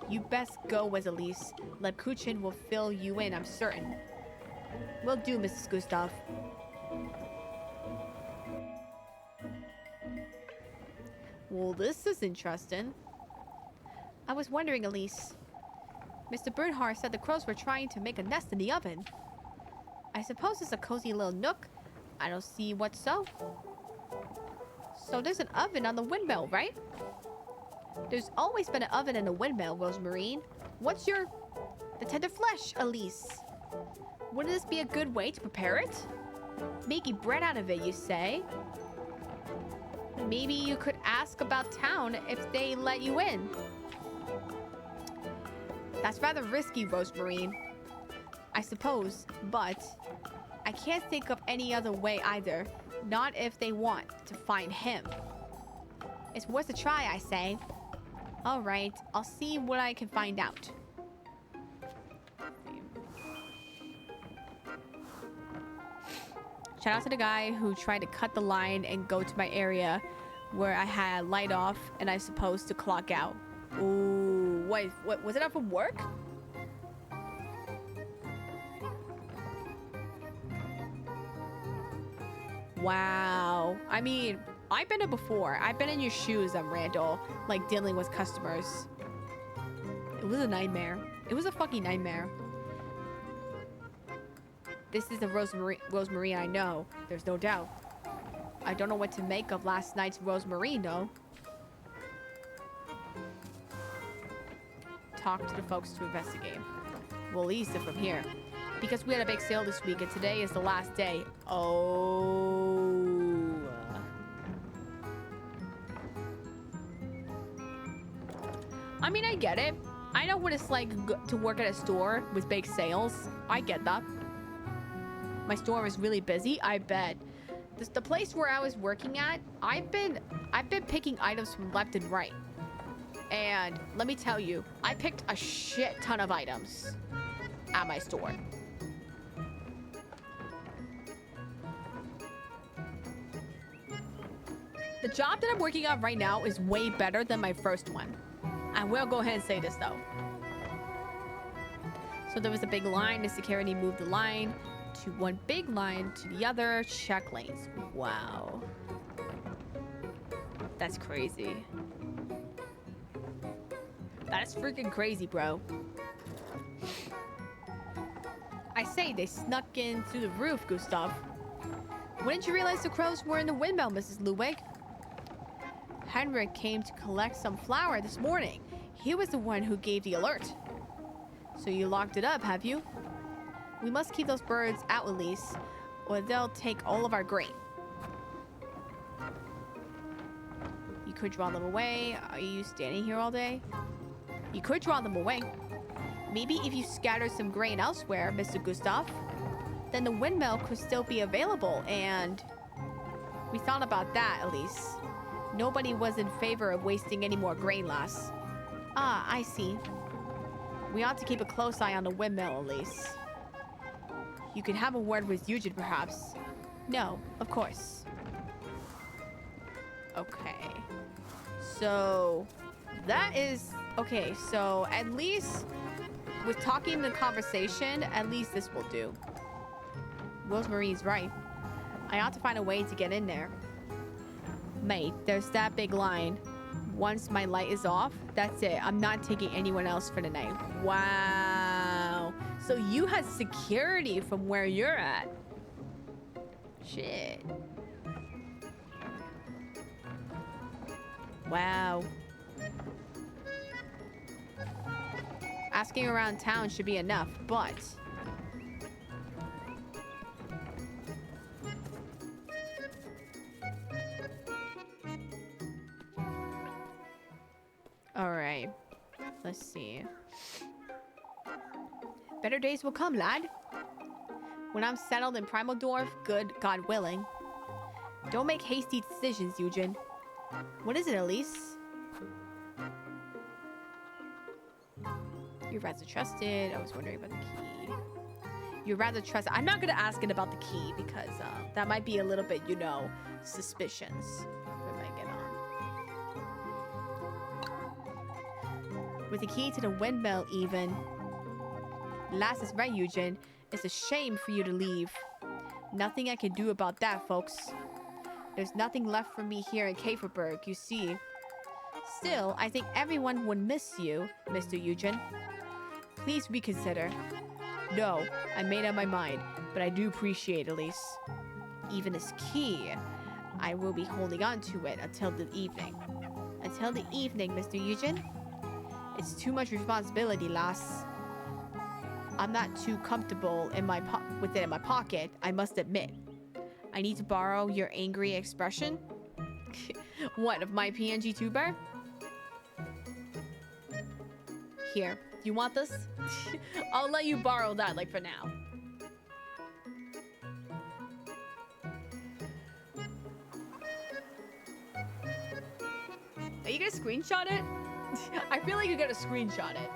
Speaker 1: You best go, Weselise. Labcrucia will fill you in, I'm certain. Will do, Mrs. Gustav. Well, this is interesting. I was wondering, Elise. Mr. Bernhard said the crows were trying to make a nest in the oven. I suppose it's a cozy little nook. I don't see what's so. So there's an oven on the windmill, right? There's always been an oven in a windmill, Rosemarine. What's your... The tender flesh, Elise. Wouldn't this be a good way to prepare it? Making bread out of it, you say? Maybe you could ask ask about town if they let you in. That's rather risky, Rosemary. I suppose, but I can't think of any other way either. Not if they want to find him. It's worth a try, I say. Alright, I'll see what I can find out. Shout out to the guy who tried to cut the line and go to my area where I had light off and I supposed to clock out. Ooh, what was it up from work? Wow. I mean, I've been there before. I've been in your shoes, Randall, like dealing with customers. It was a nightmare. It was a fucking nightmare. This is the Rosemary I know. There's no doubt. I don't know what to make of last night's Rosemary, though. Talk to the folks to investigate. We'll ease it from here. Because we had a big sale this week and today is the last day. Oh. I mean, I get it. I know what it's like to work at a store with big sales. I get that. My store is really busy, I bet. The place where I was working at, I've been picking items from left and right. And let me tell you, I picked a shit ton of items at my store. The job that I'm working on right now is way better than my first one. I will go ahead and say this though. So there was a big line, the security moved the line to one big line to the other, check lanes. Wow. That's crazy. That's freaking crazy, bro. I say, they snuck in through the roof, Gustav. When did you realize the crows were in the windmill, Mrs. Ludwig? Henrik came to collect some flour this morning. He was the one who gave the alert. So you locked it up, have you? We must keep those birds out, Elise, or they'll take all of our grain. You could draw them away. Are you standing here all day? You could draw them away. Maybe if you scatter some grain elsewhere, Mr. Gustav, then the windmill could still be available, and... We thought about that, Elise. Nobody was in favor of wasting any more grain, lass. Ah, I see. We ought to keep a close eye on the windmill, Elise. You could have a word with Eugen, perhaps. No, of course. Okay. So, that is... Okay, so at least with talking the conversation, at least this will do. Rosemary's right. I ought to find a way to get in there. Mate, there's that big line. Once my light is off, that's it. I'm not taking anyone else for the night. Wow. So you had security from where you're at. Shit. Wow. Asking around town should be enough, but... Alright. Let's see. Better days will come, lad. When I'm settled in Primaldorf, good God willing. Don't make hasty decisions, Eugen. What is it, Elise? You're rather trusted. I was wondering about the key. You're rather trusted. I'm not going to ask it about the key because that might be a little bit, you know, suspicions. We might get on. With the key to the windmill, even. Lass is right, Eugen. It's a shame for you to leave. Nothing I can do about that, folks. There's nothing left for me here in Kaferberg, you see. Still, I think everyone would miss you, Mr. Eugen. Please reconsider. No, I made up my mind, but I do appreciate Elise. Even this key, I will be holding on to it until the evening. Until the evening, Mr. Eugen? It's too much responsibility, lass. I'm not too comfortable with it in my pocket, I must admit. I need to borrow your angry expression. What, of my PNG tuber? Here, you want this? I'll let you borrow that, like, for now. Are you gonna screenshot it? I feel like you gotta screenshot it.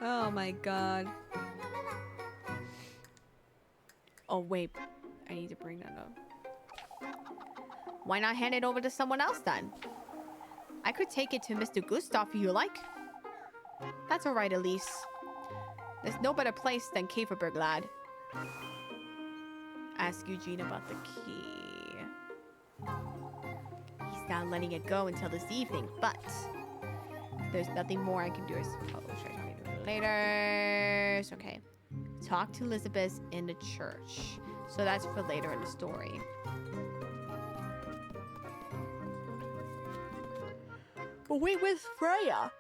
Speaker 1: Oh my god. Oh wait, I need to bring that up. Why not hand it over to someone else then? I could take it to Mr. Gustav if you like. That's alright, Elise. There's no better place than Kaferberg, lad. Ask Eugene about the key. He's not letting it go until this evening, but there's nothing more I can do. Oh, try to do it later. It's okay. Talk to Elizabeth in the church. So that's for later in the story. But wait, where's Freya?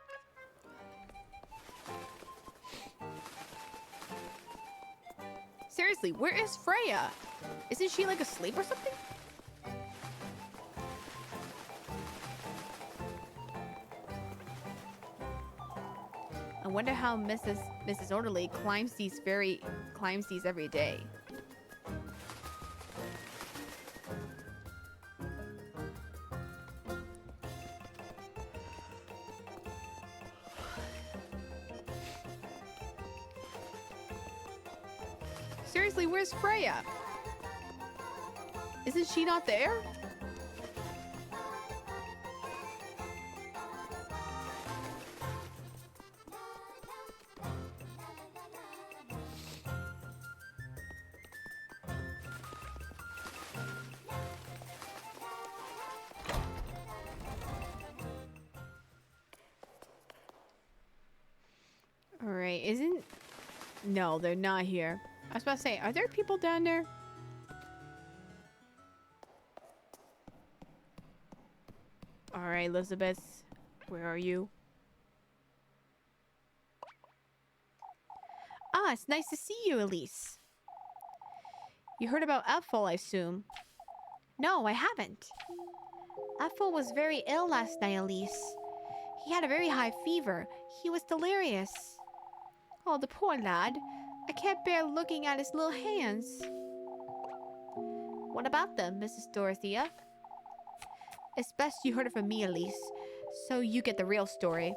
Speaker 1: Seriously, where is Freya? Isn't she like asleep or something? I wonder how Mrs. Orderly climbs these every day. Seriously, where's Freya? Isn't she not there? Alright, No, they're not here. I was about to say, are there people down there? Alright, Elizabeth. Where are you? Ah, it's nice to see you, Elise. You heard about Ethel, I assume. No, I haven't. Ethel was very ill last night, Elise. He had a very high fever. He was delirious. Oh, the poor lad. I can't bear looking at his little hands. What about them, Mrs. Dorothea? It's best you heard it from me, Elise, so you get the real story.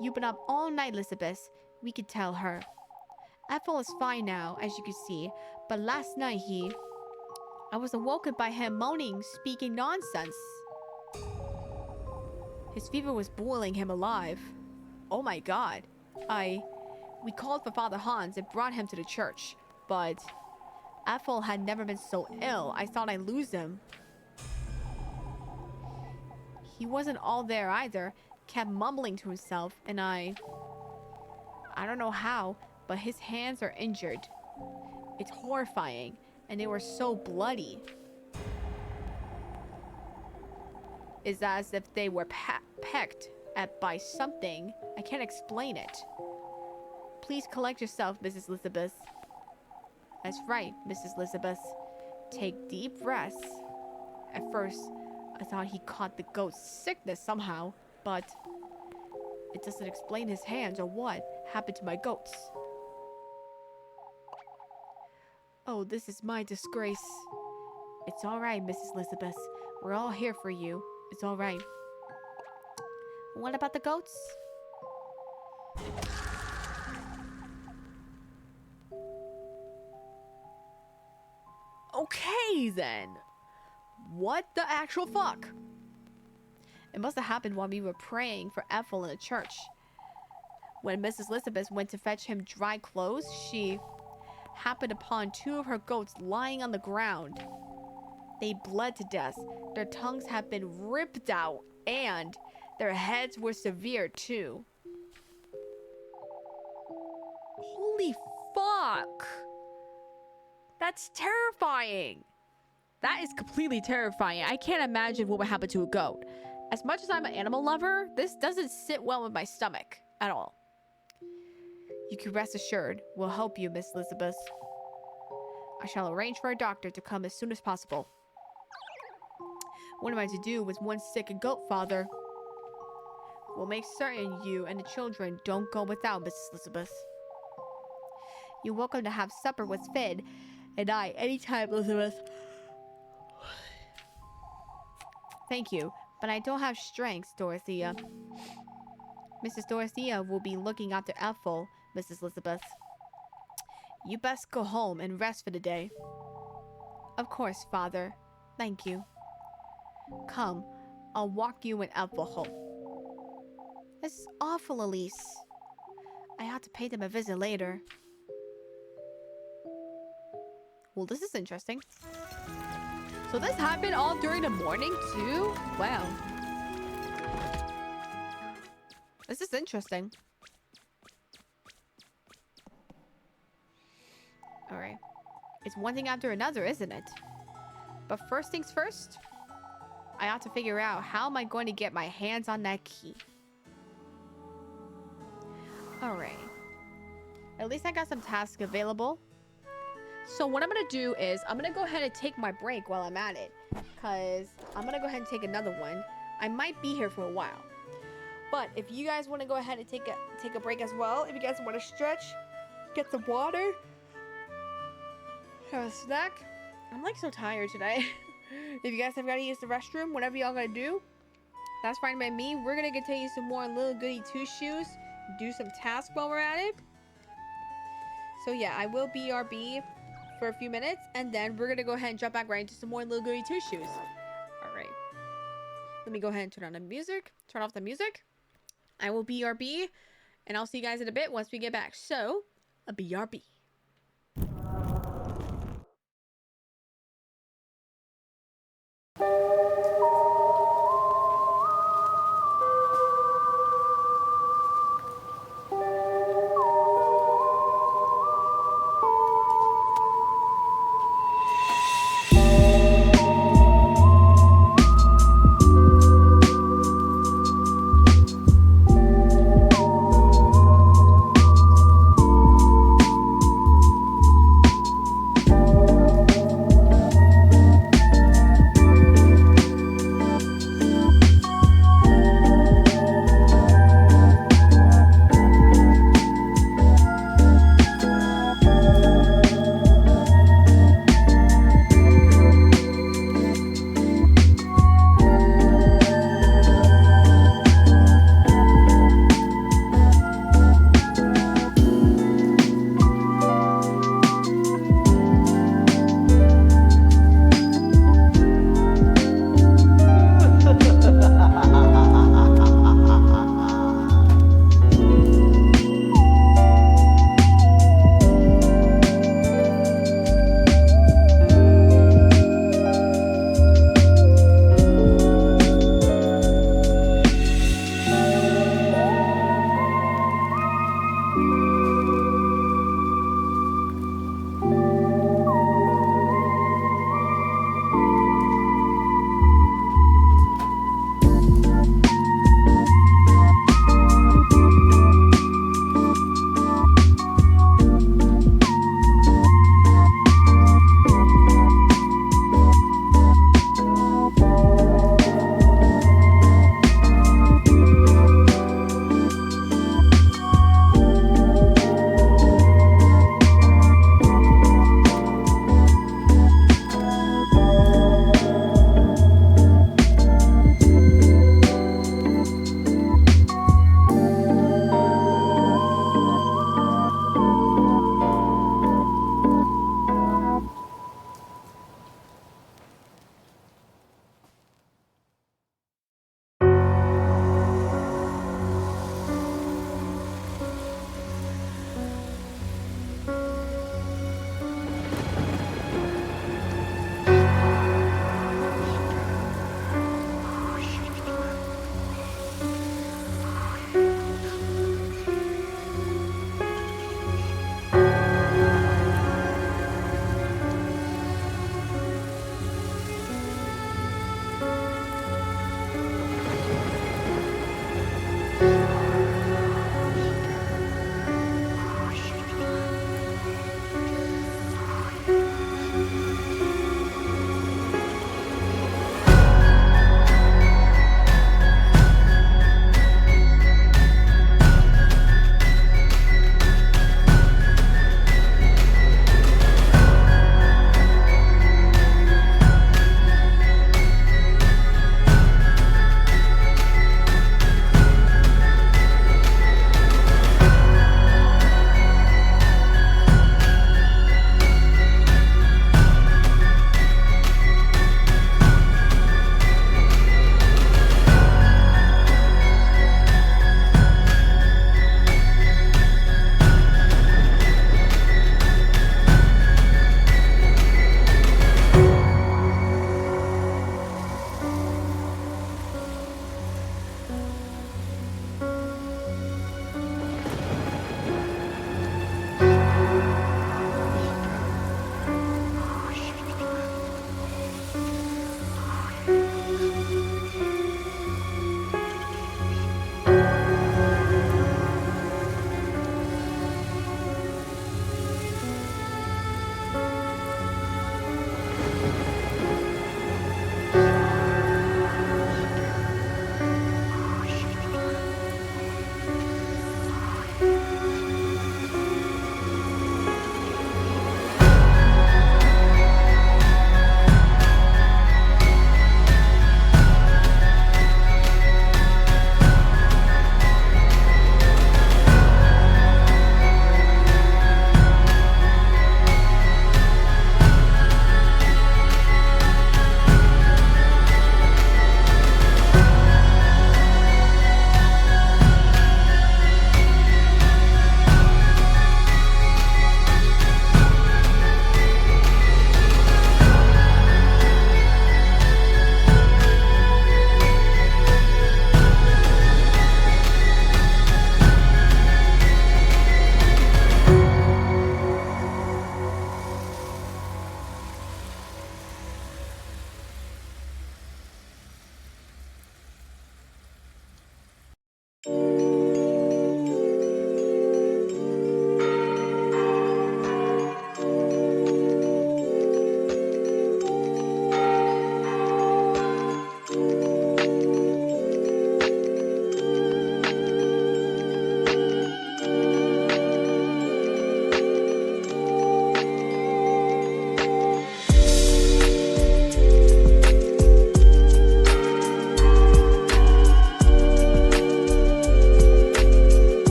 Speaker 1: You've been up all night, Elizabeth. We could tell her. Ethel is fine now, as you can see, but last night I was awoken by him moaning, speaking nonsense. His fever was boiling him alive. Oh my god. We called for Father Hans and brought him to the church, but Ethel had never been so ill, I thought I'd lose him. He wasn't all there either, kept mumbling to himself, and I don't know how, but his hands are injured. It's horrifying, and they were so bloody. It's as if they were pecked at by something. I can't explain it. Please collect yourself, Mrs. Elizabeth. That's right, Mrs. Elizabeth. Take deep breaths. At first, I thought he caught the goat's sickness somehow, but it doesn't explain his hands or what happened to my goats. Oh, this is my disgrace. It's all right, Mrs. Elizabeth. We're all here for you. It's all right. What about the goats? Okay, then. What the actual fuck? It must have happened while we were praying for Ethel in the church. When Mrs. Elizabeth went to fetch him dry clothes, she happened upon two of her goats lying on the ground. They bled to death. Their tongues had been ripped out, and their heads were severe too. Holy fuck! That's terrifying. That is completely terrifying. I can't imagine what would happen to a goat. As much as I'm an animal lover, this doesn't sit well with my stomach at all. You can rest assured, we'll help you, Miss Elizabeth. I shall arrange for a doctor to come as soon as possible. What am I to do with one sick goat, Father? We'll make certain you and the children don't go without, Mrs. Elizabeth. You're welcome to have supper with Finn and I anytime, Elizabeth. Thank you, but I don't have strength, Dorothea. Mrs. Dorothea will be looking after Ethel, Mrs. Elizabeth. You best go home and rest for the day. Of course, Father. Thank you. Come, I'll walk you and Ethel home. This is awful, Elise. I have to pay them a visit later. Well, this is interesting. So this happened all during the morning too? Wow. This is interesting. Alright. It's one thing after another, isn't it? But first things first, I have to figure out how am I going to get my hands on that key. Alright. At least I got some tasks available. So what I'm going to do is I'm going to go ahead and take my break while I'm at it. Because I'm going to go ahead and take another one. I might be here for a while. But if you guys want to go ahead and take a break as well. If you guys want to stretch, get some water, have a snack. I'm like so tired today. If you guys have got to use the restroom, whatever y'all got to do, that's fine by me. We're going to continue some more Little Goody Two Shoes. Do some tasks while we're at it. So yeah, I will BRB for a few minutes, and then we're gonna go ahead and jump back right into some more Little Goody Two Shoes. All right, let me go ahead and turn on the music. Turn off the music. I will BRB, and I'll see you guys in a bit once we get back. So, a BRB.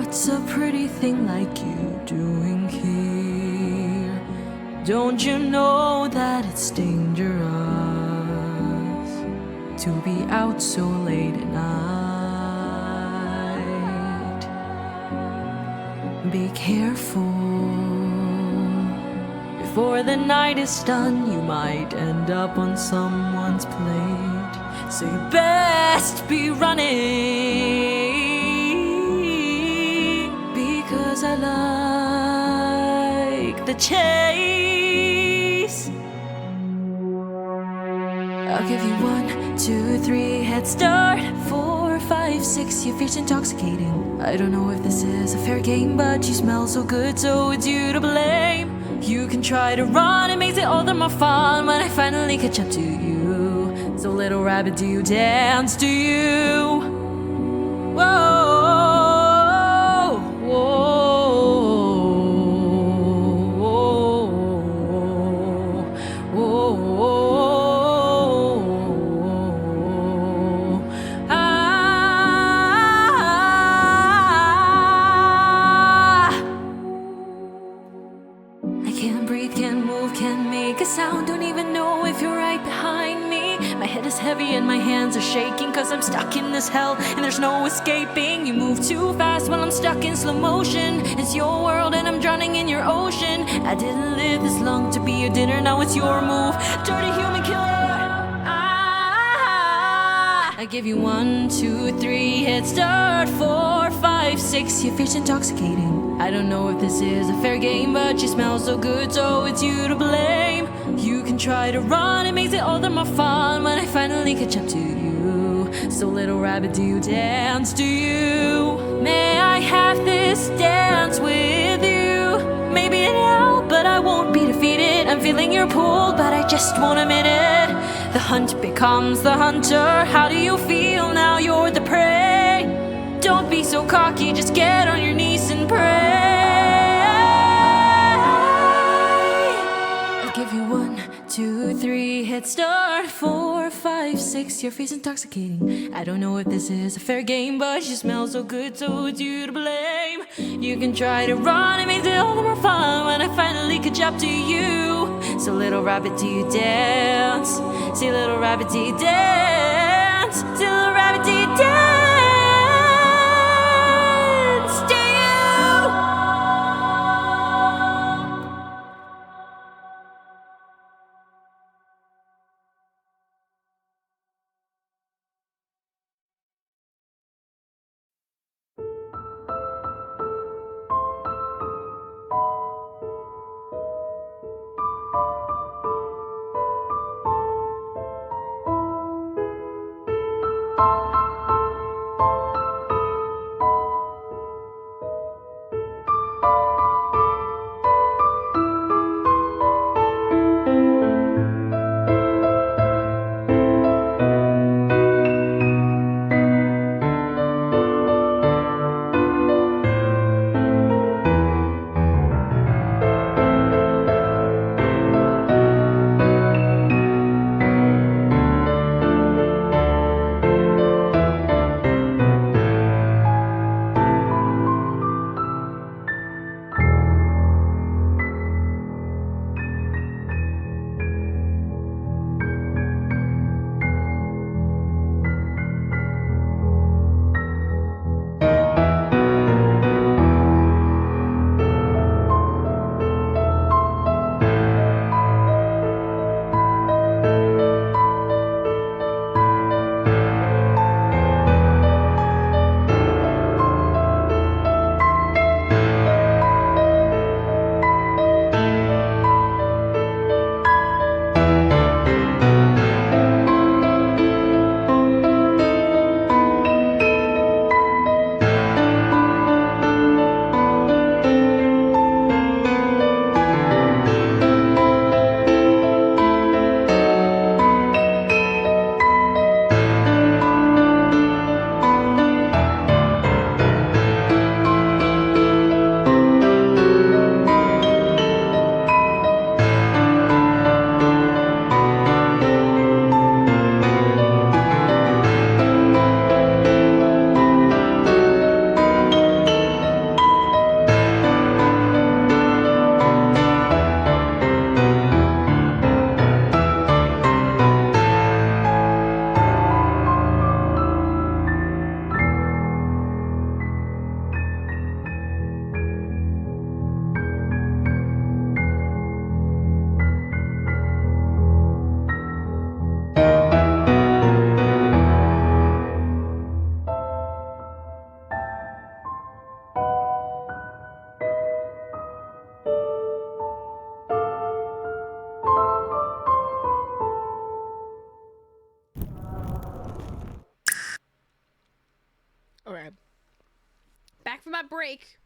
Speaker 3: What's a pretty thing like you doing here? Don't you know that it's dangerous to be out so late at night? Be careful. Before the night is done, you might end up on someone's plate. So you best be running, because I like the chase. I'll give you 1, 2, 3, head start. 4, 5, 6, your feet's intoxicating. I don't know if this is a fair game, but you smell so good, so it's you to blame. You can try to run, it makes it all the more fun when I finally catch up to you. So little rabbit, do you dance? Do you? Whoa, whoa, whoa. I can't breathe, can't move, can't make a sound. Don't even know if you're right behind me. My head is heavy and my hands are shaking, 'cause I'm stuck in this hell and there's no escaping. You move too fast when I'm stuck in slow motion. It's your world and I'm drowning in your ocean. I didn't live this long to be your dinner, now it's your move. Dirty human killer. I give you 1, 2, 3, head start. 4, 5, 6, your feet's intoxicating. I don't know if this is a fair game, but you smell so good, so it's you to blame. You can try to run, it makes it all the more fun when I finally catch up to you. So little rabbit, do you dance? Do you? May I have this dance with you? Maybe now, but I won't be defeated. I'm feeling your pull, but I just won't admit it. The hunt becomes the hunter. How do you feel now you're the prey? Don't be so cocky, just get on your knees and pray. I'll give you 1, 2, 3, head start. 4, 5, 6, your face intoxicating. I don't know if this is a fair game, but you smell so good, so it's you to blame. You can try to run, it makes it all the more fun when I finally catch up to you. So little rabbit, do you dance? Say little rabbit, do you dance? Say little rabbit, do you dance?
Speaker 1: break.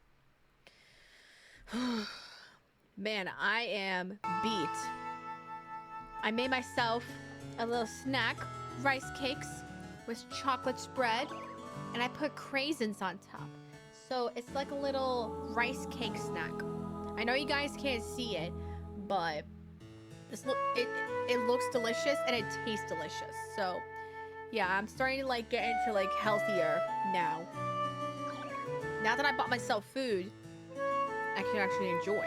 Speaker 1: Man, I am beat. I made myself a little snack, rice cakes with chocolate spread, and I put craisins on top. So it's like a little rice cake snack. I know you guys can't see it, but it looks delicious and it tastes delicious. So yeah, I'm starting to like get into like healthier now. Now that I bought myself food, I can actually enjoy.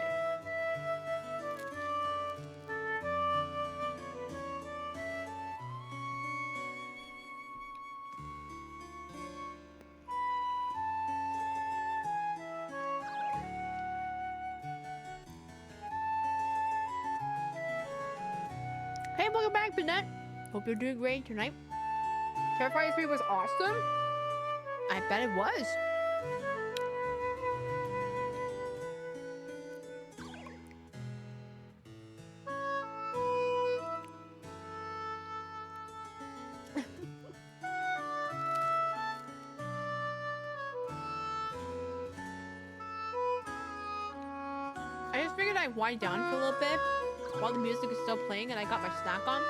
Speaker 1: Hey, welcome back, Banette. Hope you're doing great tonight. Terrifier 3 was awesome. I bet it was. I just figured I'd wind down for a little bit while the music is still playing and I got my snack on.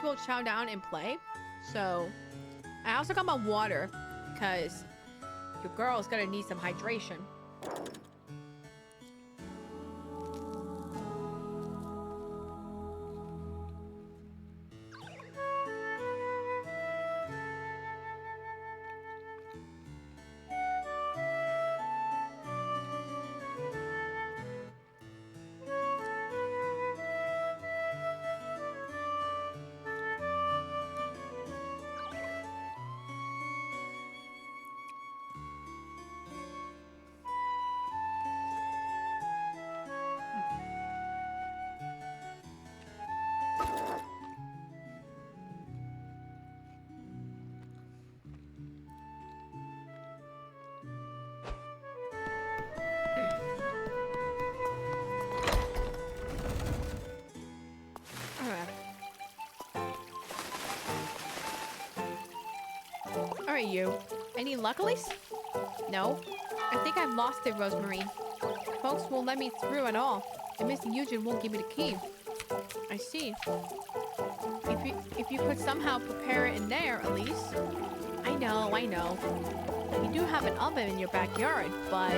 Speaker 1: Will chow down and play. So I also got my water because your girl's gonna need some hydration. Alright, you. Any luckilies? No? I think I've lost it, Rosemary. Folks won't let me through at all. And Mr. Eugene won't give me the key. I see. If you could somehow prepare it in there, Elise. I know. You do have an oven in your backyard, but...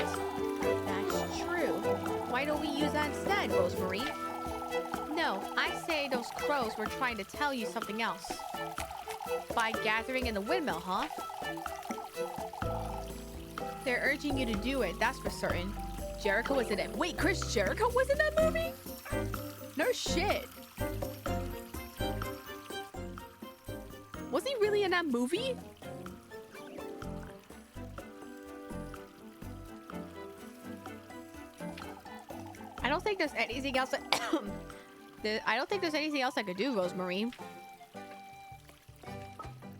Speaker 1: That's true. Why don't we use that instead, Rosemary? No, I say those crows were trying to tell you something else. By gathering in the windmill, huh? They're urging you to do it, that's for certain. Jericho was in it. Wait, Chris Jericho was in that movie? No shit. Was he really in that movie? I don't think there's anything else. I don't think there's anything else I could do, Rosemary.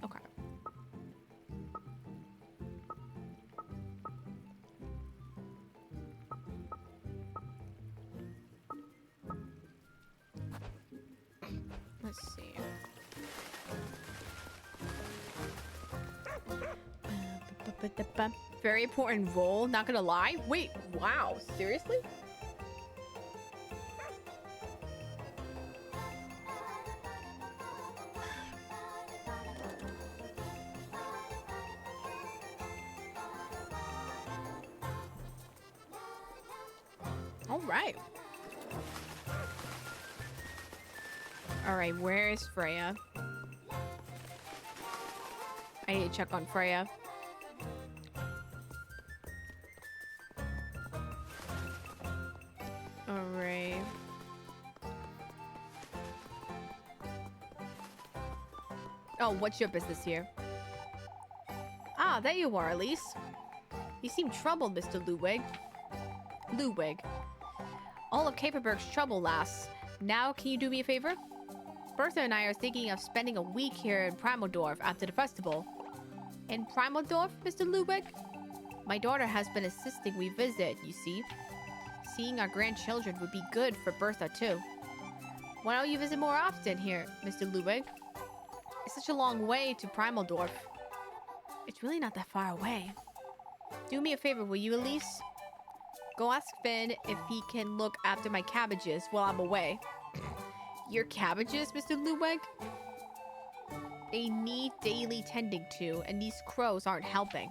Speaker 1: Okay. Let's see. Very important role, not gonna lie. Wait, wow, seriously? Alright, where is Freya? I need to check on Freya. Alright. Oh, what's your business here? Ah, there you are, Elise. You seem troubled, Mr. Ludwig. Ludwig. All of Caperberg's trouble lasts. Now, can you do me a favor? Bertha and I are thinking of spending a week here in Primaldorf after the festival. In Primaldorf, Mr. Ludwig? My daughter has been insisting we visit, you see. Seeing our grandchildren would be good for Bertha, too. Why don't you visit more often here, Mr. Ludwig? It's such a long way to Primaldorf. It's really not that far away. Do me a favor, will you, Elise? Go ask Finn if he can look after my cabbages while I'm away. Your cabbages, Mr. Ludwig? They need daily tending to, and these crows aren't helping.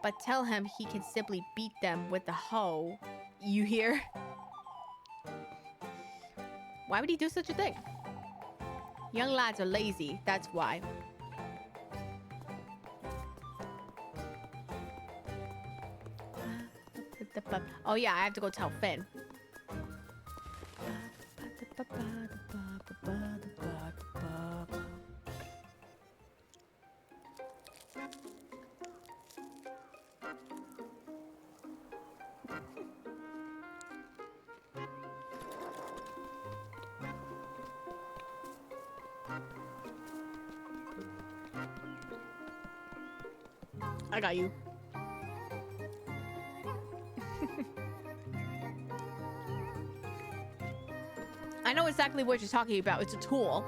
Speaker 1: But tell him he can simply beat them with the hoe. You hear? Why would he do such a thing? Young lads are lazy, that's why. Oh yeah, I have to go tell Finn. I got you. I know exactly what you're talking about. It's a tool.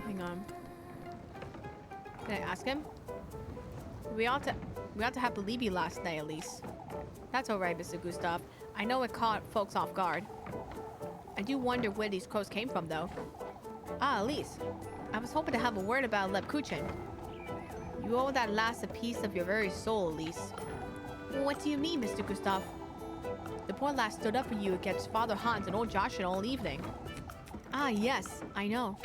Speaker 1: Hang on. Can I ask him? We ought to have believe you last night, at least. That's all right, Mr. Gustav. I know it caught folks off guard. I do wonder where these crows came from, though. Ah, Elise. I was hoping to have a word about Lebkuchen. You owe that lass a piece of your very soul, Elise. What do you mean, Mr. Gustav? The poor lass stood up for you against Father Hans and old Joshua all evening. Ah, yes, I know.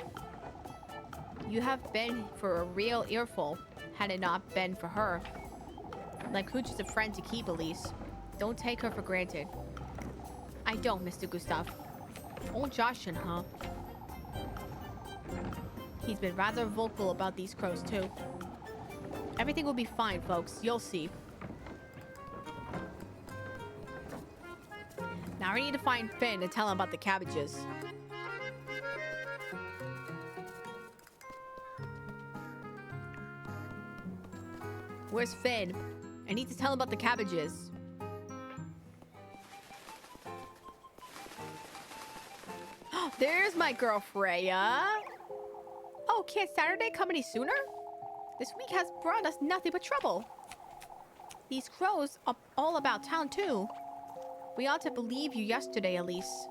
Speaker 1: You have been for a real earful, had it not been for her. Lebkuchen's a friend to keep, Elise. Don't take her for granted. I don't, Mr. Gustav. Old Joshua, huh? He's been rather vocal about these crows, too. Everything will be fine, folks. You'll see. Now I need to find Finn and tell him about the cabbages. Where's Finn? I need to tell him about the cabbages. There's my girl Freya. Oh, can't Saturday come any sooner? This week has brought us nothing but trouble. These crows are all about town, too. We ought to believe you yesterday, Elise.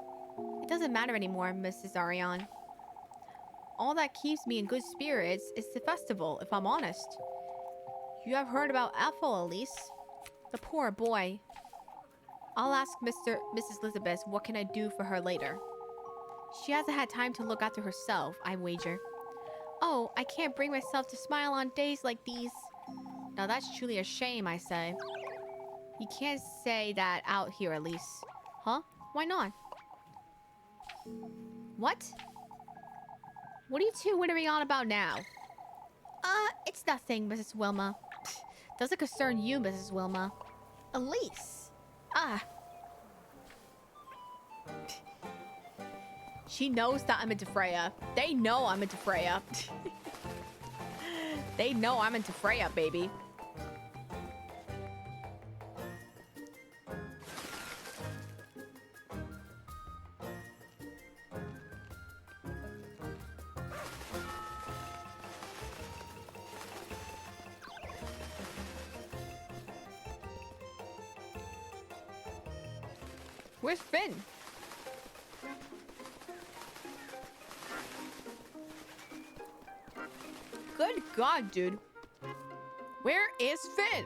Speaker 1: It doesn't matter anymore, Mrs. Ariane. All that keeps me in good spirits is the festival, if I'm honest. You have heard about Ethel, Elise? The poor boy. I'll ask Mrs. Elizabeth what can I do for her later. She hasn't had time to look after herself, I wager. Oh, I can't bring myself to smile on days like these. Now that's truly a shame, I say. You can't say that out here, Elise. Huh? Why not? What? What are you two wittering on about now? It's nothing, Mrs. Wilma. Doesn't concern you, Mrs. Wilma. Elise. She knows that I'm into Freya. They know I'm into Freya. They know I'm into Freya, baby. Where's Finn? Good God, dude. Where is Finn?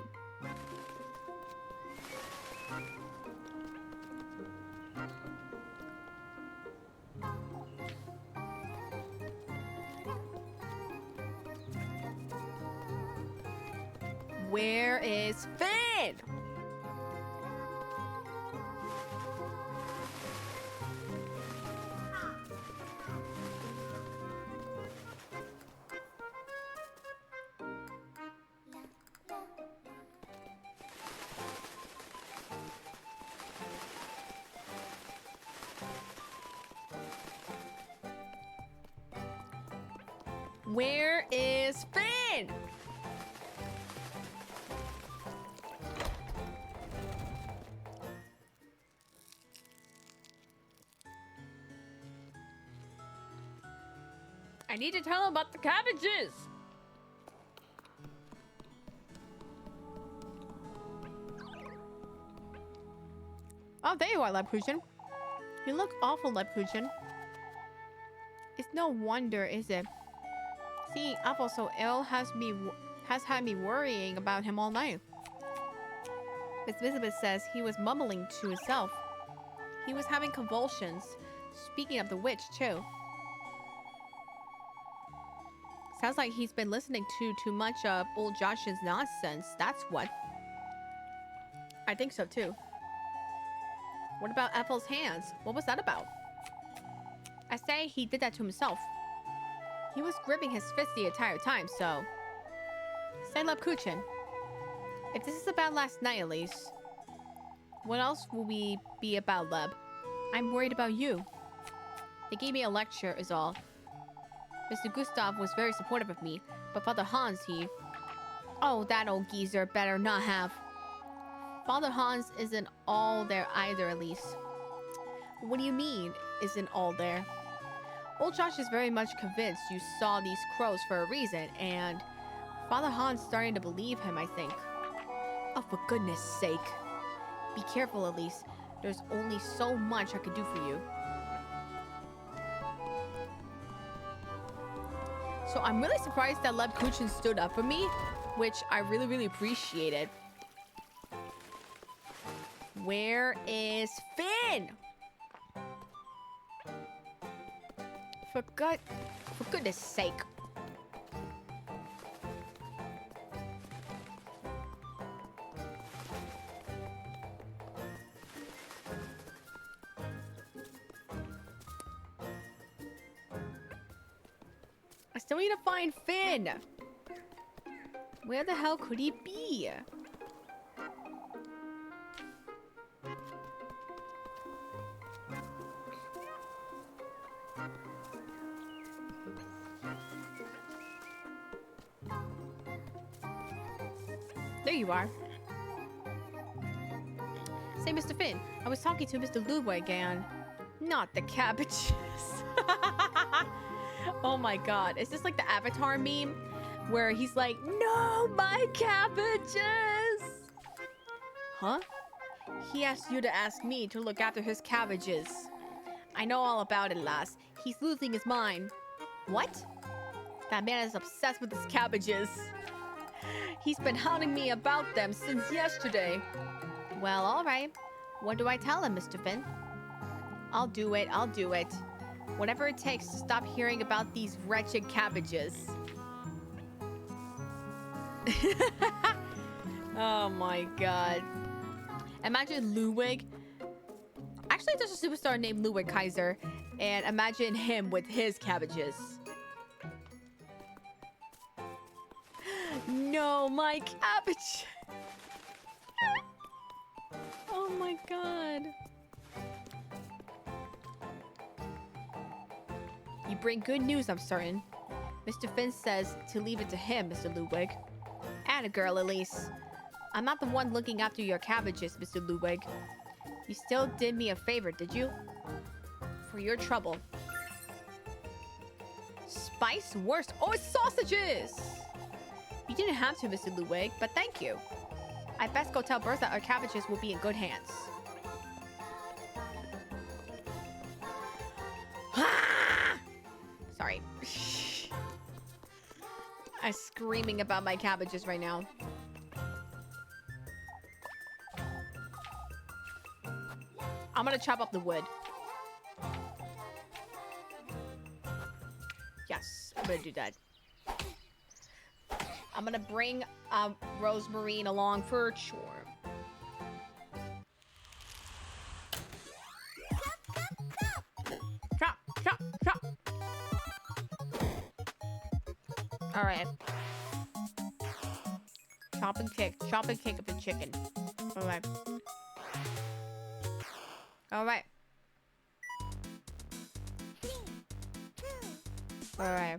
Speaker 1: Where is Finn? Where is Finn? I need to tell him about the cabbages. Oh, there you are, Lapuchin. You look awful, Lapuchin. It's no wonder, is it? Seeing Apple so ill has had me worrying about him all night. Miss Elizabeth says he was mumbling to himself. He was having convulsions. Speaking of the witch, too. Sounds like he's been listening to too much of old Josh's nonsense. That's what. I think so, too. What about Ethel's hands? What was that about? I say he did that to himself. He was gripping his fist the entire time, so... Say, Lapuchin. If this is about last night, at least, what else will we be about, Leb? I'm worried about you. They gave me a lecture, is all. Mr. Gustav was very supportive of me, but Father Hans, he... Oh, that old geezer better not have. Father Hans isn't all there either, at least. What do you mean, isn't all there? Old Josh is very much convinced you saw these crows for a reason, and Father Hans starting to believe him, I think. Oh, for goodness sake. Be careful, Elise. There's only so much I could do for you. So I'm really surprised that Leb Kuchin stood up for me, which I really, really appreciated. Where is Finn? For goodness sake. I still need to find Finn. Where the hell could he be? There you are. Say, Mr. Finn, I was talking to Mr. Ludwig and... Not the cabbages. Oh my god. Is this like the Avatar meme? Where he's like, no, my cabbages! Huh? He asked you to ask me to look after his cabbages. I know all about it, lass. He's losing his mind. What? That man is obsessed with his cabbages. He's been hounding me about them since yesterday. Well, alright. What do I tell him, Mr. Finn? I'll do it. Whatever it takes to stop hearing about these wretched cabbages. Oh my god. Imagine Ludwig. Actually, there's a superstar named Ludwig Kaiser. And imagine him with his cabbages. No, my cabbage. Oh my god. You bring good news, I'm certain. Mr. Finn says to leave it to him, Mr. Ludwig. Atta girl, Elise. I'm not the one looking after your cabbages, Mr. Ludwig. You still did me a favor, did you? For your trouble. Spice worst. Oh, it's sausages! You didn't have to, Mr. Ludwig, but thank you. I'd best go tell Bertha our cabbages will be in good hands. Sorry. I'm screaming about my cabbages right now. I'm gonna chop up the wood. Yes, I'm gonna do that. I'm gonna bring Rosemarine along for a chore. Chop, chop, chop. All right. Chop and kick of the chicken. All right. All right. All right.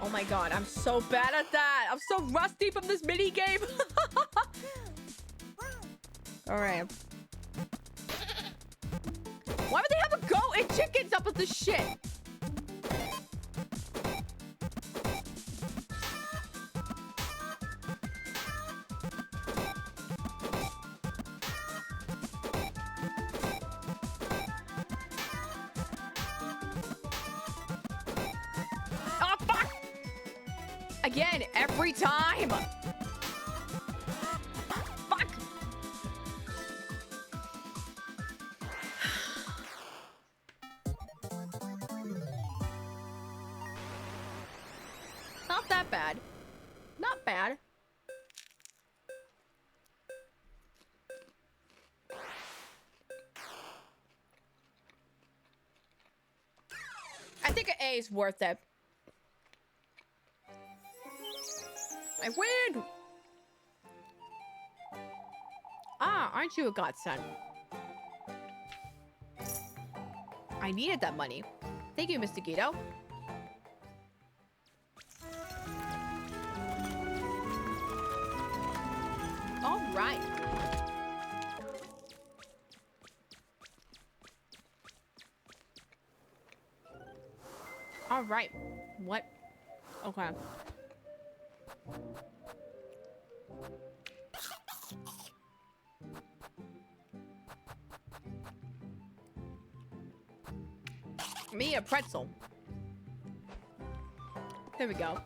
Speaker 1: Oh my god, I'm so bad at that. I'm so rusty from this mini game. All right. Why would they have a goat and chickens up with this shit? Oh, fuck! Again, every time! Fuck! Not that bad. Not bad. I think an A is worth it. I win! Ah, aren't you a godsend? I needed that money. Thank you, Mr. Guido. All right. All right. What? Okay. Me a pretzel. There we go.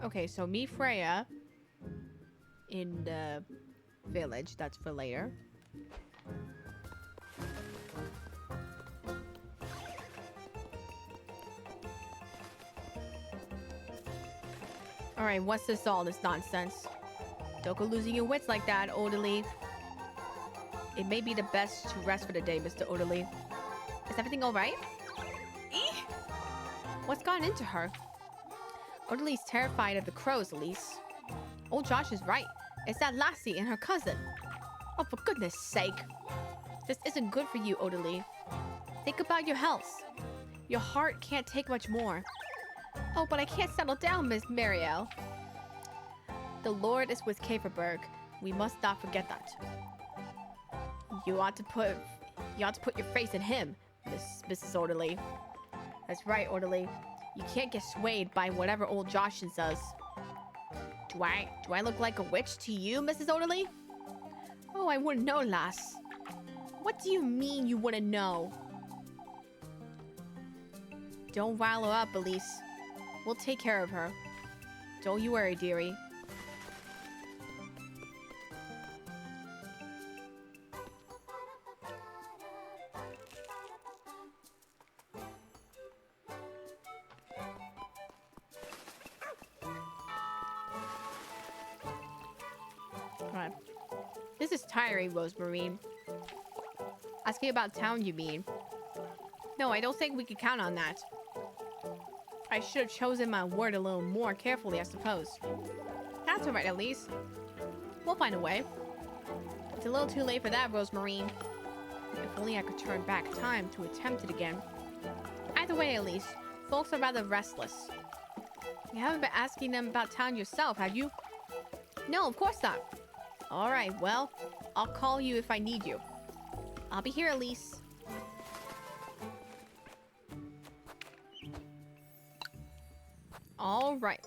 Speaker 1: Okay, so me Freya in the village. That's for later. Alright, what's all this nonsense? Don't go losing your wits like that, Orderly. It may be the best to rest for the day, Mr. Orderly. Is everything alright? What's gotten into her? Orderly's terrified of the crows, Elise. Old Josh is right. It's that lassie and her cousin. Oh, for goodness sake. This isn't good for you, Orderly. Think about your health. Your heart can't take much more. Oh, but I can't settle down, Miss Marielle. The Lord is with Kaferberg. We must not forget that. You ought to put your faith in him, Mrs. Orderly. That's right, Orderly. You can't get swayed by whatever old Joshin says. Do I look like a witch to you, Mrs. Orderly? Oh, I wouldn't know, lass. What do you mean you wouldn't know? Don't rile her up, Elise. We'll take care of her. Don't you worry, dearie. Alright. This is tiring, Rosemarine. Asking about town, you mean? No, I don't think we can count on that. I should have chosen my word a little more carefully, I suppose. That's alright, Elise. We'll find a way. It's a little too late for that, Rosemarine. If only I could turn back time to attempt it again. Either way, Elise, folks are rather restless. You haven't been asking them about town yourself, have you? No, of course not. Alright, well, I'll call you if I need you. I'll be here, Elise. All right.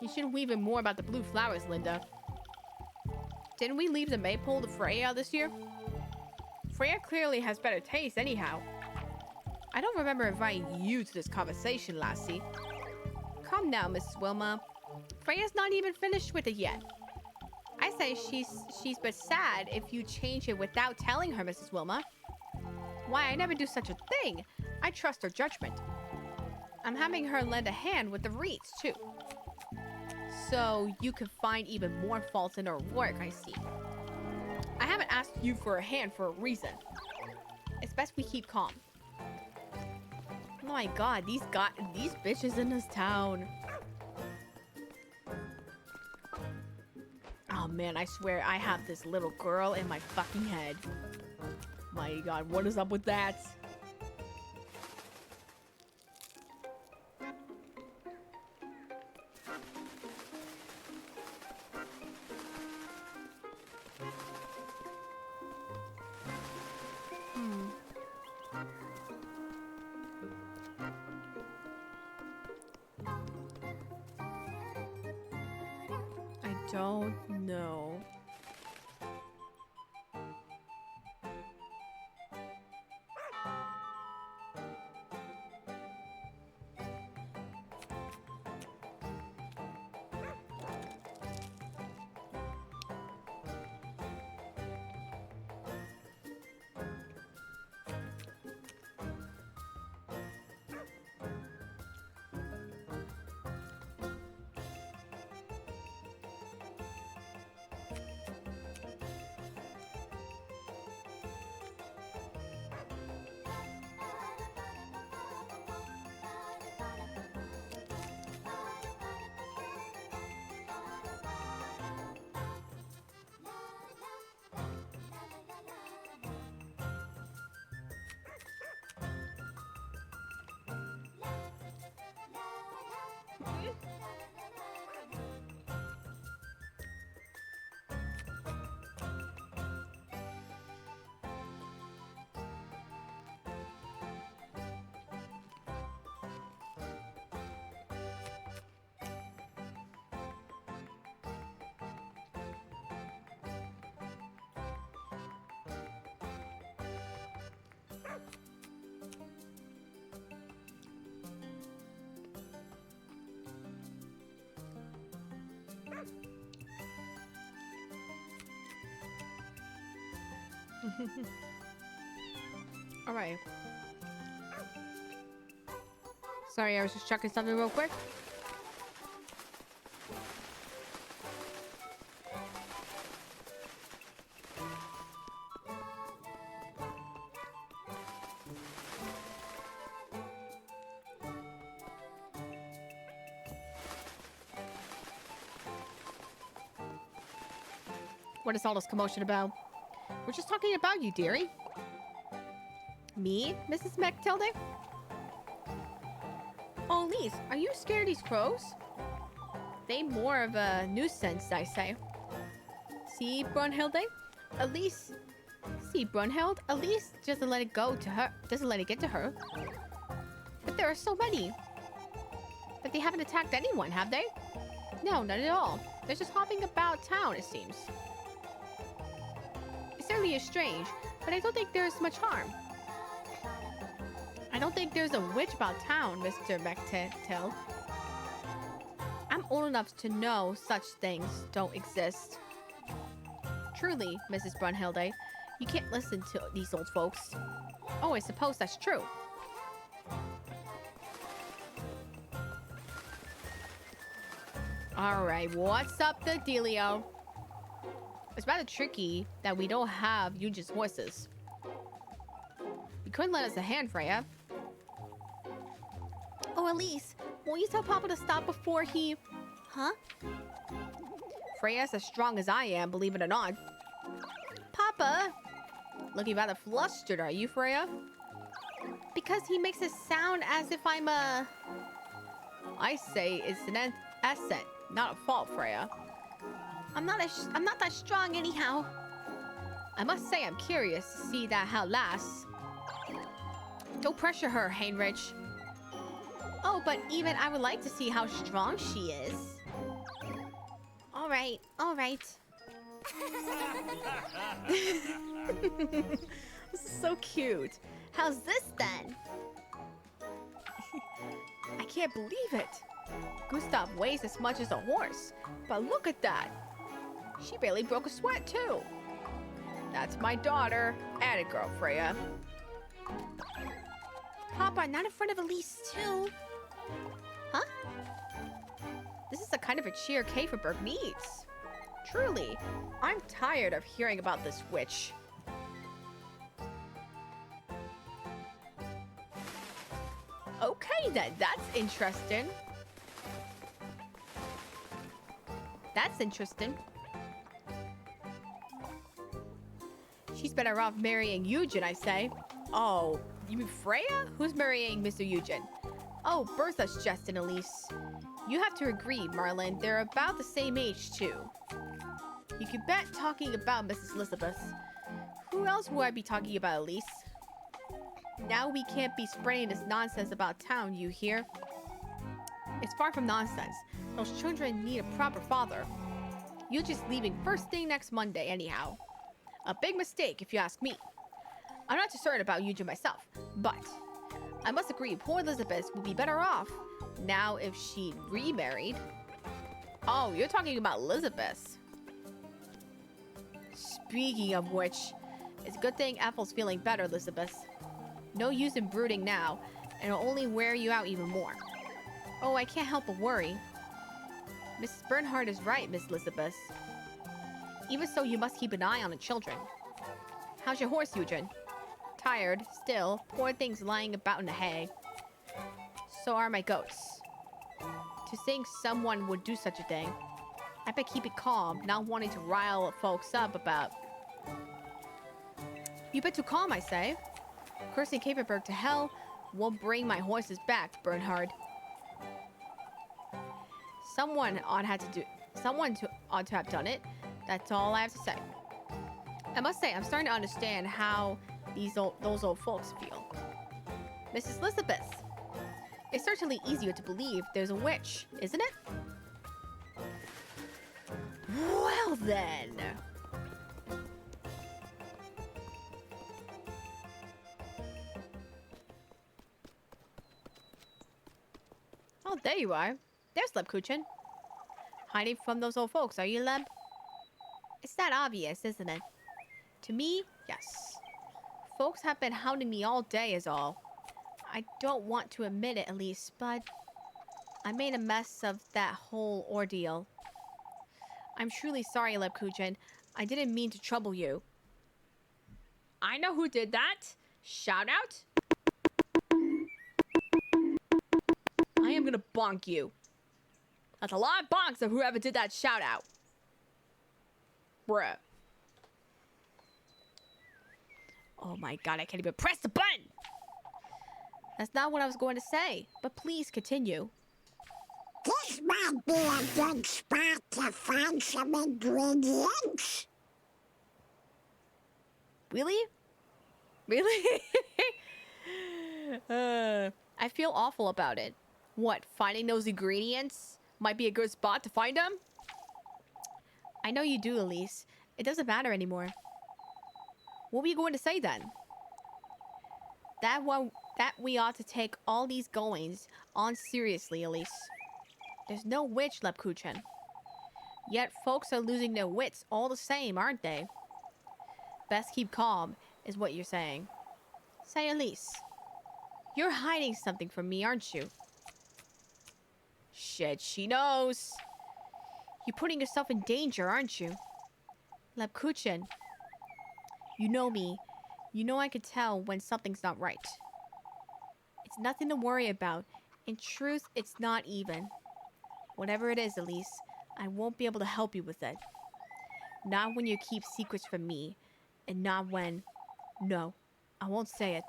Speaker 1: You should weave in more about the blue flowers, Linda. Didn't we leave the maypole to Freya this year? Freya clearly has better taste anyhow. I don't remember inviting you to this conversation, lassie. Come now, Mrs. Wilma. Freya's not even finished with it yet. I say she's but sad if you change it without telling her, Mrs. Wilma. Why, I never do such a thing. I trust her judgment. I'm having her lend a hand with the wreaths, too. So you can find even more faults in her work, I see. I haven't asked you for a hand for a reason. It's best we keep calm. Oh my god, these bitches in this town. man, I swear I have this little girl in my fucking head. My god, what is up with that? I don't know. All right. Sorry, I was just checking something real quick. What is all this commotion about? We're just talking about you, dearie. Me, Mrs. McTilda? Oh, Elise, are you scared of these crows? They more of a nuisance, I say. See, Brunhilde? Elise. See, Brunhild? Elise doesn't let it go to her. Doesn't let it get to her. But there are so many. But they haven't attacked anyone, have they? No, not at all. They're just hopping about town, it seems. It certainly is strange, but I don't think there's much harm. I don't think there's a witch about town, Mr. McTill. I'm old enough to know such things don't exist. Truly, Mrs. Brunhilde, you can't listen to these old folks. Oh, I suppose that's true. Alright, what's up the dealio? It's rather tricky that we don't have Yunji's horses. You couldn't lend us a hand, Freya. Oh, Elise, won't you tell Papa to stop before he... Huh? Freya's as strong as I am, believe it or not. Papa! Looking rather flustered, are you, Freya? Because he makes it sound as if I'm a... I say it's an asset, not a fault, Freya. I'm not that strong anyhow. I must say I'm curious to see that how lasts. Don't pressure her, Heinrich. Oh, but even I would like to see how strong she is. All right, all right. This is so cute. How's this then? I can't believe it. Gustav weighs as much as a horse, but look at that. She barely broke a sweat too. That's my daughter, and a girl, Freya. Papa, not in front of Elise too. Huh? This is the kind of a cheer Kaferberg needs. Truly, I'm tired of hearing about this witch. Okay then, that's interesting. That's interesting. She's better off marrying Eugen, I say. Oh, you mean Freya? Who's marrying Mr. Eugen? Oh, Bertha's just an Elise. You have to agree, Marlin. They're about the same age, too. You could bet talking about Mrs. Elizabeth. Who else would I be talking about, Elise? Now we can't be spreading this nonsense about town, you hear? It's far from nonsense. Those children need a proper father. Eugen's leaving first thing next Monday, anyhow. A big mistake, if you ask me. I'm not too certain about Eugen myself, but I must agree poor Elizabeth would be better off now if she remarried. Oh, you're talking about Elizabeth. Speaking of which, it's a good thing Ethel's feeling better, Elizabeth. No use in brooding now, and it'll only wear you out even more. Oh, I can't help but worry. Mrs. Bernhardt is right, Miss Elizabeth. Even so, you must keep an eye on the children. How's your horse, Eugen? Tired, still. Poor things lying about in the hay. So are my goats. To think someone would do such a thing. I bet keep it calm, not wanting to rile folks up about... You bet too calm, I say. Cursing Caperberg to hell won't bring my horses back, Bernhard. Someone ought to have done it. That's all I have to say. I must say, I'm starting to understand how those old folks feel. Mrs. Elizabeth, it's certainly easier to believe there's a witch, isn't it? Well then. Oh, there you are. There's Lebkuchen. Hiding from those old folks, are you, Leb? It's that obvious, isn't it? To me, yes. Folks have been hounding me all day is all. I don't want to admit it, at least, but I made a mess of that whole ordeal. I'm truly sorry, Lebkuchen. I didn't mean to trouble you. I know who did that. Shout out. I am gonna bonk you. That's a lot of bonks of whoever did that shout out. Bruh. Oh my god, I can't even press the button! That's not what I was going to say, but please continue.
Speaker 6: This might be a good spot to find some ingredients.
Speaker 1: Really? Really? I feel awful about it. What, finding those ingredients might be a good spot to find them? I know you do, Elise. It doesn't matter anymore. What were you going to say then? That we ought to take all these goings on seriously, Elise. There's no witch, Lebkuchen. Yet folks are losing their wits all the same, aren't they? Best keep calm, is what you're saying. Say, Elise, you're hiding something from me, aren't you? Shit, she knows. You're putting yourself in danger, aren't you? Lebkuchen, you know me. You know I could tell when something's not right. It's nothing to worry about. In truth, it's not even. Whatever it is, Elise, I won't be able to help you with it. Not when you keep secrets from me. And not when... No, I won't say it.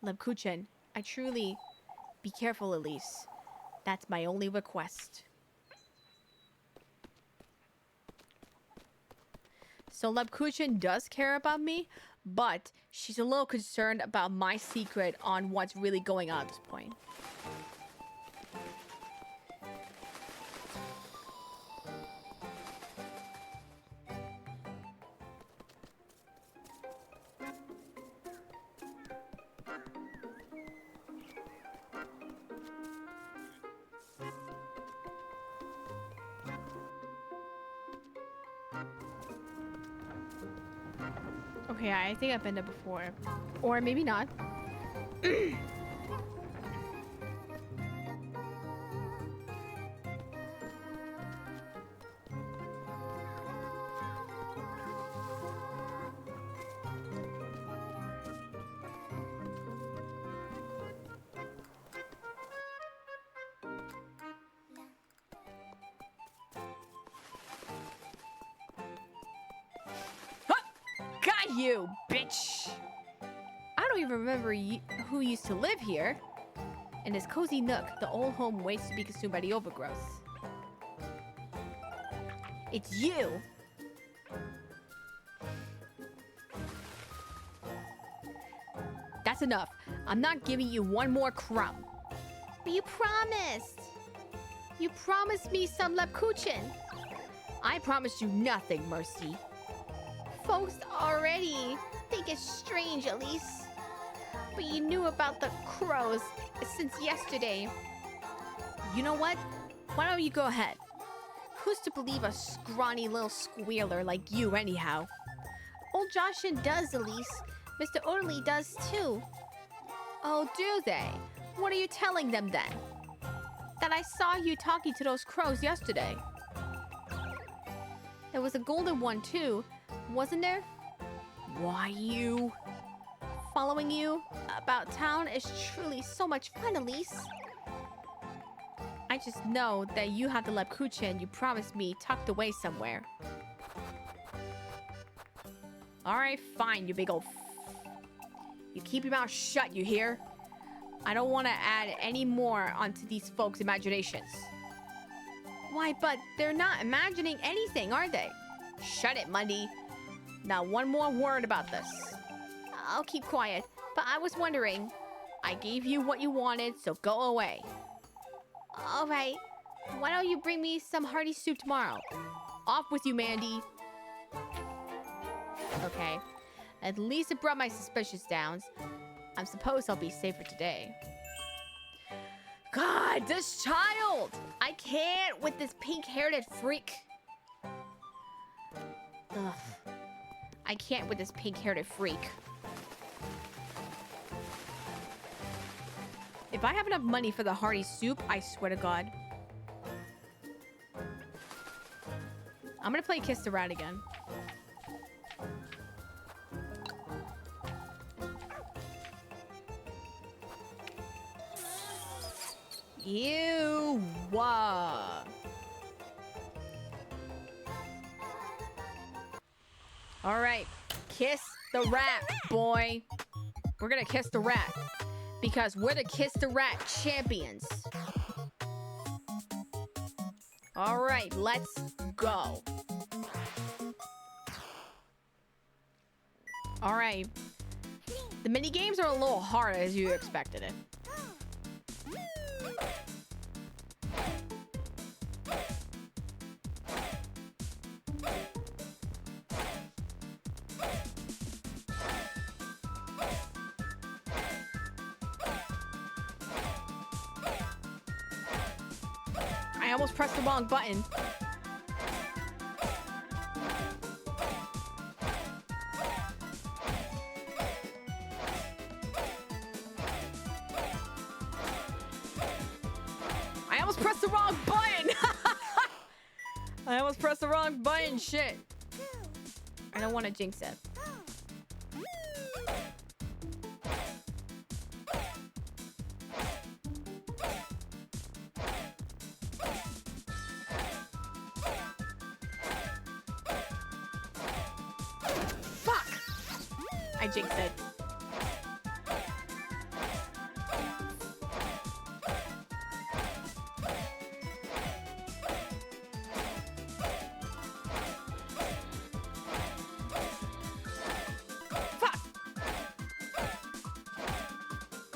Speaker 1: Lebkuchen, I truly... Be careful, Elise. That's my only request. So Lebkuchen does care about me, but she's a little concerned about my secret on what's really going on at this point. Okay, I think I've been there before. Or maybe not. God Not you, bitch. I don't even remember who used to live here. In this cozy nook, the old home waits to be consumed by the overgrowth. It's you. That's enough. I'm not giving you one more crumb.
Speaker 2: But you promised. You promised me some Lepkuchen.
Speaker 1: I promised you nothing, Mercy.
Speaker 2: Folks already think it's strange, Elise. But you knew about the crows since yesterday.
Speaker 1: You know what? Why don't you go ahead? Who's to believe a scrawny little squealer like you anyhow?
Speaker 2: Old Joshin does, Elise. Mr. Orderly does too.
Speaker 1: Oh, do they? What are you telling them then?
Speaker 2: That I saw you talking to those crows yesterday.
Speaker 1: There was a golden one too, wasn't there? Why you?
Speaker 2: Following you about town is truly so much fun, Elise.
Speaker 1: I just know that you have the Lepkuchen you promised me tucked away somewhere. Alright, fine, you big old You keep your mouth shut, you hear? I don't want to add any more onto these folks' imaginations.
Speaker 2: Why, but they're not imagining anything, are they?
Speaker 1: Shut it, Mundy. Not one more word about this.
Speaker 2: I'll keep quiet, but I was wondering.
Speaker 1: I gave you what you wanted, so go away.
Speaker 2: All right. Why don't you bring me some hearty soup tomorrow?
Speaker 1: Off with you, Mandy. Okay. At least it brought my suspicions down. I'm supposed I'll be safer today. God, this child! I can't with this pink-haired freak. Ugh. I can't with this pink-haired freak. If I have enough money for the hearty soup, I swear to God. I'm gonna play Kiss the Rat again. Ew. Alright. Kiss the rat, boy. We're gonna kiss the rat. Because we're the Kiss the Rat champions. Alright, let's go. Alright. The mini games are a little hard as you expected it. I almost pressed the wrong button. I almost pressed the wrong button. I almost pressed the wrong button. Shit. I don't want to jinx it. I jinxed it. Fuck!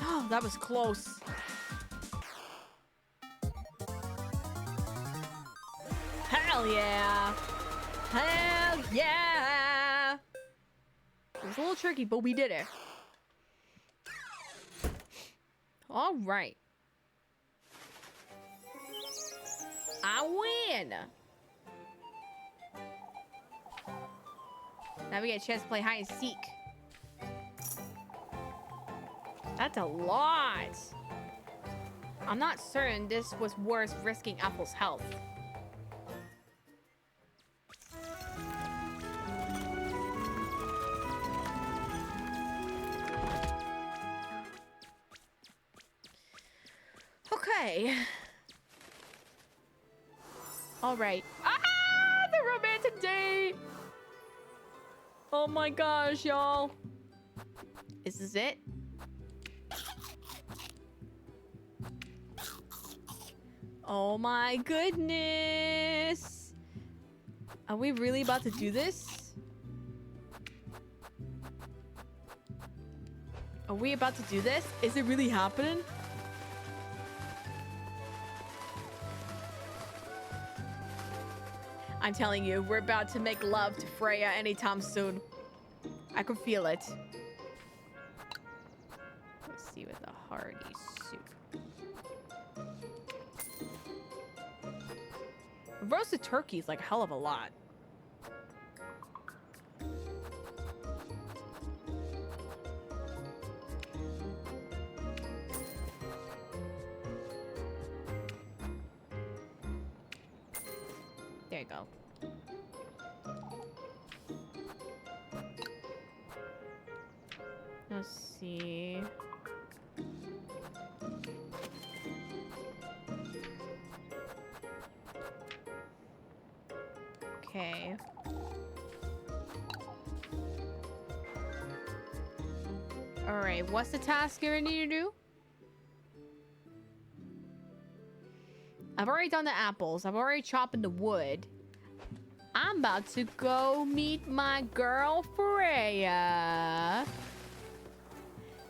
Speaker 1: Oh, that was close. Hell yeah! Hell yeah! It was a little tricky, but we did it. All right. I win. Now we get a chance to play hide and seek. That's a lot. I'm not certain this was worth risking Apple's health. Okay. All right. Ah, the romantic date. Oh my gosh, y'all. Is this it? Oh my goodness. Are we really about to do this? Are we about to do this? Is it really happening? I'm telling you, we're about to make love to Freya anytime soon. I can feel it. Let's see with the hearty soup. Roasted turkey is like a hell of a lot. There you go. Let's see. Okay. All right, what's the task you need to do? I've already done the apples. I've already chopped the wood. I'm about to go meet my girl, Freya.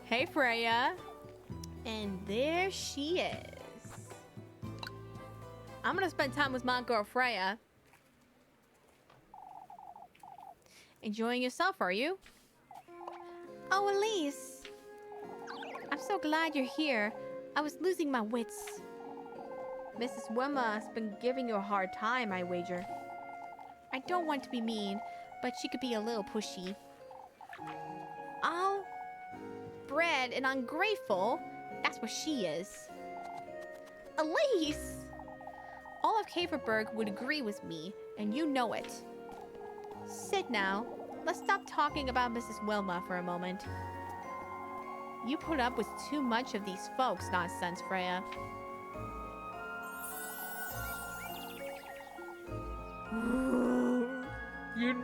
Speaker 1: Hey, Freya. And there she is. I'm gonna spend time with my girl, Freya. Enjoying yourself, are you?
Speaker 2: Oh, Elise. I'm so glad you're here. I was losing my wits.
Speaker 1: Mrs. Wilma has been giving you a hard time, I wager.
Speaker 2: I don't want to be mean, but she could be a little pushy. Oh, bred and ungrateful. That's what she is. Elise! All of Caverberg would agree with me, and you know it. Sit now. Let's stop talking about Mrs. Wilma for a moment. You put up with too much of these folks' nonsense, Freya.
Speaker 1: You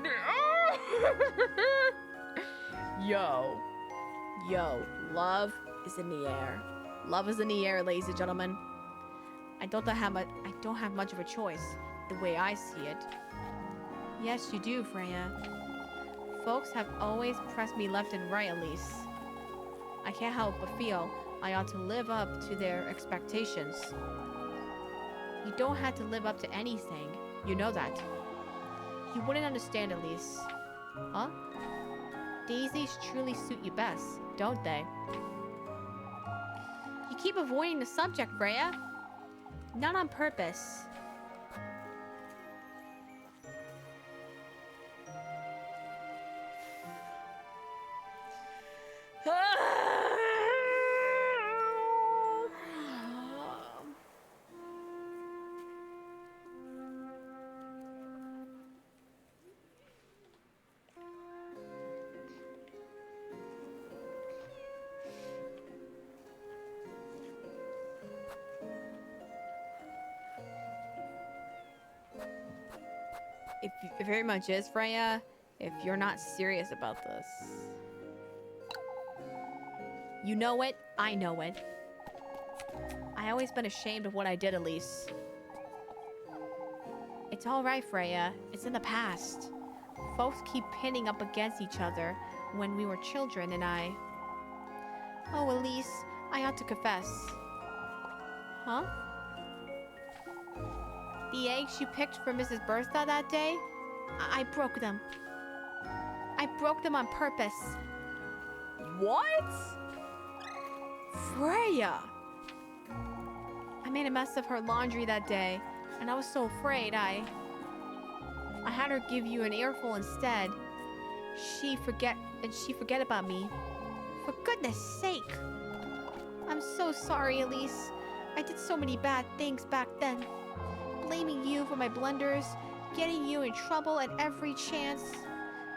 Speaker 1: Yo, love is in the air. Love is in the air, ladies and gentlemen. I don't have much of a choice, the way I see it.
Speaker 2: Yes, you do, Freya. Folks have always pressed me left and right, Elise. I can't help but feel I ought to live up to their expectations. You don't have to live up to anything. You know that. You wouldn't understand, Elise. Huh? Daisies truly suit you best, don't they? You keep avoiding the subject, Freya. Not on purpose. It very much is, Freya, if you're not serious about this. You know it, I know it. I always been ashamed of what I did, Elise. It's all right, Freya. It's in the past. Folks keep pinning up against each other when we were children and I... Oh, Elise, I ought to confess. Huh? The eggs you picked for Mrs. Bertha that day? I broke them. I broke them on purpose.
Speaker 1: What? Freya!
Speaker 2: I made a mess of her laundry that day, and I was so afraid I had her give you an earful instead. She forget about me. For goodness sake! I'm so sorry, Elise. I did so many bad things back then. Blaming you for my blunders, getting you in trouble at every chance,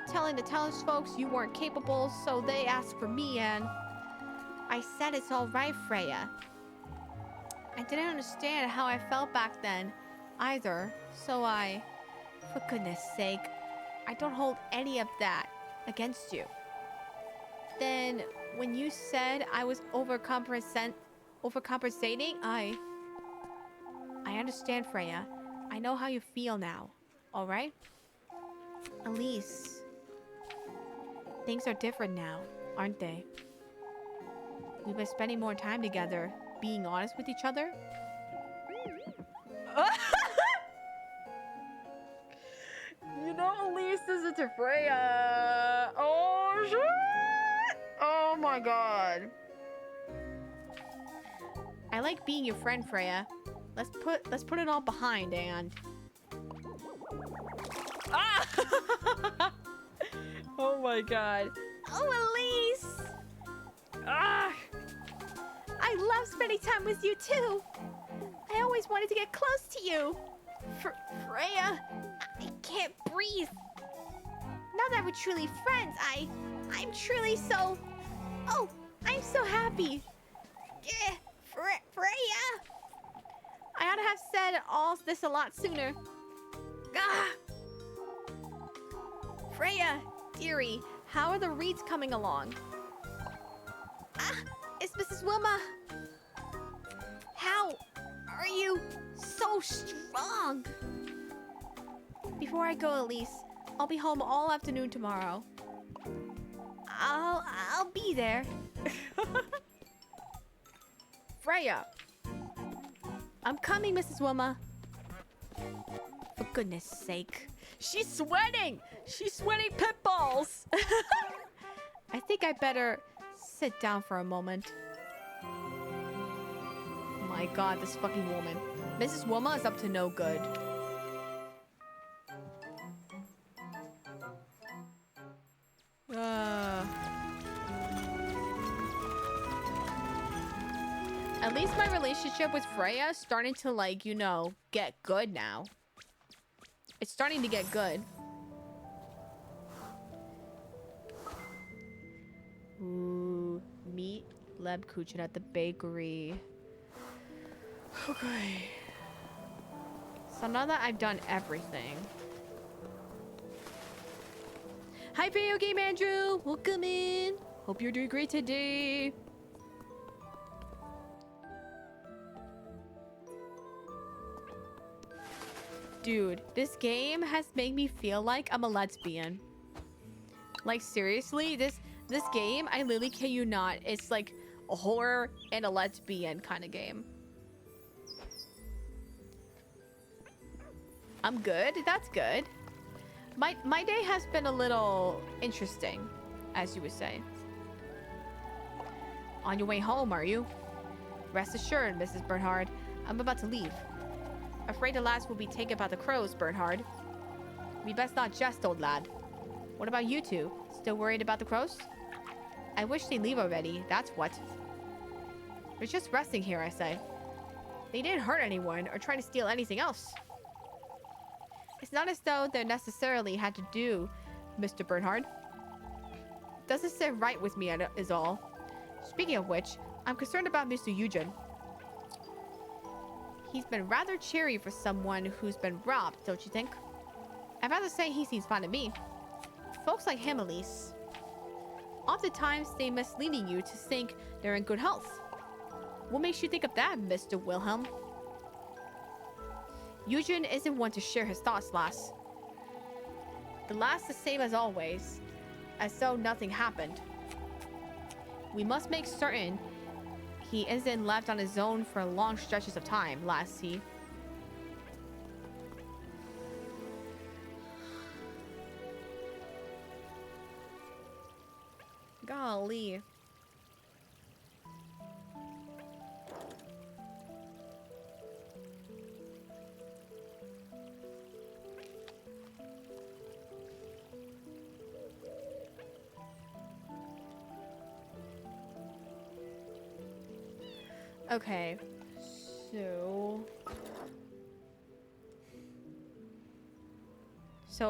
Speaker 2: telling the townsfolk you weren't capable, so they asked for me, and I said it's all right, Freya. I didn't understand how I felt back then, either, so for goodness sake, I don't hold any of that.
Speaker 1: against you. Then, when you said I was overcompensating, I understand, Freya. I know how you feel now. All right? Elise, things are different now, aren't they? We've been spending more time together, being honest with each other. You know, Elise isn't to Freya. Oh, shit! Oh my god. I like being your friend, Freya. Let's put it all behind and... Ah! Oh my god.
Speaker 2: Oh, Elise!
Speaker 1: Ah!
Speaker 2: I love spending time with you too. I always wanted to get close to you. Freya, I can't breathe. Now that we're truly friends, I'm truly so... Oh, I'm so happy. Yeah, Freya. I ought to have said all this a lot sooner. Ah!
Speaker 1: Freya, dearie, how are the reeds coming along?
Speaker 2: Ah, it's Mrs. Wilma. How are you so strong?
Speaker 1: Before I go, Elise, I'll be home all afternoon tomorrow.
Speaker 2: I'll be there.
Speaker 1: Freya! I'm coming, Mrs. Wilma. For goodness sake. She's sweating! She's sweating pit balls! I think I better sit down for a moment. My god, this fucking woman. Mrs. Wilma is up to no good. At least my relationship with Freya is starting to, like, you know, get good now. It's starting to get good. Ooh, meet Lebkuchen at the bakery. Okay. So now that I've done everything. Hi, Video Game Andrew! Welcome in! Hope you're doing great today. Dude, this game has made me feel like I'm a lesbian. Like, seriously, this game, I literally kid you not, it's like a horror and a lesbian kind of game. I'm good. That's good. My day has been a little interesting, as you would say. On your way home, are you? Rest assured, Mrs. Bernhard, I'm about to leave. Afraid the lads will be taken by the crows, Bernhard. We best not jest, old lad. What about you two? Still worried about the crows? I wish they'd leave already, that's what. We're just resting here, I say. They didn't hurt anyone or try to steal anything else. It's not as though they necessarily had to do, Mr. Bernhard. Doesn't sit right with me is all. Speaking of which, I'm concerned about Mr. Eugen. He's been rather cheery for someone who's been robbed, don't you think? I'd rather say he seems fine to me. Folks like him, Elise. Oftentimes, they misleading you to think they're in good health. What makes you think of that, Mr. Wilhelm? Eugen isn't one to share his thoughts, lass. The lass the same as always, as though nothing happened. We must make certain he isn't left on his own for long stretches of time, lassie. Golly. Okay, so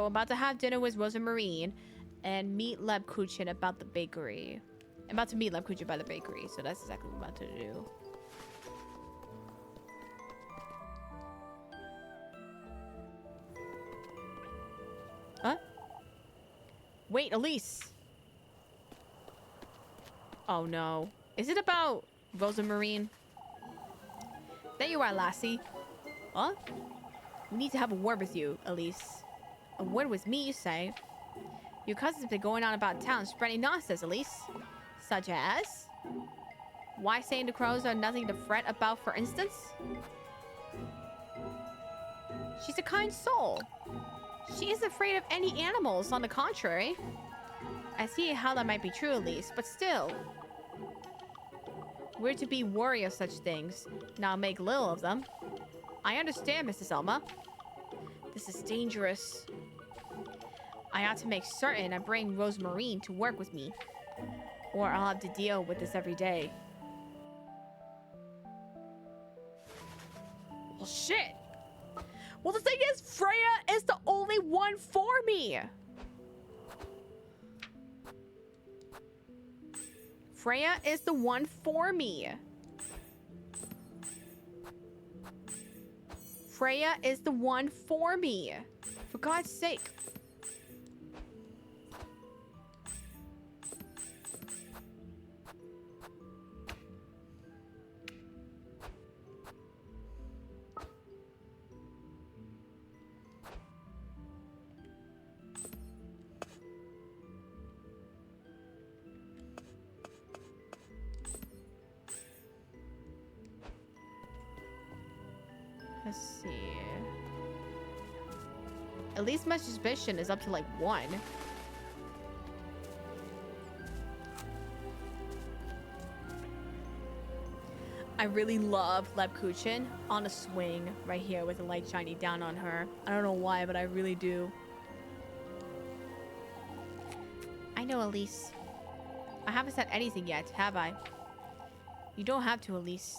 Speaker 1: about to have dinner with Rosa Marine and meet Lebkuchen about the bakery. I'm about to meet Lebkuchen by the bakery, so that's exactly what I'm about to do. Huh? Wait, Elise. Oh no. Is it about Rosa Marine? There you are, lassie. Huh? We need to have a word with you, Elise. A word with me, you say? Your cousin's been going on about town spreading nonsense, Elise. Such as? Why saying the crows are nothing to fret about, for instance? She's a kind soul. She isn't afraid of any animals, on the contrary. I see how that might be true, Elise, but still. We're to be wary of such things, not make little of them. I understand, Mrs. Elma. This is dangerous. I ought to make certain I bring Rosemarine to work with me, or I'll have to deal with this every day. Well, shit. Well, the thing is, Freya is the only one for me. Freya is the one for me. Freya is the one for me. For God's sake. Let's see. At least my suspicion is up to like 1. I really love Lebkuchen on a swing right here with the light shining down on her. I don't know why, but I really do. I know, Elise. I haven't said anything yet, have I? You don't have to, Elise.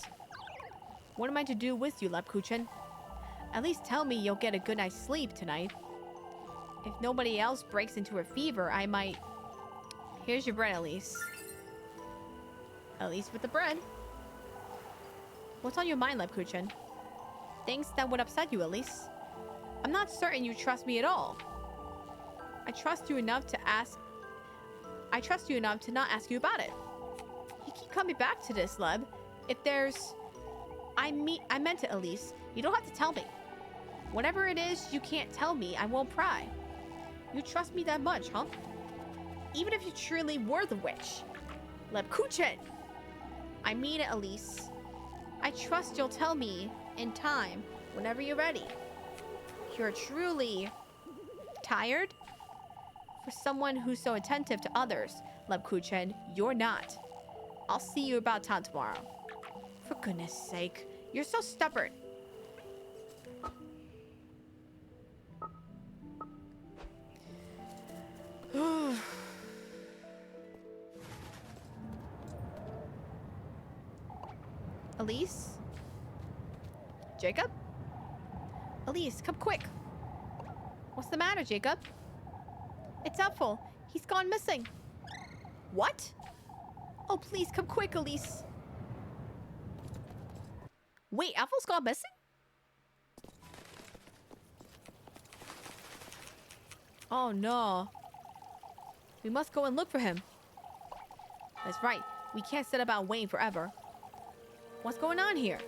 Speaker 1: What am I to do with you, Lebkuchen? At least tell me you'll get a good night's sleep tonight. If nobody else breaks into a fever, I might... Here's your bread, Elise. Elise with the bread. What's on your mind, Lebkuchen? Things that would upset you, Elise. I'm not certain you trust me at all. I trust you enough to not ask you about it. You keep coming back to this, Leb. If there's... I meant it, Elise. You don't have to tell me. Whatever it is you can't tell me, I won't pry. You trust me that much, huh? Even if you truly were the witch. Lebkuchen! I mean it, Elise. I trust you'll tell me in time, whenever you're ready. You're truly... tired? For someone who's so attentive to others, Lebkuchen, you're not. I'll see you about town tomorrow. For goodness sake, you're so stubborn. Elise? Jacob? Elise, come quick. What's the matter, Jacob? It's Apfel. He's gone missing. What? Oh, please, come quick, Elise. Wait, Apfel's gone missing? Oh, no. We must go and look for him. That's right. We can't sit about waiting forever. What's going on here?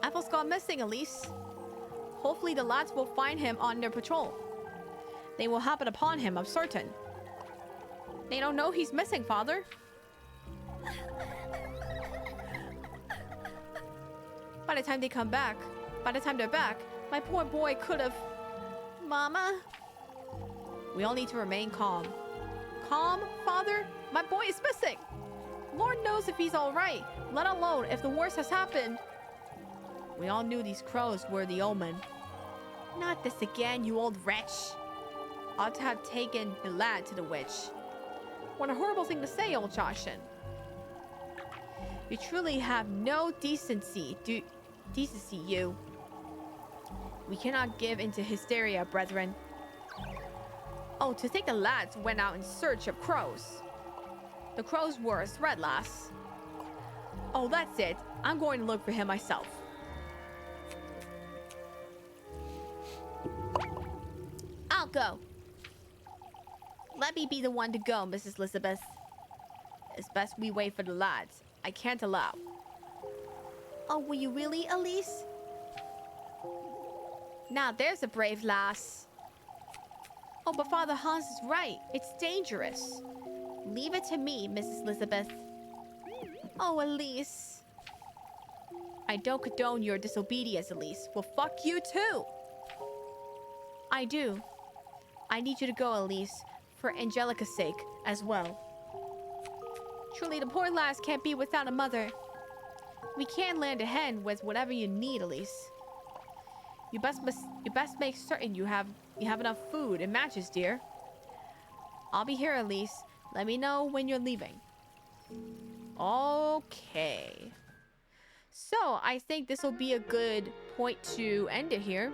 Speaker 1: Apfel's gone missing, Elise. Hopefully the lads will find him on their patrol. They will happen upon him, I'm certain. They don't know he's missing, Father. By the time they're back, my poor boy could have... Mama? We all need to remain calm. Calm, Father? My boy is missing. Lord knows if he's all right, let alone if the worst has happened. We all knew these crows were the omen. Not this again, you old wretch. Ought to have taken the lad to the witch. What a horrible thing to say, old Joshin. You truly have no decency, you. We cannot give into hysteria, brethren. Oh, to think the lads went out in search of crows. The crows were a threat, lass. Oh, that's it. I'm going to look for him myself. I'll go. Let me be the one to go, Mrs. Elizabeth. It's best we wait for the lads. I can't allow.
Speaker 2: Oh, will you really, Elise?
Speaker 1: Now there's a brave lass. Oh, but Father Hans is right. It's dangerous.
Speaker 2: Leave it to me, Mrs. Elizabeth.
Speaker 1: Oh, Elise. I don't condone your disobedience, Elise. Well, fuck you too.
Speaker 2: I do.
Speaker 1: I need you to go, Elise, for Angelica's sake as well. Truly, the poor lass can't be without a mother. We can lend a hand with whatever you need, Elise. You best make certain you have enough food and matches, dear. I'll be here, Elise. Let me know when you're leaving. Okay. So, I think this will be a good point to end it here.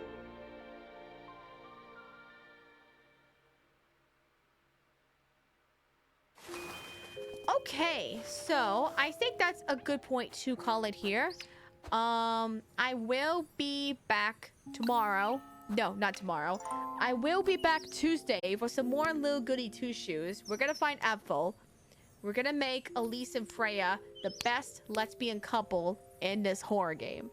Speaker 1: Okay, so I think that's a good point to call it here. I will be back tomorrow. No, not tomorrow. I will be back Tuesday for some more Little Goody Two Shoes. We're gonna find Apfel. We're gonna make Elise and Freya the best lesbian couple in this horror game.